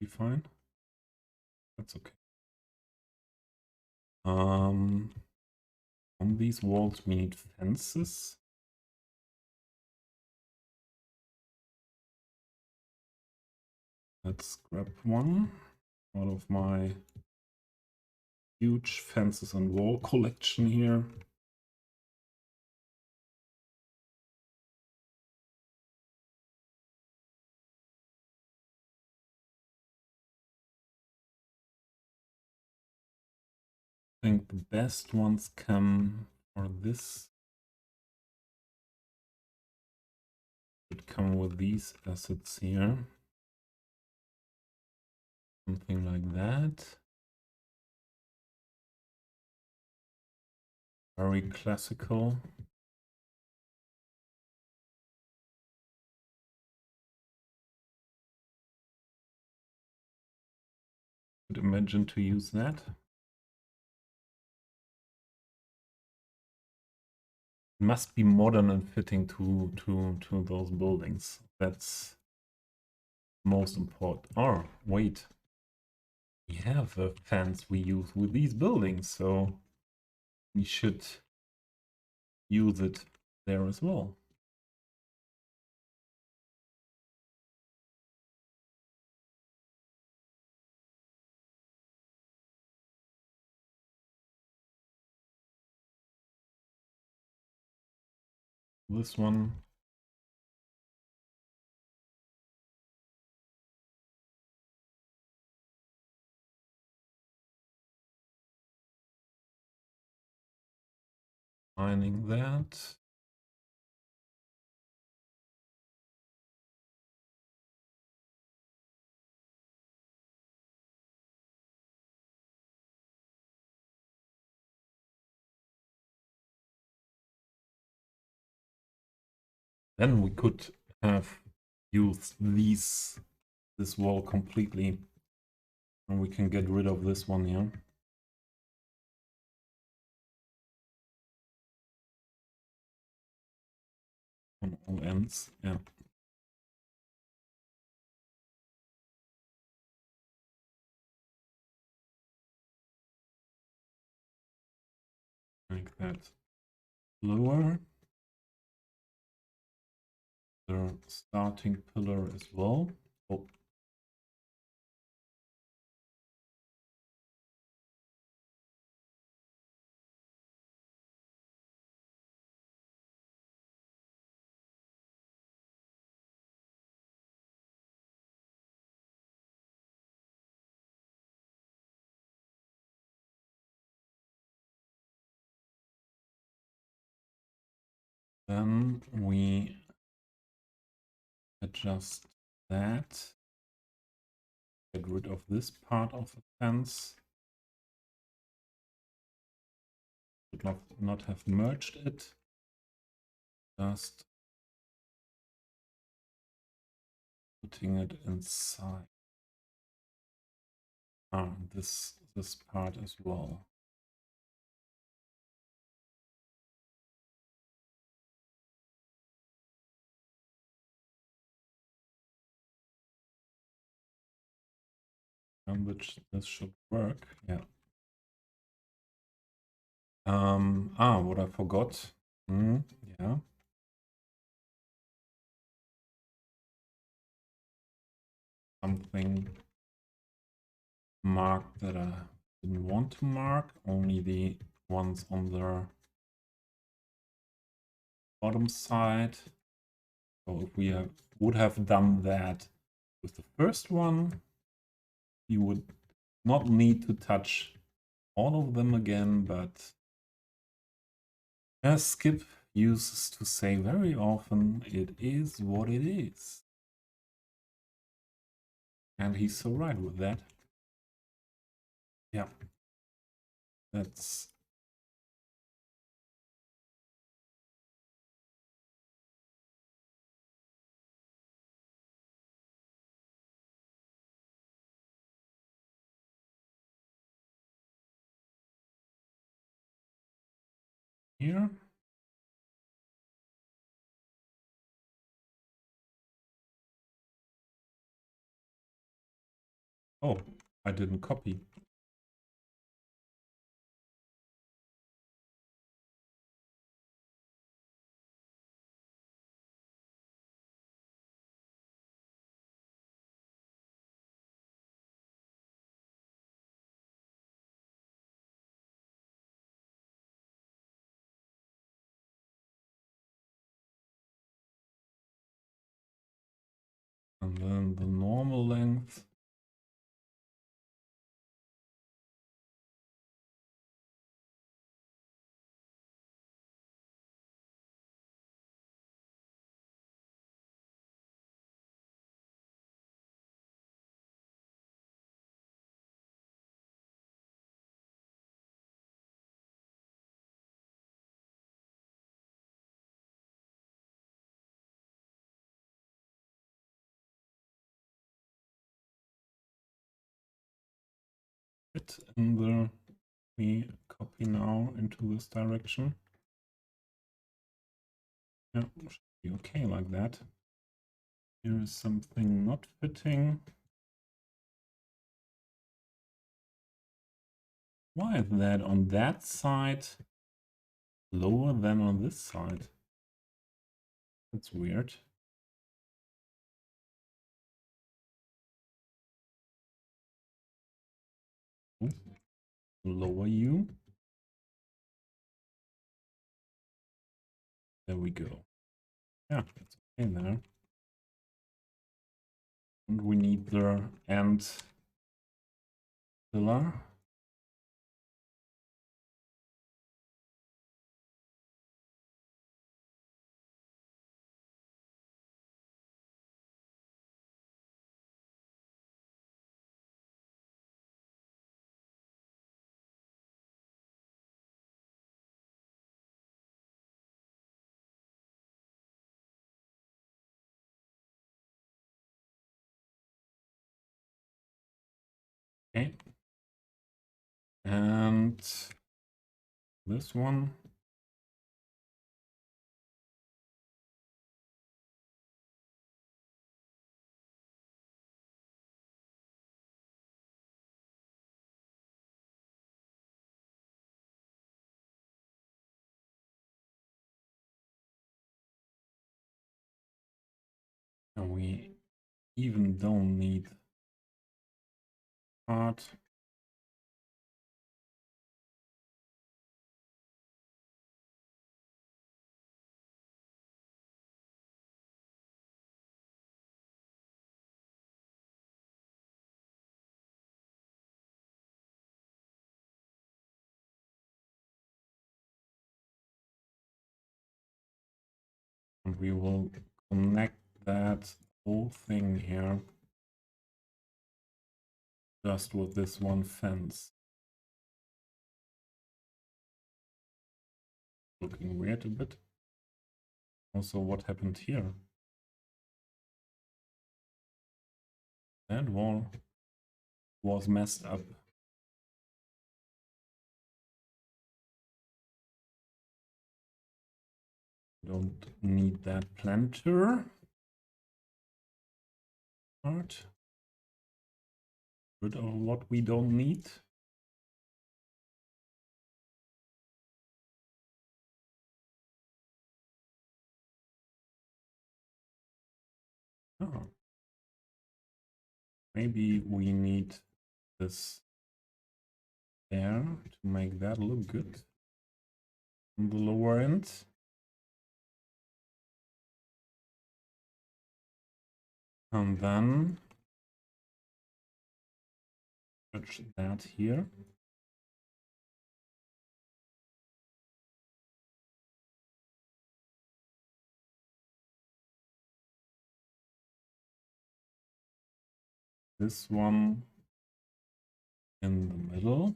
Be fine. That's okay. On these walls we need fences. Let's grab one out of my huge fences and wall collection here. I think the best ones come for this. Would come with these assets here. Something like that. Very classical. Could imagine to use that. It must be modern and fitting to those buildings. That's most important. Oh, wait. We have a fence we use with these buildings, so we should use it there as well. This one. Finding that. Then we could have used this wall completely, and we can get rid of this one here. On all ends, yeah. Make that lower. The starting pillar as well. Oh. Then we adjust that. Get rid of this part of the fence. Should not have merged it. Just putting it inside. This part as well. Which this should work, yeah. What I forgot. Yeah. Something marked that I didn't want to mark, only the ones on the bottom side. So if we would have done that with the first one, You would not need to touch all of them again, but as Skip uses to say very often, it is what it is. And he's so right with that. Yeah. That's here. Oh, I didn't copy. And then the normal length. It in the we copy now into this direction. Yeah, should be okay like that. Here is something not fitting. Why is that on that side lower than on this side? That's weird. Ooh, lower you. There we go. Yeah, it's okay there. And we need the end pillar. Okay. And this one. And we even don't need part. And we will connect that whole thing here just with this one fence. Looking weird a bit. Also, what happened here? That wall was messed up. Don't need that planter part. Rid of what we don't need. Oh. Maybe we need this there to make that look good on the lower end. And then Search that here. This one in the middle.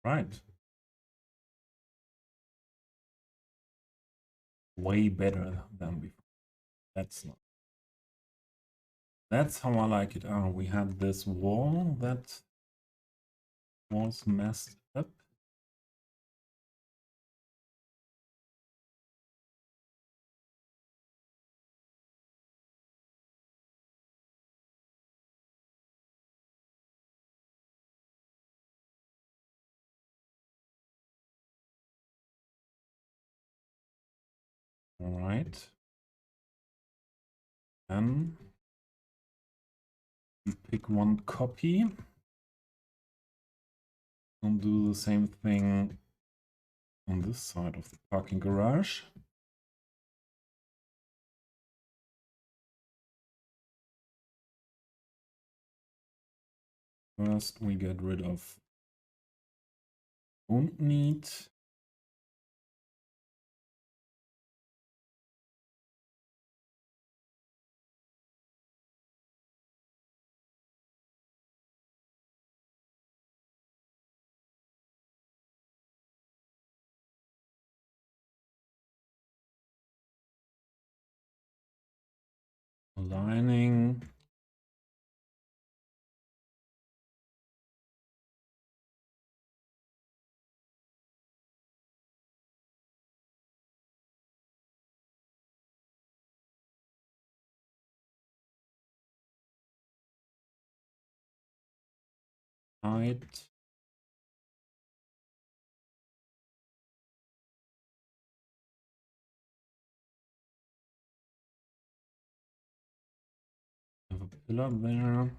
Right. Way better than before. That's not. That's how I like it. Oh, we had this wall that was messed up. All right. Then we pick one copy and do the same thing on this side of the parking garage. First, we get rid of don't need. Aligning. Height. Have a pillar there.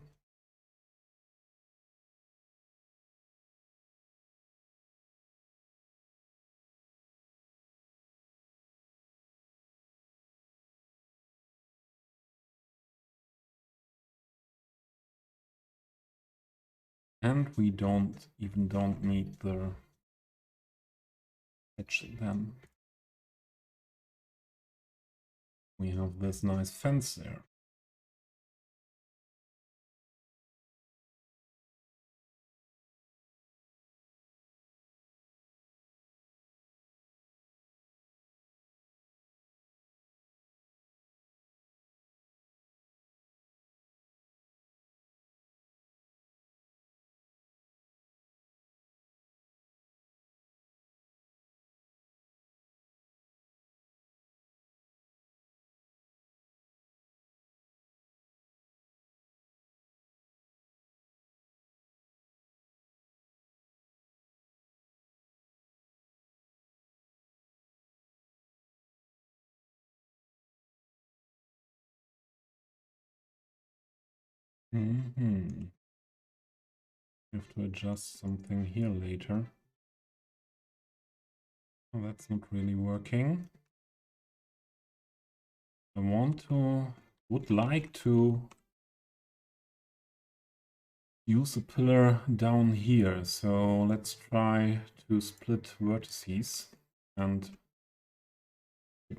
And we don't need the edge then. We have this nice fence there. We have to adjust something here later. Oh, that's not really working. Would like to use a pillar down here. So let's try to split vertices and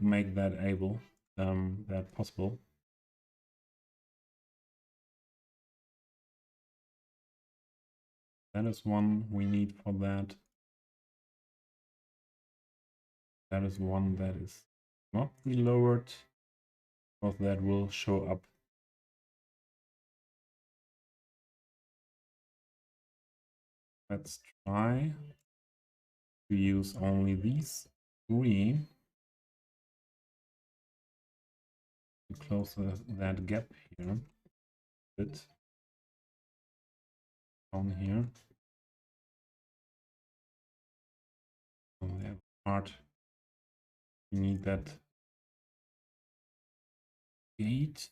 make that that possible. That is one we need for that. That is one that is not be lowered, because that will show up. Let's try to use only these three to close that gap here a bit down here. On the part, we need that gate.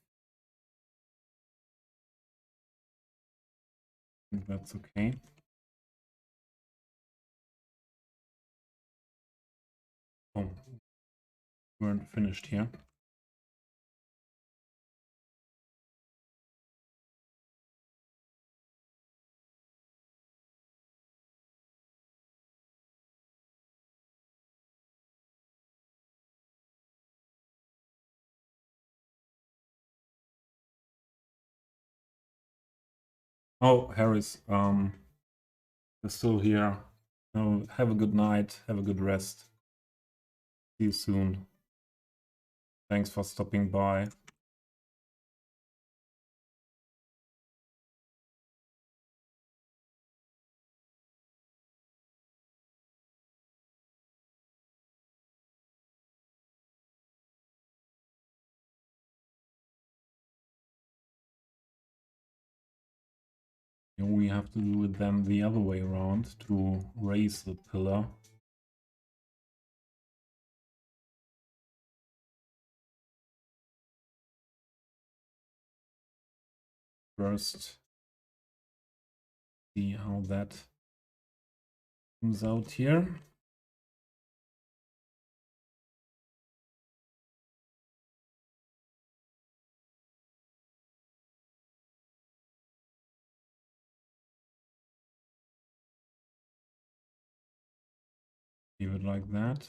think that's okay. Oh, weren't finished here. Oh, Harris, you're still here. Oh, have a good night. Have a good rest. See you soon. Thanks for stopping by. We have to do it then the other way around to raise the pillar. First, see how that comes out here. Leave it like that.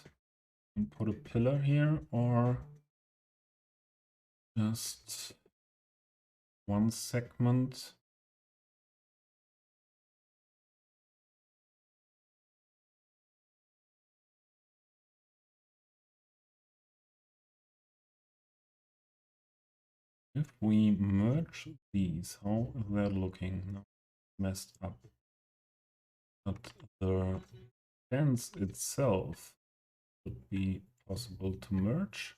And put a pillar here, or just one segment. If we merge these, how is that looking? No, messed up. But the fence itself would be possible to merge.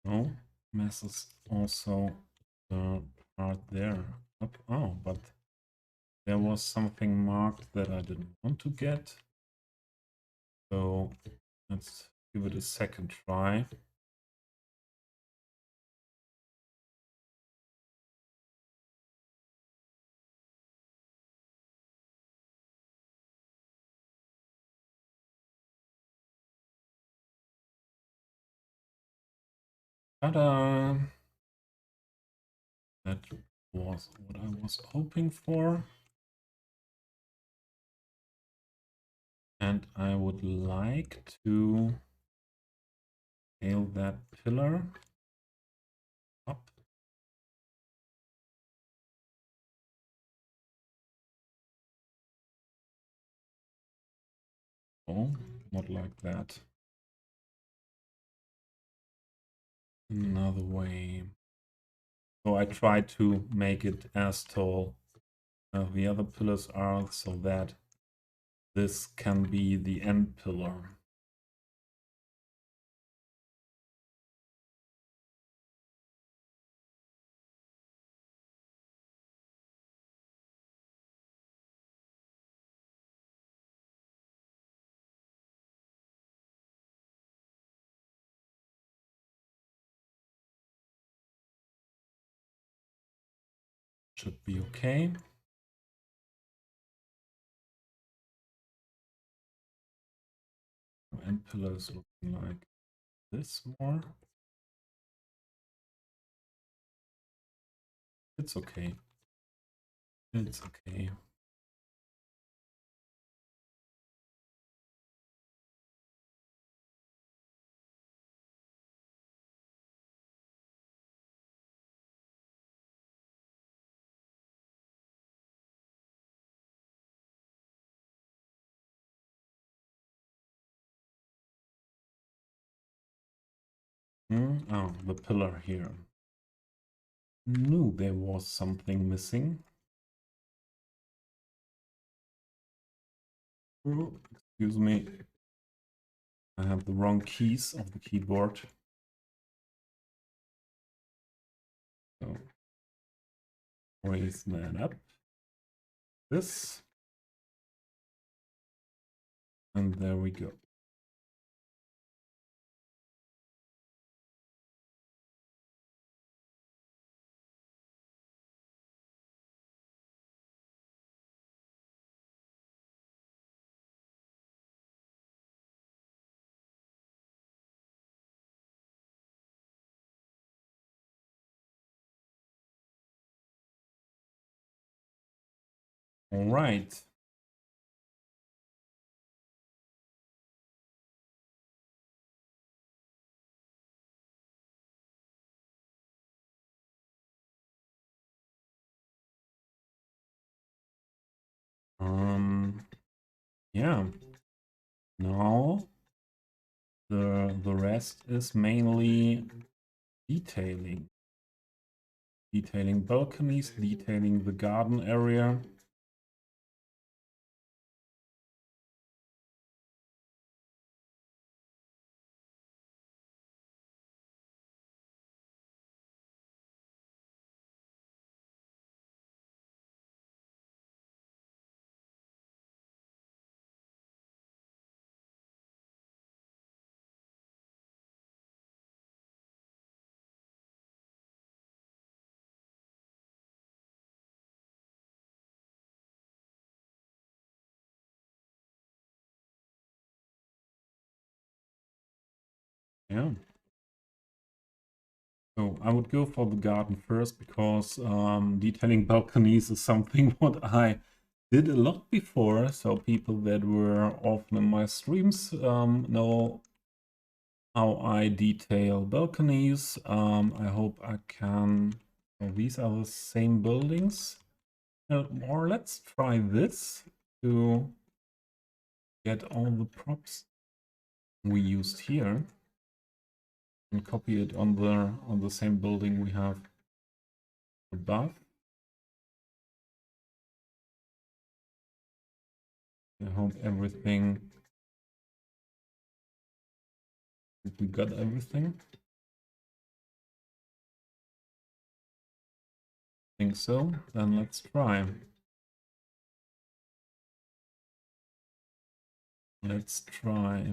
No, messes also the part there up. Oh, but there was something marked that I didn't want to get. So let's give it a second try. Ta-da! That was what I was hoping for. And I would like to scale that pillar up. Oh, not like that. Another way. So I try to make it as tall as the other pillars are, so that this can be the end pillar. Should be okay. End pillar is looking like this more. It's okay. It's okay. Oh, the pillar here. Knew there was something missing. Oh, excuse me. I have the wrong keys of the keyboard. So Raise that up. This. And there we go. All right. Yeah. Now the rest is mainly detailing. Detailing balconies, detailing the garden area. Yeah. So I would go for the garden first because detailing balconies is something what I did a lot before. So people that were often in my streams know how I detail balconies. I hope I can. Oh, these are the same buildings. Or let's try this to get all the props we used here and copy it on the same building we have above. I hope everything. We got everything. Think so. Then let's try. Let's try.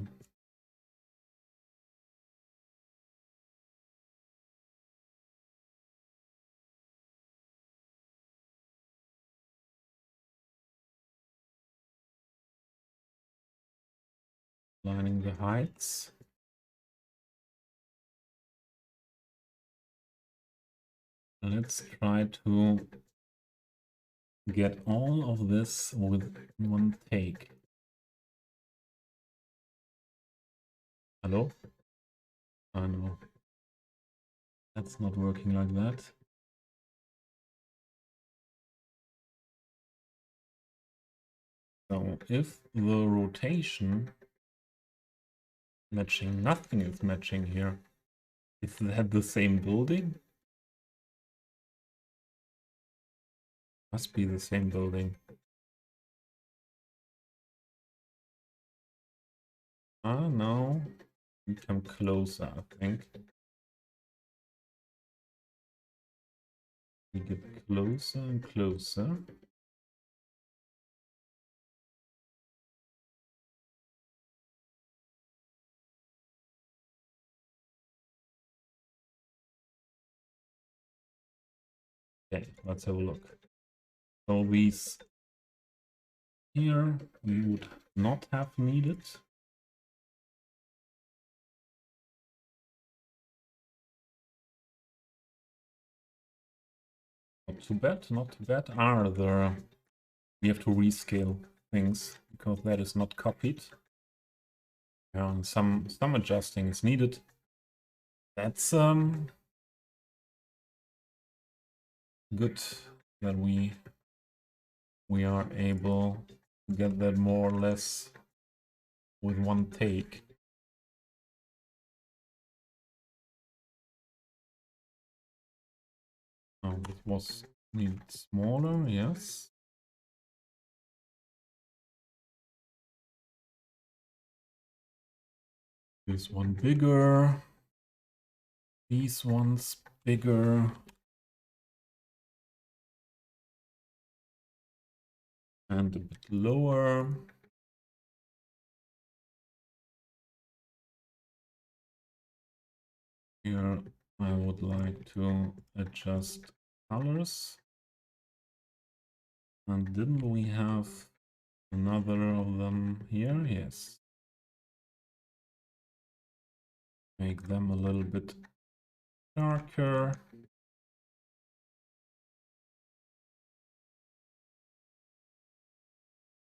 Lining the heights. Let's try to get all of this with one take. Hello? I know. That's not working like that. So if the rotation matching, nothing is matching here. Is that the same building? Must be the same building. Ah, no. We come closer, I think. We get closer and closer. Okay, let's have a look. So these here we would not have needed. Not too bad, not too bad. Are there? We have to rescale things because that is not copied. Yeah, and some adjusting is needed. That's good that we are able to get that more or less with one take. Oh, it was needed smaller, yes. This one bigger. These ones bigger. And a bit lower. Here I would like to adjust colors. And didn't we have another of them here? Yes. Make them a little bit darker.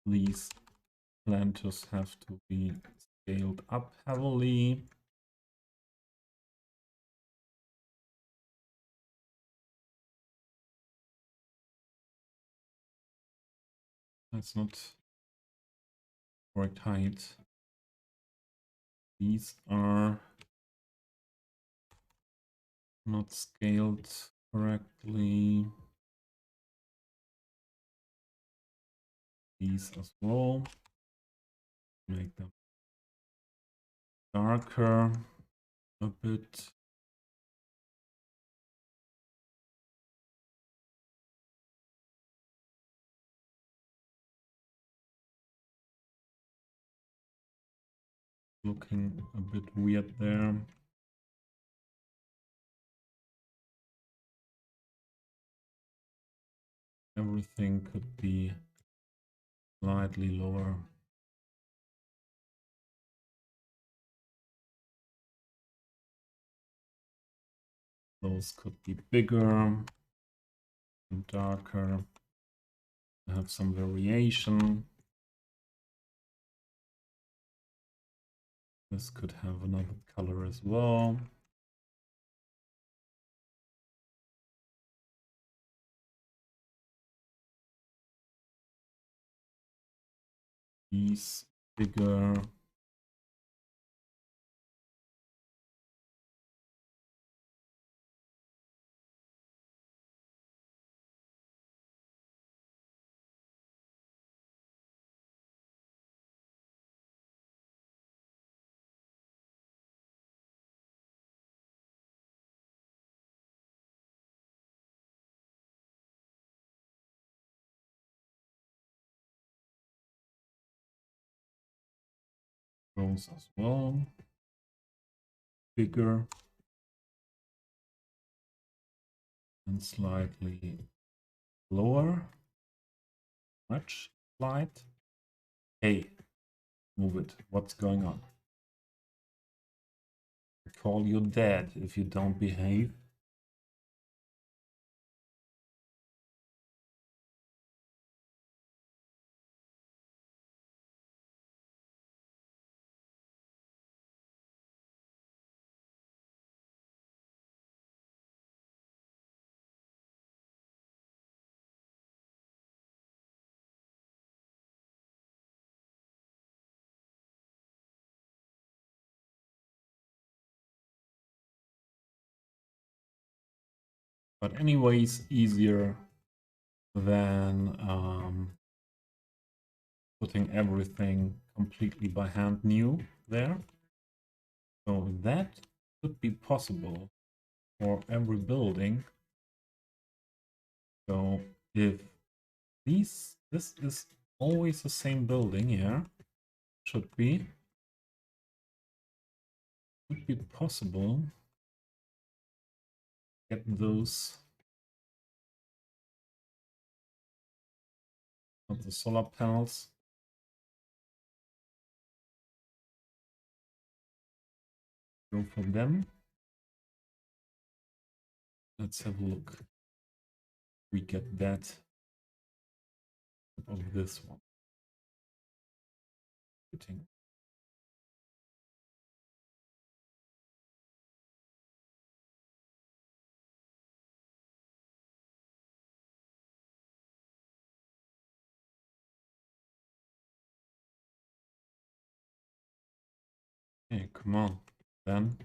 These planters have to be scaled up heavily. That's not correct height. These are not scaled correctly. These as well. Make them darker a bit. Looking a bit weird there. Everything could be slightly lower. Those could be bigger and darker. Have some variation. This could have another color as well. These bigger. Those as well. Bigger. And slightly lower. Much light. Hey, move it. What's going on? I call you dead if you don't behave. But anyways, easier than putting everything completely by hand new there. So that could be possible for every building. So if this is always the same building here, should be possible get those of the solar panels. Go for them. Let's have a look. We get that of this one. Fitting. Hey, come on. Then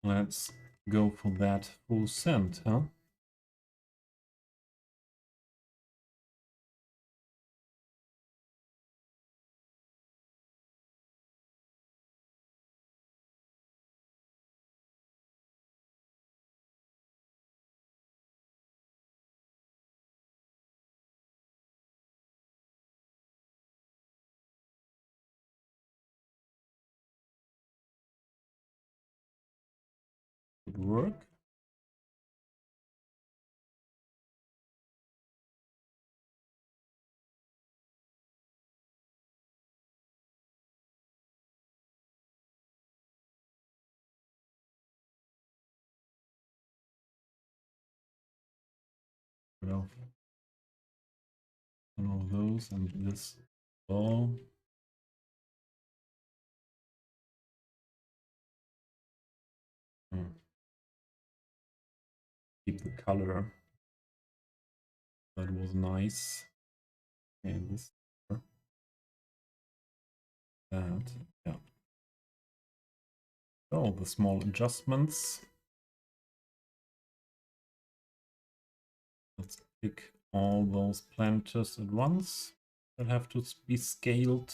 let's go for that full send, huh? should work. Well, one of those and this all. Keep the color. That was nice. And this that, yeah. So the small adjustments. Let's pick all those planters at once that have to be scaled.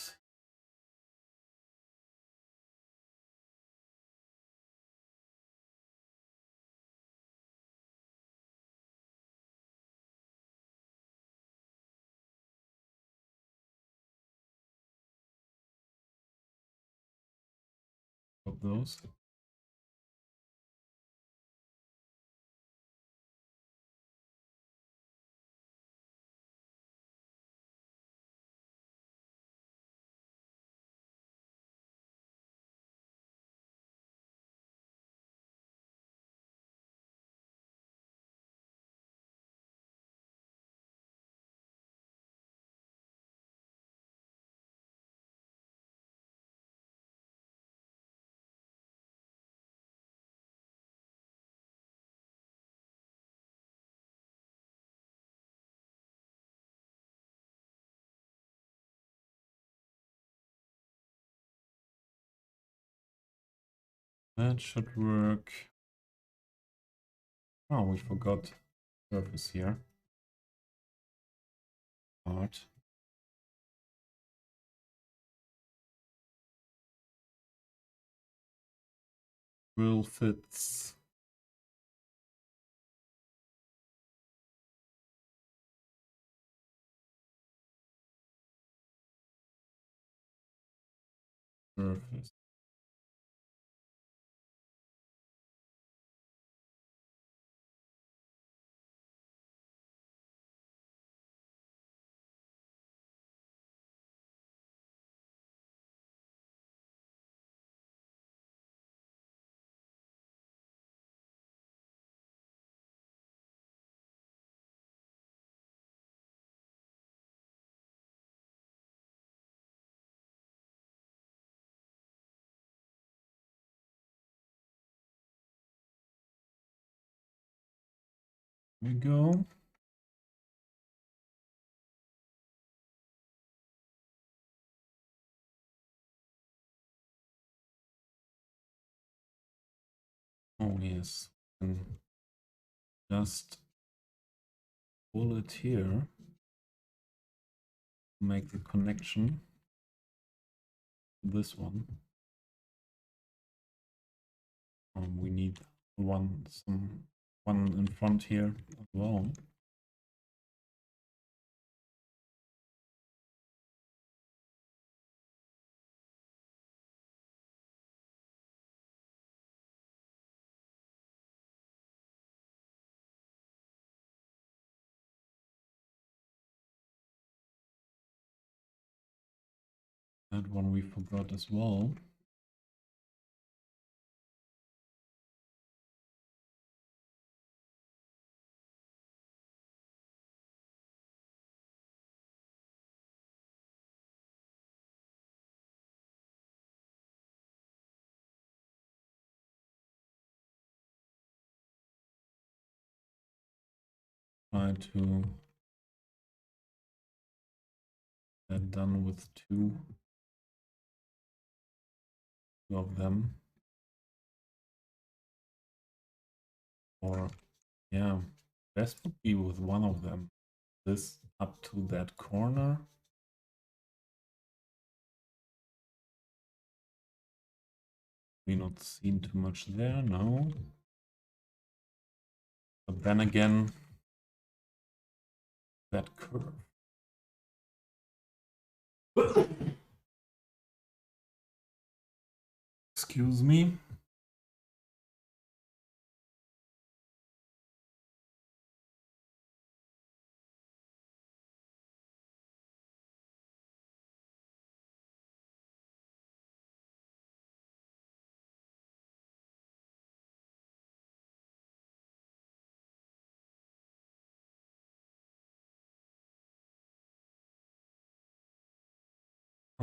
Of those. That should work. Oh, we forgot surface here. Art. Will fits. Surface. Here we go. Oh yes. And just pull it here. Make the connection. This one. We need one in front here as well. That one we forgot as well. Try to get done with two of them. Or, yeah, best would be with one of them. This up to that corner. We not seen too much there, no. But then again, that curve. Excuse me.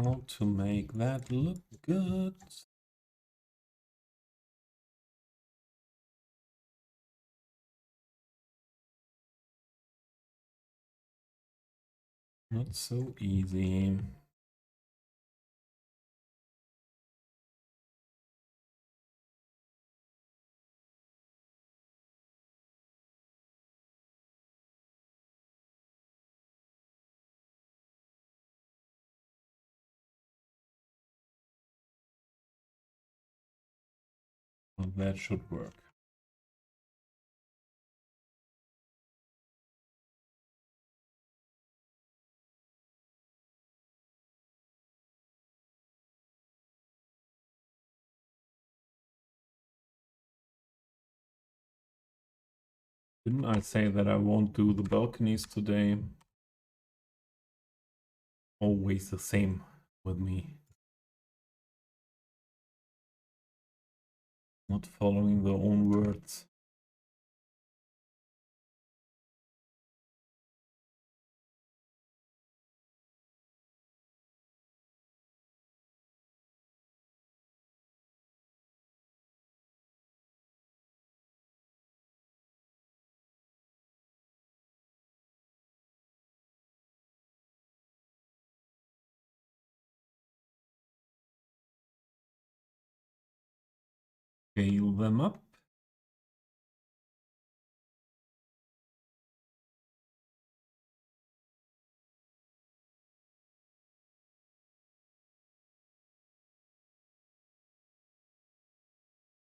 how to make that look good. Not so easy. Well, that should work. Didn't I say that I won't do the balconies today? Always the same with me. Not following their own words. Scale them up.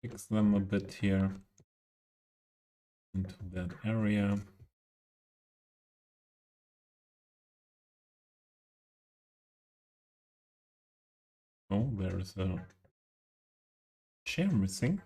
Fix them a bit here into that area. Oh, there is a chair missing.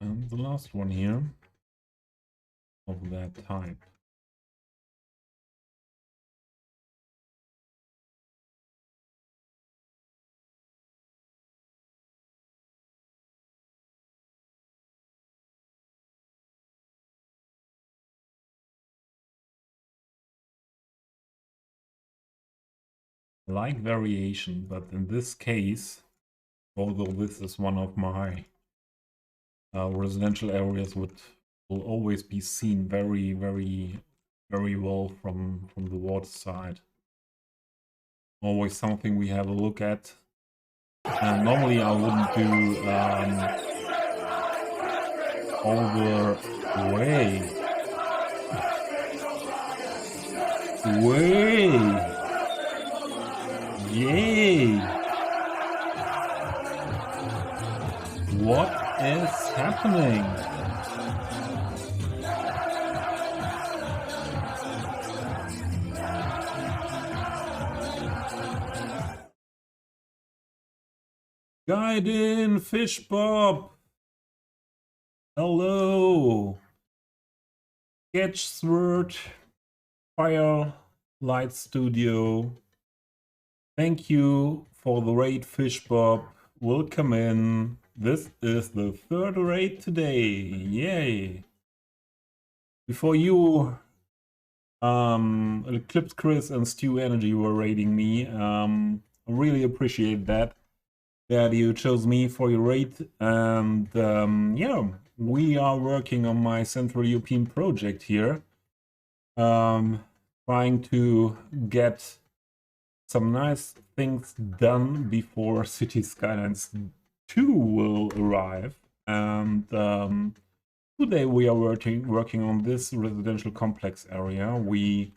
And the last one here of that type. Like variation, but in this case, although this is one of my residential areas, will always be seen very, very, very well from the water side. Always something we have a look at. And normally I wouldn't do all the way. Yay! What is happening? Guide in, Fish Bob. Hello. Sketch Sword, Firelight Studio. Thank you for the raid, Fish Bob. Welcome in. This is the third raid today. Yay. Before you, Eclipse Chris and Stew Energy were raiding me. I really appreciate that you chose me for your raid. And yeah, we are working on my Central European project here. trying to get some nice things done before Cities Skylines 2 will arrive. And today we are working on this residential complex area. We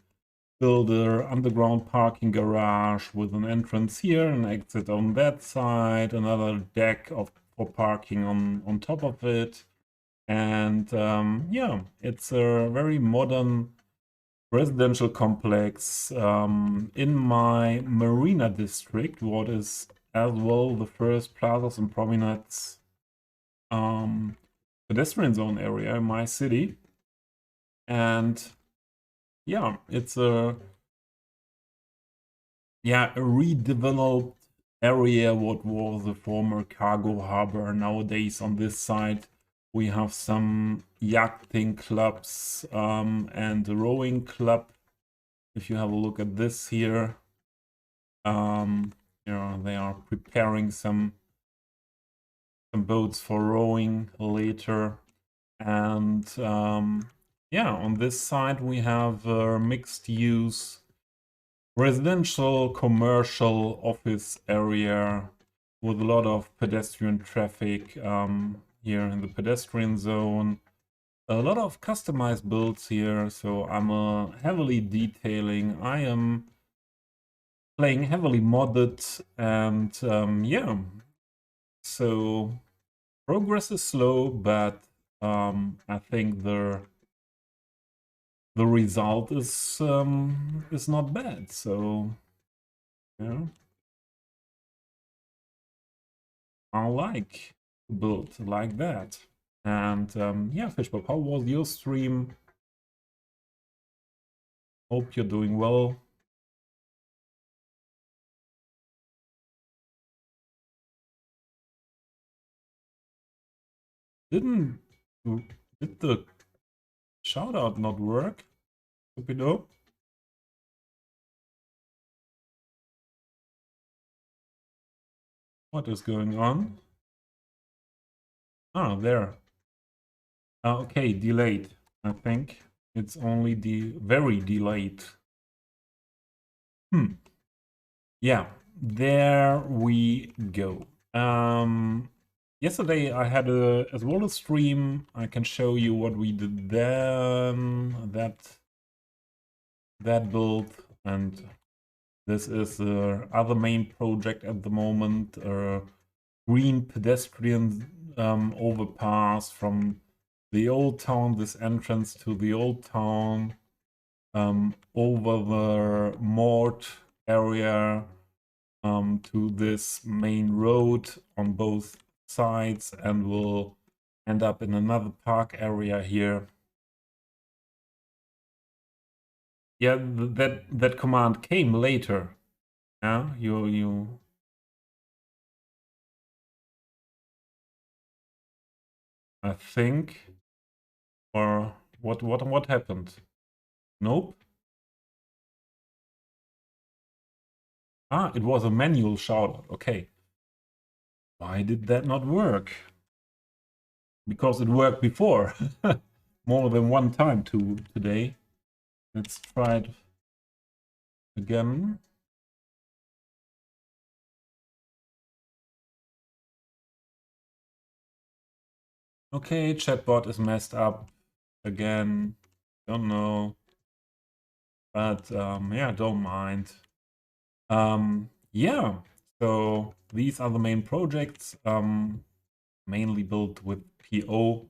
build an underground parking garage with an entrance here, an exit on that side, another deck for parking on top of it. And yeah, it's a very modern residential complex in my marina district, what is as well the first plazas and promenades pedestrian zone area in my city. And yeah, it's a redeveloped area what was the former cargo harbor. Nowadays on this side we have some yachting clubs and a rowing club. If you have a look at this here, you know, they are preparing some boats for rowing later. And yeah, on this side we have mixed use residential, commercial, office area with a lot of pedestrian traffic here in the pedestrian zone. A lot of customized builds here, so I'm heavily detailing. I am playing heavily modded, and yeah, so progress is slow, but I think the result is not bad. So yeah, I like to build like that. And yeah, Fishbob, how was your stream? Hope you're doing well. Did the shout out not work? Stupido? What is going on? Ah, there. Okay, delayed. I think it's only very delayed. Yeah, there we go. Yesterday I had as well a stream. I can show you what we did then. That build, and this is the other main project at the moment. Green pedestrian overpass from the old town. This entrance to the old town. Over the moored area to this main road on both sides, and we'll end up in another park area here. Yeah, that command came later. Yeah, you. I think, or what happened? Nope. Ah, it was a manual shoutout. Okay. Why did that not work? Because it worked before. More than one time today. Let's try it again. Okay, chatbot is messed up again. Don't know. But yeah, don't mind. Yeah, so these are the main projects, mainly built with PO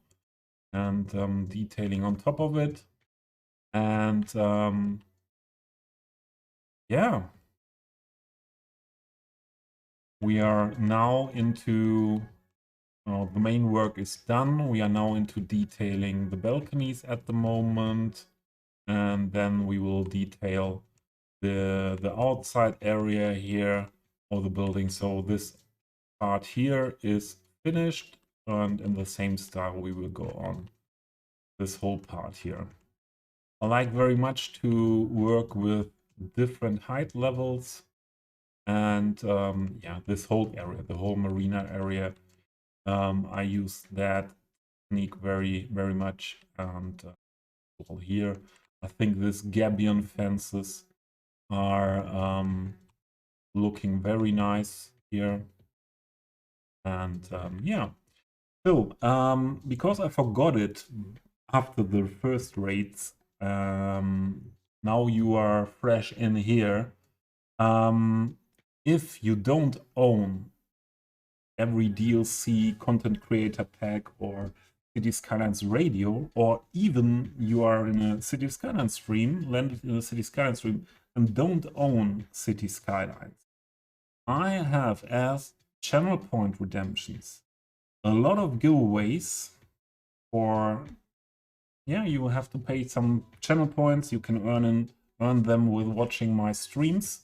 and detailing on top of it. And yeah, we are now into the main work is done. We are now into detailing the balconies at the moment, and then we will detail the outside area here of the building. So this part here is finished, and in the same style we will go on this whole part here. I like very much to work with different height levels, and yeah, this whole area, the whole marina area, I use that technique very much. And here I think these gabion fences are looking very nice here. And yeah, so because I forgot it after the first raids, now you are fresh in here. If you don't own every DLC, content creator pack, or Cities Skylines radio, or even you are in a Cities Skylines stream, landed in a Cities Skylines stream, and don't own Cities Skylines, I have as channel point redemptions a lot of giveaways for, yeah, you have to pay some channel points. You can earn them with watching my streams.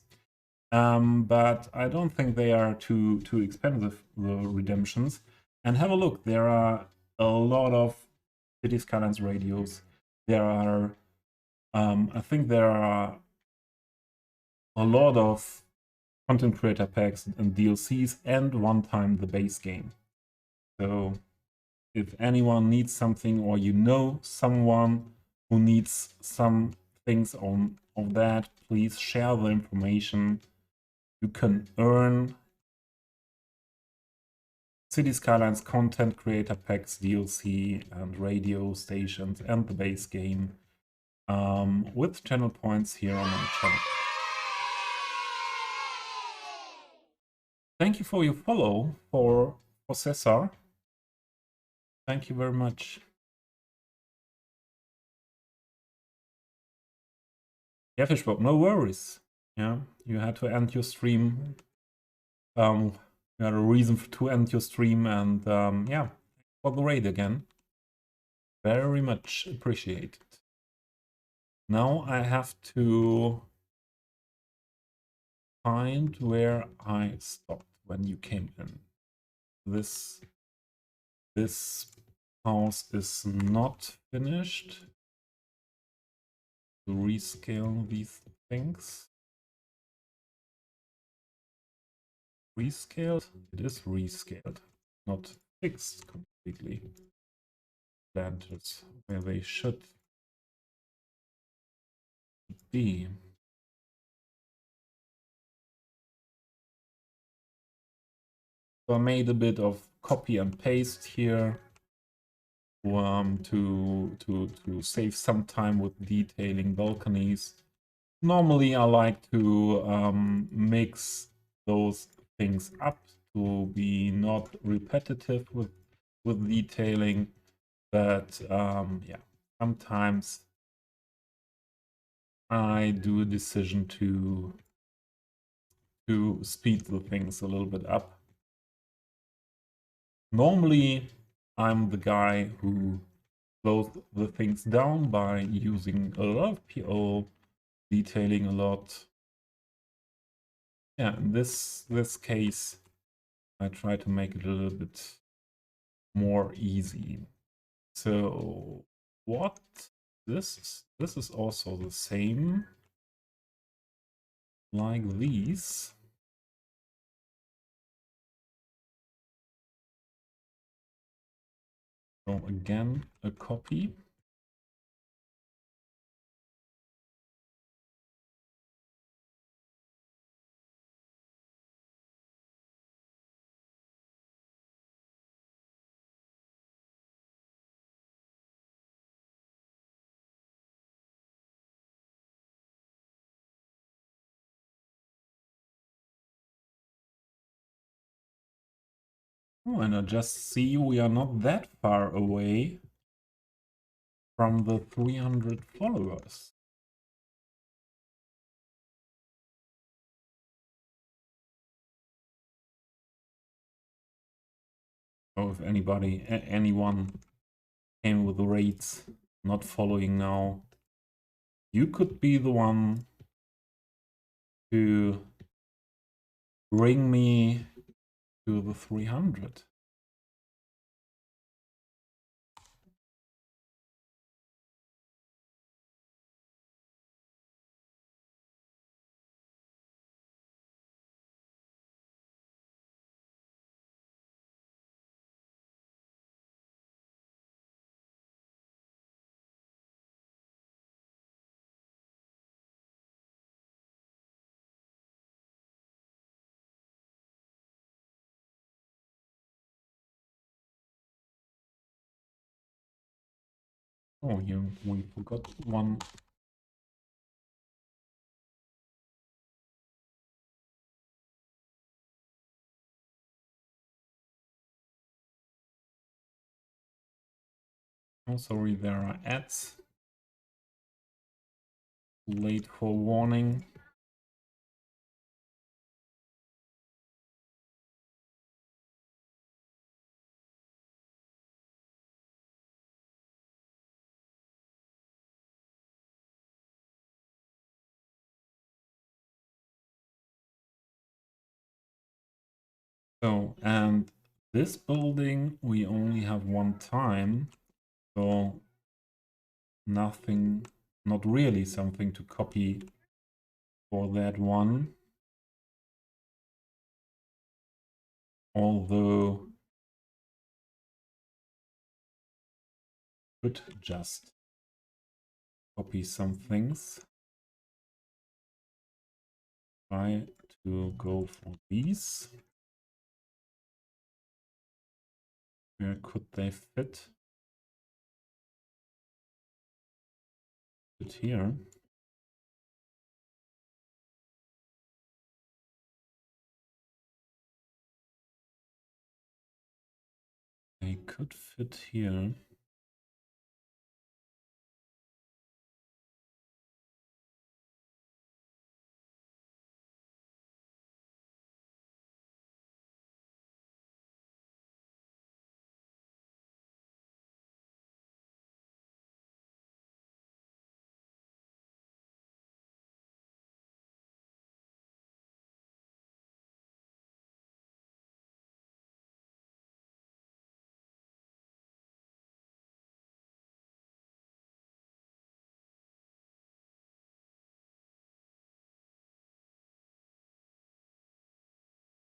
But I don't think they are too expensive, the redemptions. And have a look, there are a lot of Cities Skylines radios. There are, I think there are a lot of content creator packs and DLCs, and one time the base game. So if anyone needs something, or you know someone who needs some things of that, please share the information. You can earn City Skylines content creator packs, DLC, and radio stations, and the base game with channel points here on my channel. Thank you for your follow for Cesar. Thank you very much. Yeah, Fishbob, no worries. Yeah, you had to end your stream. You had a reason to end your stream, and yeah, for the raid again. Very much appreciated. Now I have to find where I stopped when you came in. This house is not finished. To rescale these things. Rescaled? It is rescaled, not fixed completely. Planted where they should be. So I made a bit of copy and paste here to save some time with detailing balconies. Normally I like to mix those things up to be not repetitive with detailing, but yeah, sometimes I do a decision to speed the things a little bit up. Normally I'm the guy who slows the things down by using a lot of PO, detailing a lot. Yeah, in this case I try to make it a little bit more easy. So what this is also the same like these. So again, a copy. Oh, and I just see we are not that far away from the 300 followers. So if anyone came with the raids, not following now, you could be the one to bring me to the 300. Oh, here we forgot one. Oh, sorry, there are ads. Late for warning. So, and this building we only have one time, so nothing, not really something to copy for that one. Although could just copy some things. Try to go for these. Where could they fit? Fit here. They could fit here.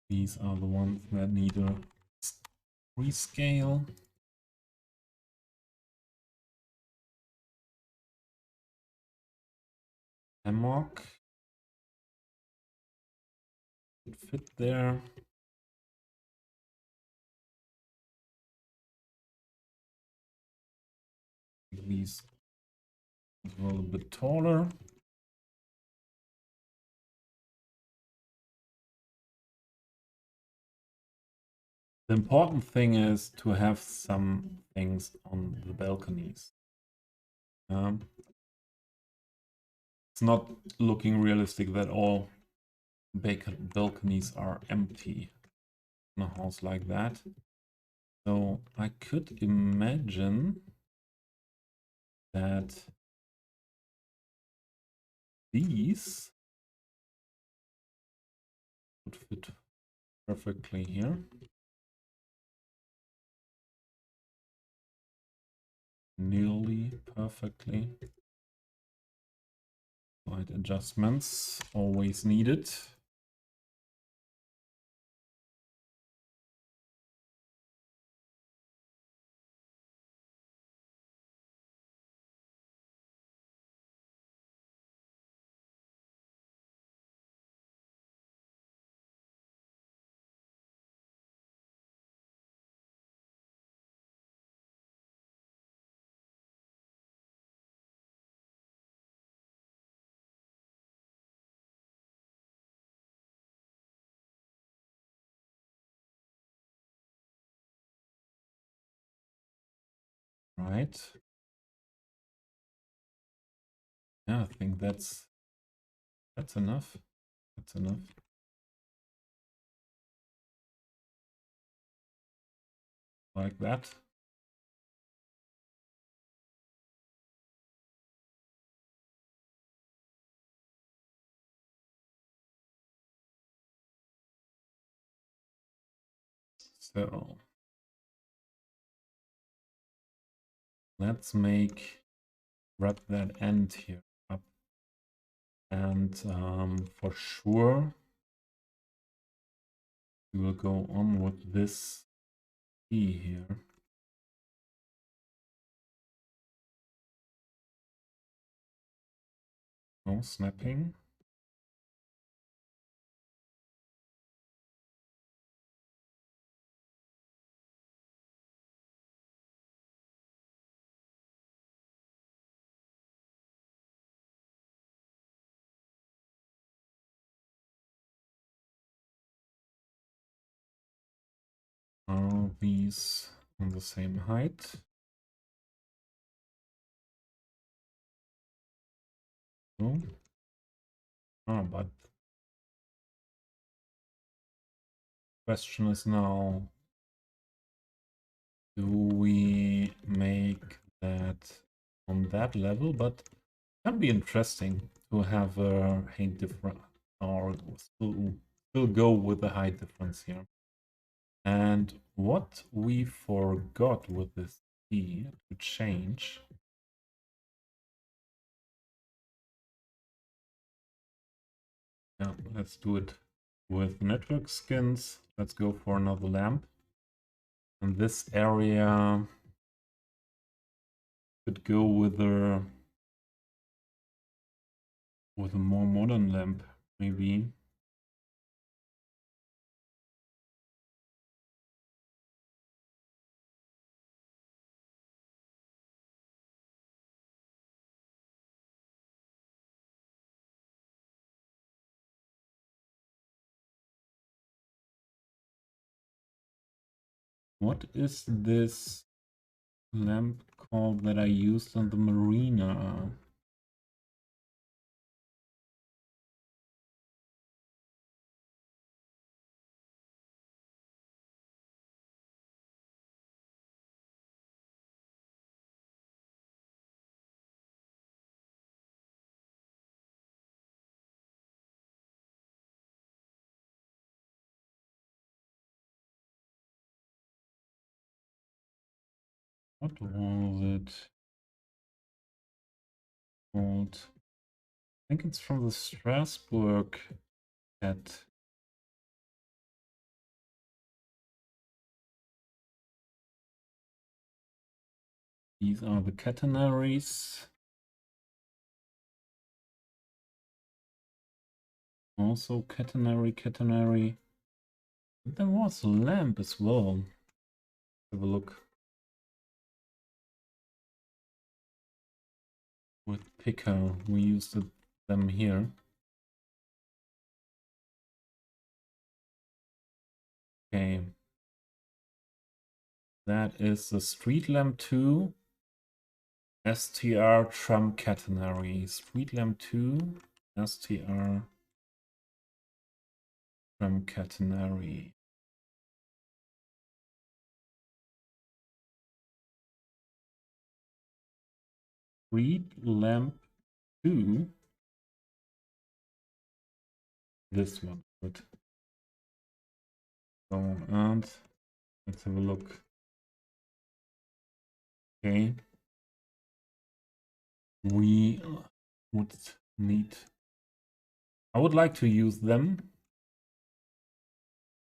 These are the ones that need a rescale. Hammock would fit there. These as well a bit taller. The important thing is to have some things on the balconies. It's not looking realistic that all balconies are empty in a house like that. So I could imagine that these would fit perfectly here. Nearly perfectly. Slight adjustments always needed. Right. Yeah, I think that's enough. That's enough. Like that. So let's wrap that end here up. And for sure, we will go on with this key here. No snapping. of these on the same height. So, but question is now, do we make that on that level? But that'd be interesting to have a height difference, or still go with the height difference here. And what we forgot with this key to change. Yeah, let's do it with network skins. Let's go for another lamp. And this area could go with a more modern lamp, maybe. What is this lamp called that I used on the marina? What was it called? I think it's from the Strasbourg set. These are the catenaries. Also catenary. There was a lamp as well. Have a look. With picker, we used them here. Okay. That is the street lamp 2. STR tram catenary. Street lamp 2. STR tram catenary. Street lamp 2. This one. Good. So, and let's have a look. Okay. We would need. I would like to use them.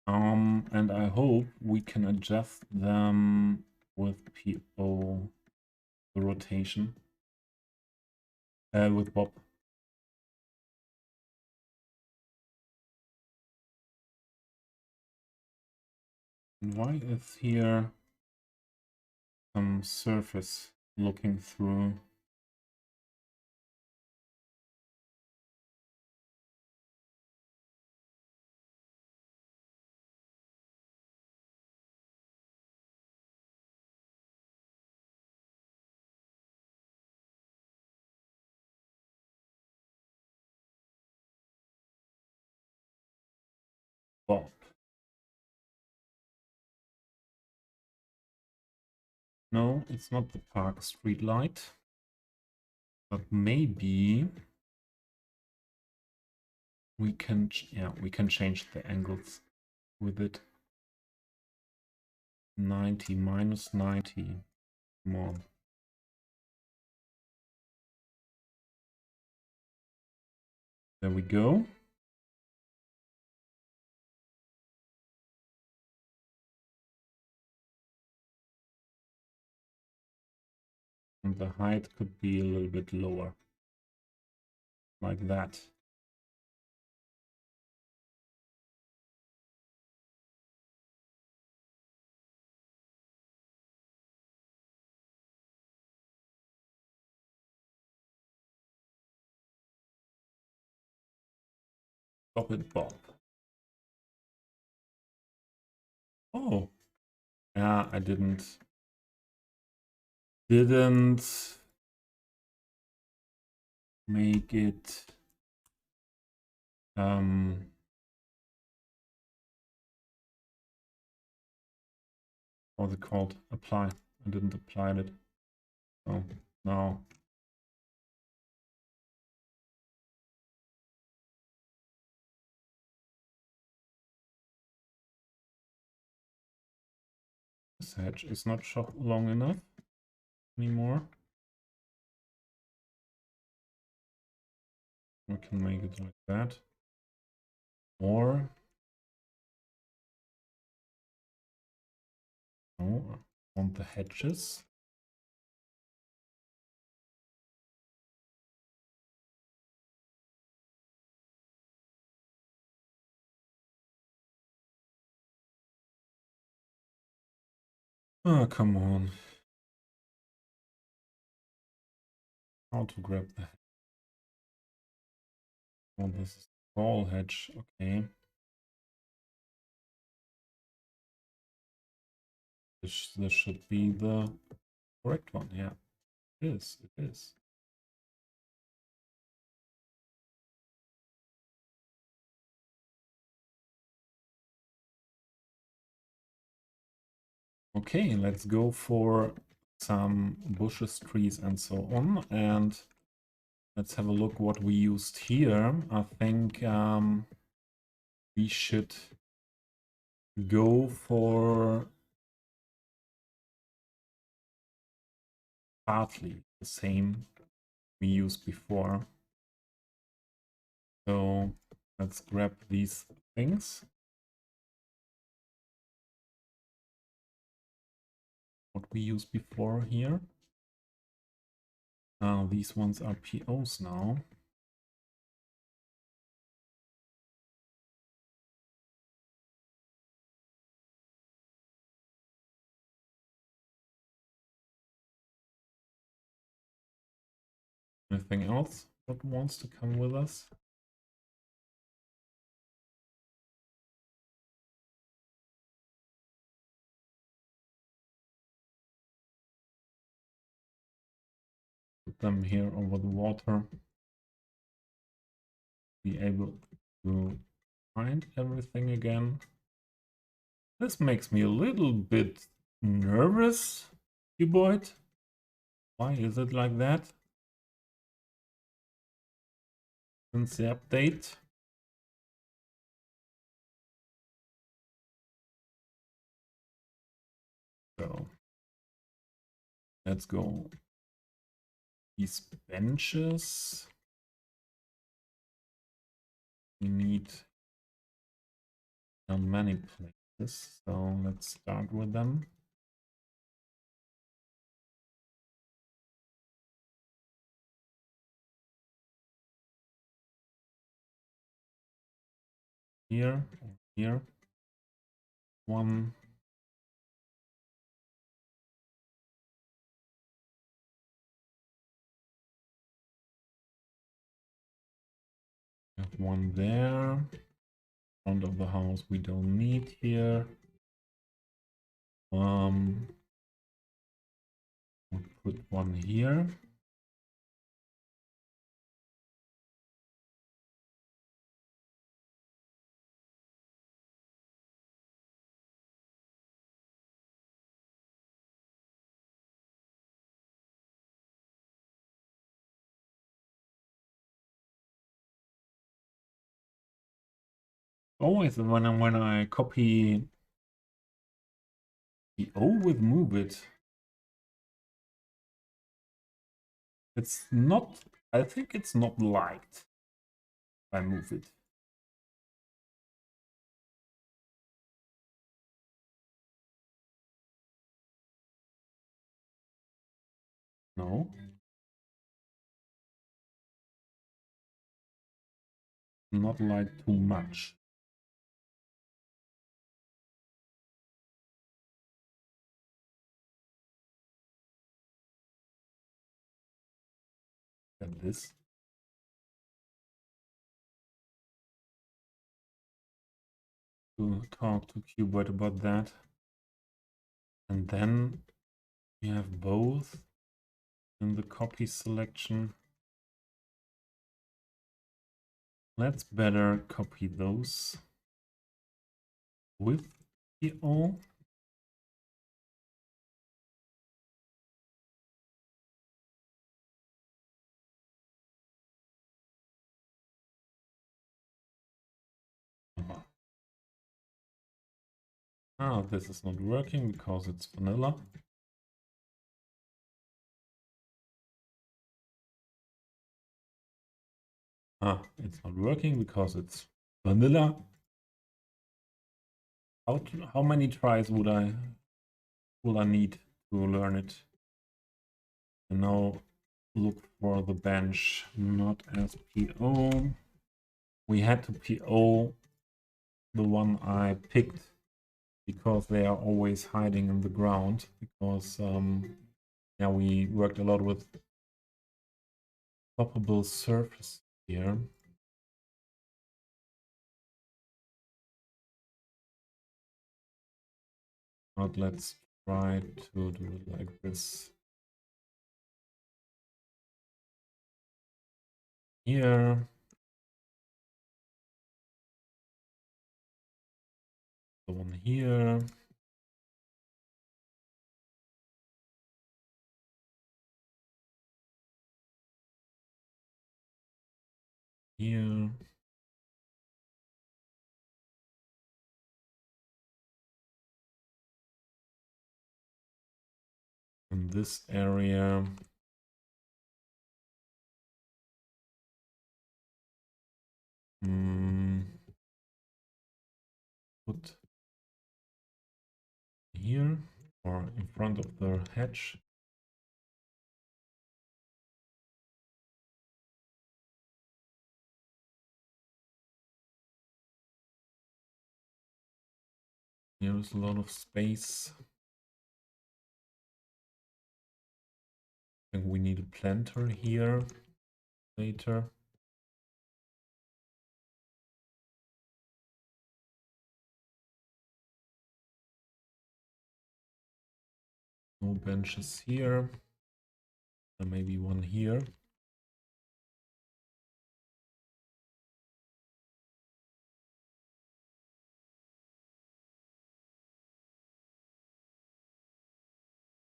And I hope we can adjust them with PO, the rotation, with Bob. And why is here some surface looking through? Bob. No, it's not the park street light. But maybe we can, we can change the angles with it. 90 minus 90. Come on. There we go. And the height could be a little bit lower. Like that. Stop it, Bob. Oh, Yeah, I didn't make it what's it called? Apply. I didn't apply it. So now this hedge is not long enough anymore. We can make it like that. Or no, I want the hedges. Oh, come on. How to grab the hedge? Oh, this is tall hedge. Okay. This should be the correct one. Yeah, it is. It is. Okay, let's go for some bushes, trees, and so on. And let's have a look what we used here. I think we should go for partly the same we used before. So let's grab these things. What we used before here. These ones are POs now. Anything else that wants to come with us? Put them here over the water. Be able to find everything again. This makes me a little bit nervous, Cuboid. Why is it like that? Since the update. So let's go. These benches. We need on many places, so let's start with them. Here, here. One. Have one there. Front of the house we don't need here. We'll put one here. Always when I copy the O with move it, it's not. I think it's not liked. If I move it. No. Not like too much. And this. To talk to Qbert about that. And then we have both in the copy selection. Let's better copy those with PO. Ah, this is not working because it's vanilla. Ah, it's not working because it's vanilla. How many tries will I need to learn it? And now look for the bench, not as PO. We had to PO the one I picked because they are always hiding in the ground, because yeah, we worked a lot with poppable surface here. But let's try to do it like this. Here. The one here. Here. In this area. Put here or in front of the hedge. Here's a lot of space. I think we need a planter here later. No benches here. And maybe one here.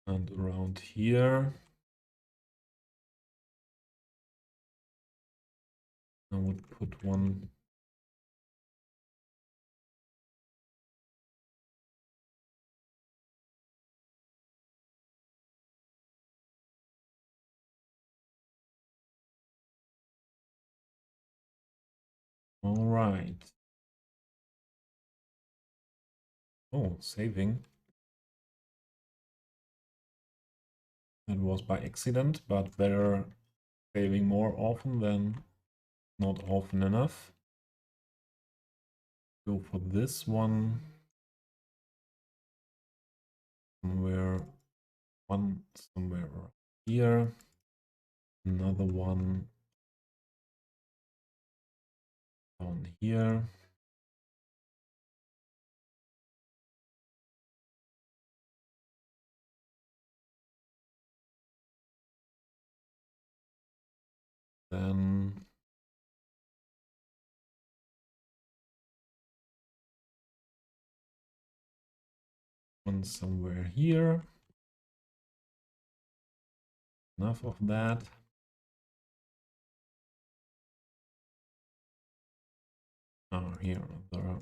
And around here. I would put one. All right. Oh, saving. It was by accident, but better saving more often than not often enough. Go for this one. Somewhere here. Another one down here. Then one somewhere here. Enough of that. Here the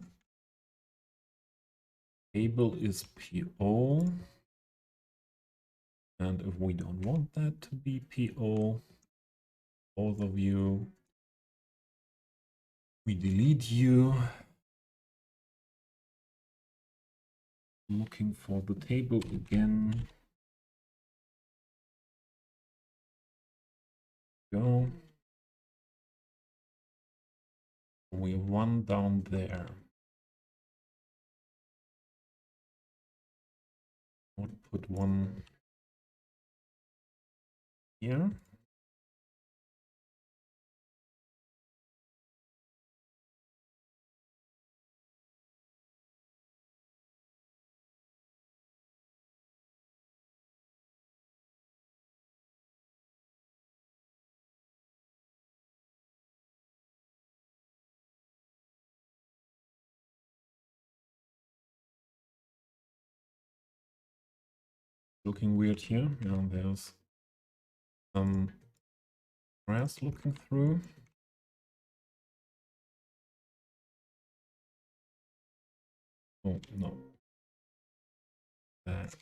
table is PO. And if we don't want that to be PO, both of you, we delete you. Looking for the table again. Go. We have one down there. I'll put one here. looking weird here. Yeah, there's some grass looking through. Oh, no. That.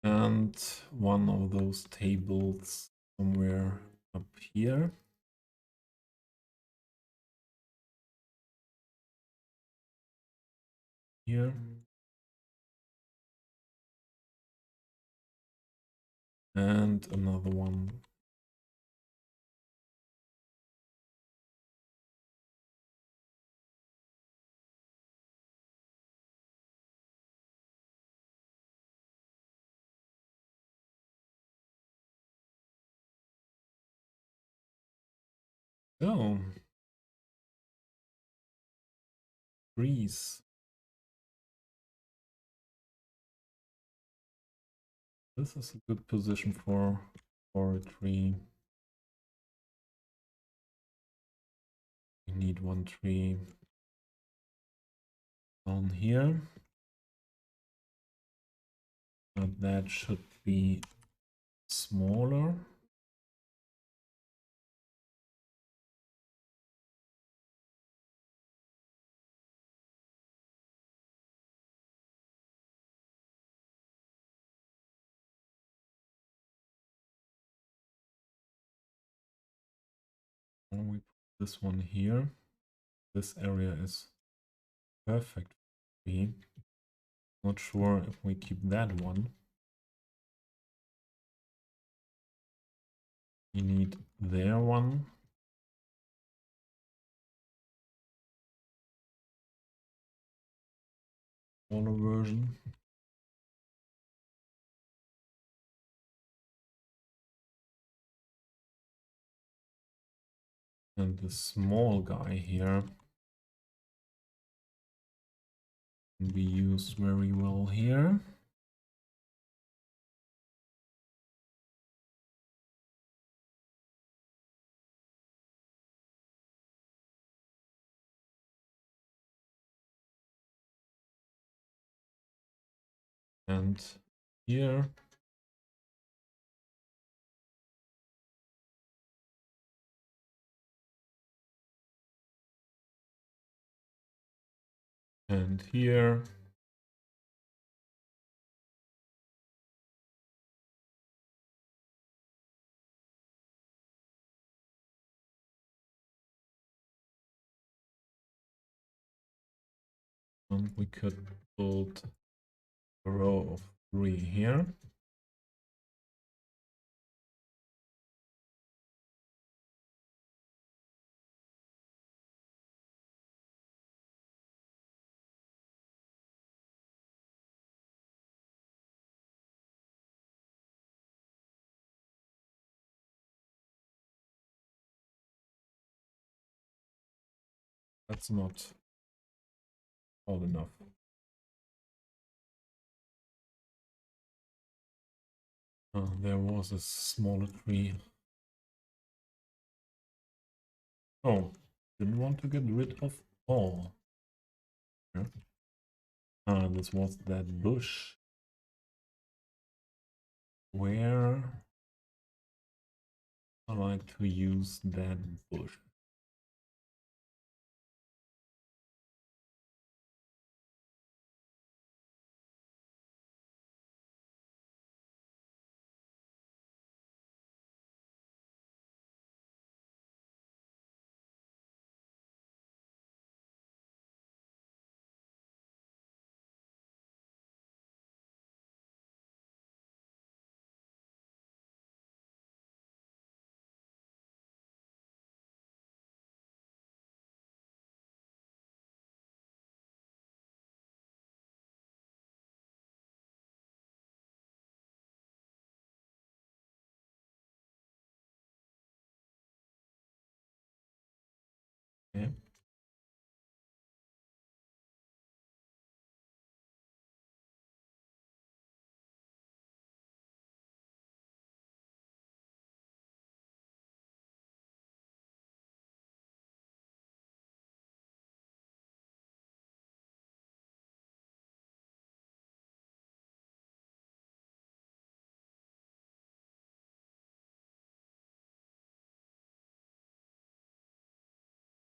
And one of those tables somewhere up here. Here. And another one. Oh. Trees. This is a good position for a tree. We need one tree down here. But that should be smaller. And we put this one here. This area is perfect for tree. Not sure if we keep that one. We need there one. Smaller version. And the small guy here can be used very well here. And here. And here. And we could build a row of 3 here. That's not tall enough. There was a smaller tree. Oh, didn't want to get rid of all. This was that bush. Where I like to use that bush.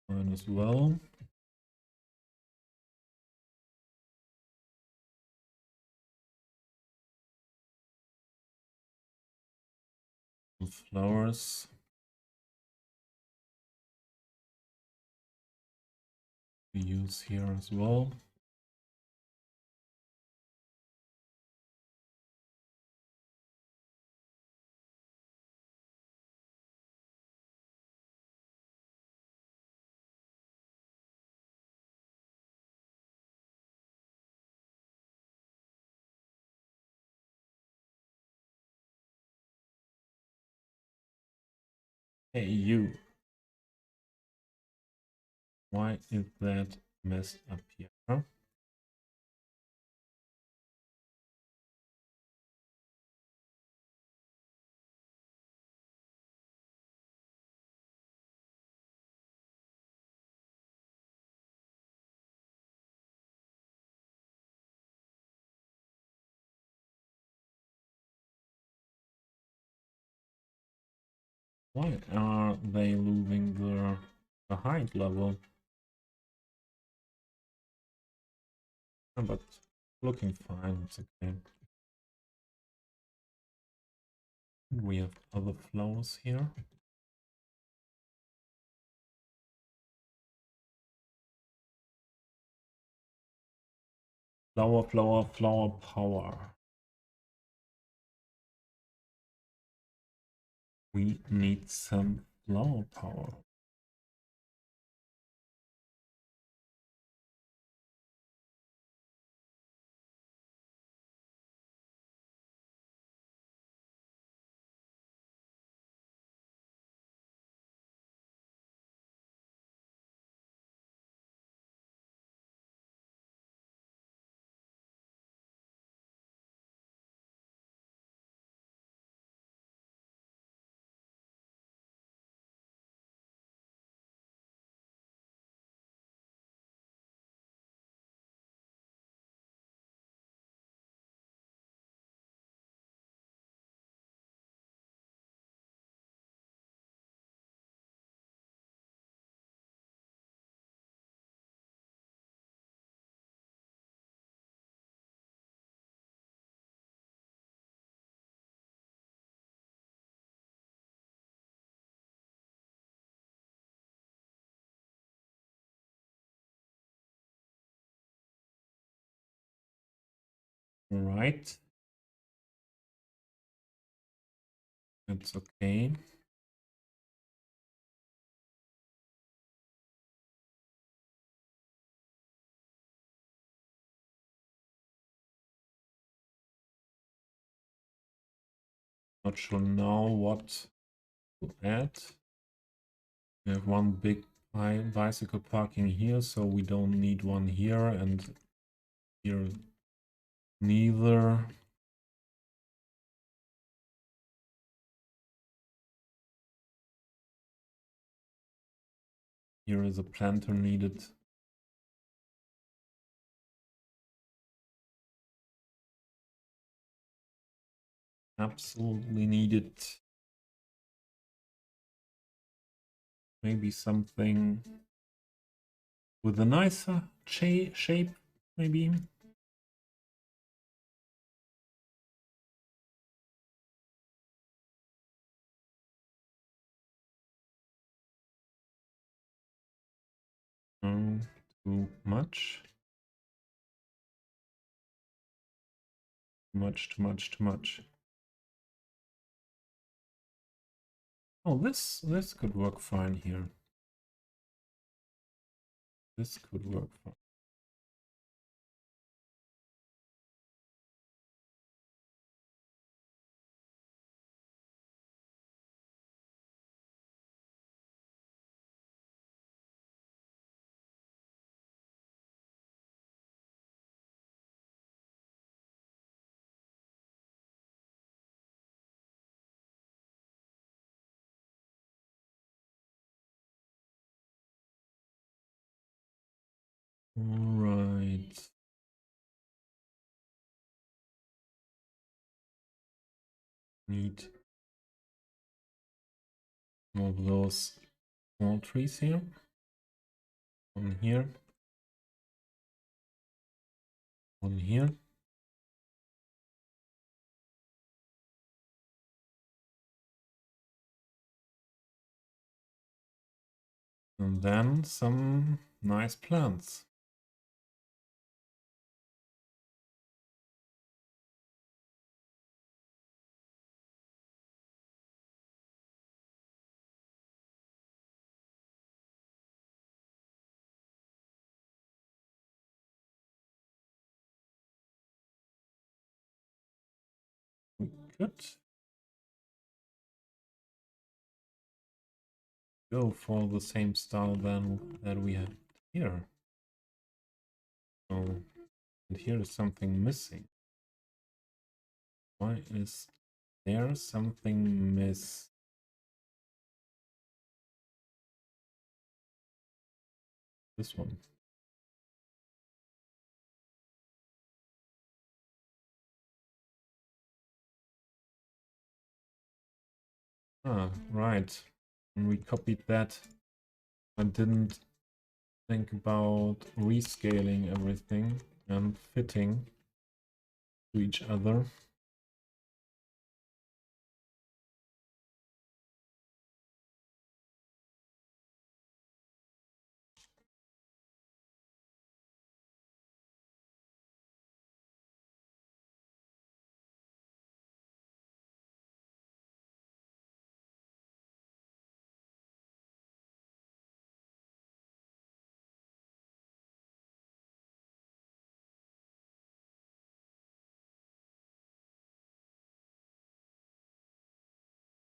Fine as well. Flowers. We use here as well. Hey, you. Why is that messed up here? Huh? Why are they losing the height level? But looking fine, it's okay. We have other flowers here. Flower, flower, flower power. We need some flower power. Right. That's okay. Not sure now what to add. We have one big bicycle parking here, so we don't need one here, and here neither. Here is a planter needed. Absolutely needed. Maybe something with a nicer shape, maybe. No, too much. Too much, too much, too much. Oh, this could work fine here. This could work fine. All right. Need more of those small trees here. One here. One here. And then some nice plants. We could go for the same style then that we have here. So, and here is something missing. Why is there something miss? This one. Ah, right. And we copied that. I didn't think about rescaling everything and fitting to each other.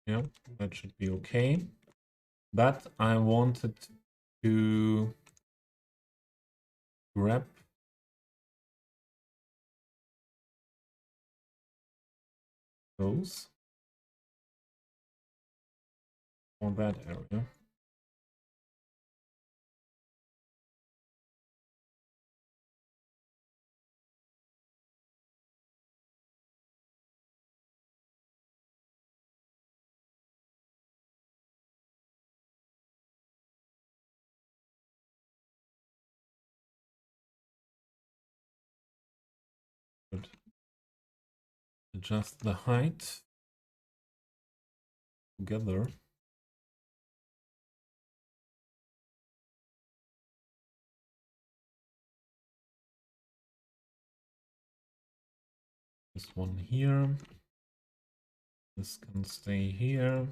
Yeah, that should be okay. But I wanted to grab those for that area. Good. Adjust the height together. This one here. This can stay here.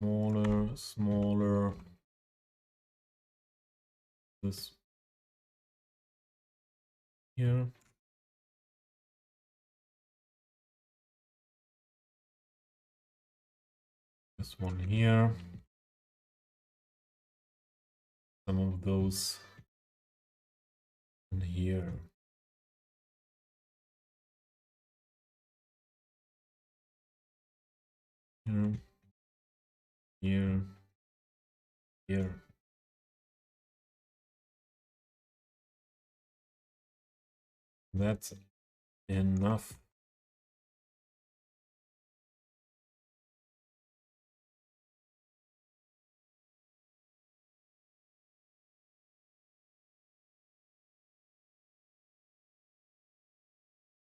Smaller, smaller. This here. This one here. Some of those in here. Here. Here. Here. That's enough.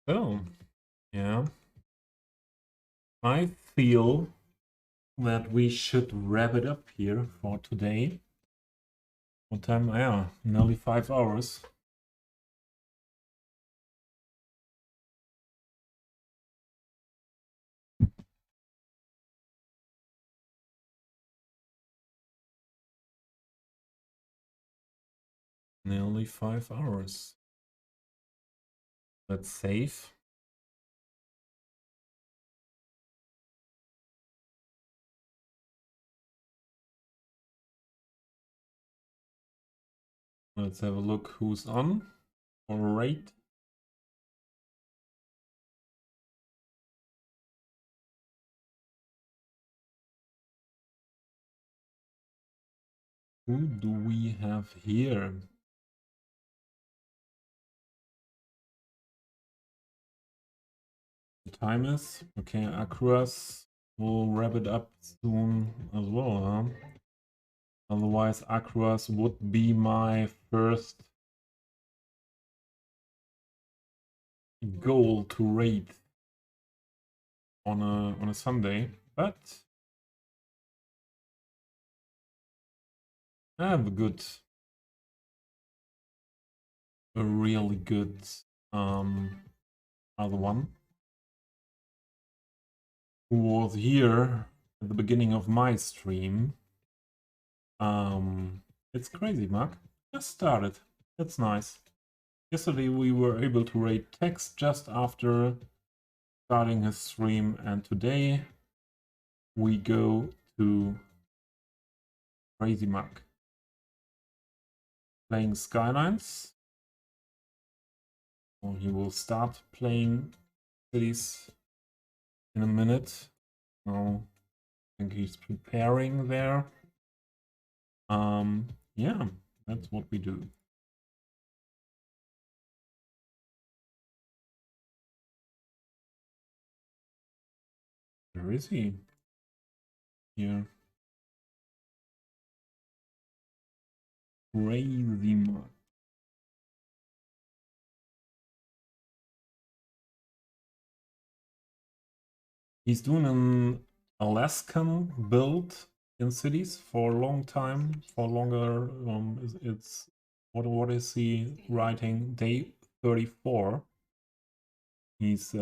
So, yeah. I feel that we should wrap it up here for today. What time? Yeah, nearly 5 hours. Nearly 5 hours. Let's save. Let's have a look who's on. All right. Who do we have here? The time is okay. Across will wrap it up soon as well, huh? Otherwise, Acros would be my first goal to raid on a Sunday, but I have a really good other one who was here at the beginning of my stream. It's crazy, Mark. Just started. That's nice. Yesterday we were able to raid text just after starting his stream, and today we go to Crazy Mark. Playing Skylines. Well, he will start playing Cities in a minute. Now I think he's preparing there. Yeah, that's what we do. Where is he? Here. Crazy Mark. He's doing an Alaskan build in Cities for a long time, for longer. It's what is he writing? Day 34. He's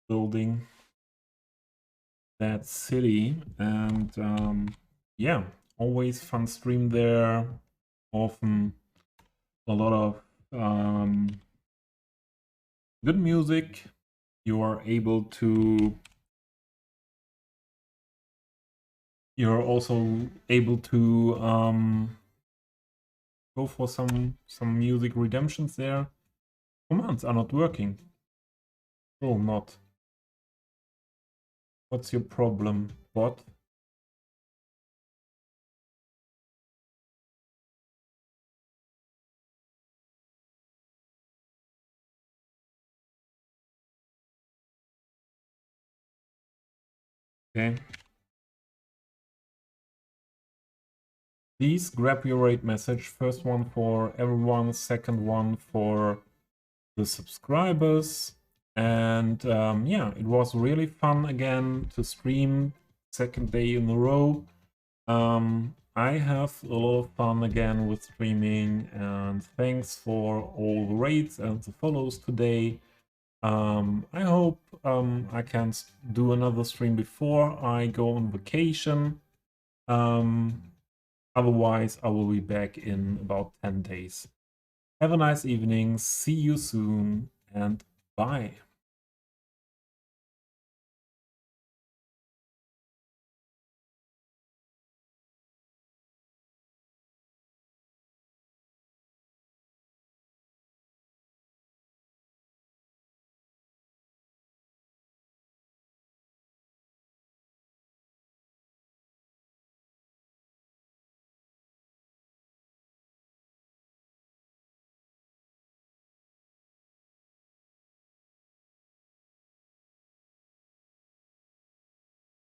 building that city, and yeah, always fun stream there. Often a lot of good music. You are able to. You're also able to go for some music redemptions there. Commands are not working. Oh, not. What's your problem, bot? Okay. Please grab your raid message. First one for everyone, second one for the subscribers. And yeah, it was really fun again to stream, second day in a row. I have a lot of fun again with streaming, and thanks for all the raids and the follows today. I hope I can do another stream before I go on vacation. Otherwise, I will be back in about 10 days. Have a nice evening, see you soon, and bye.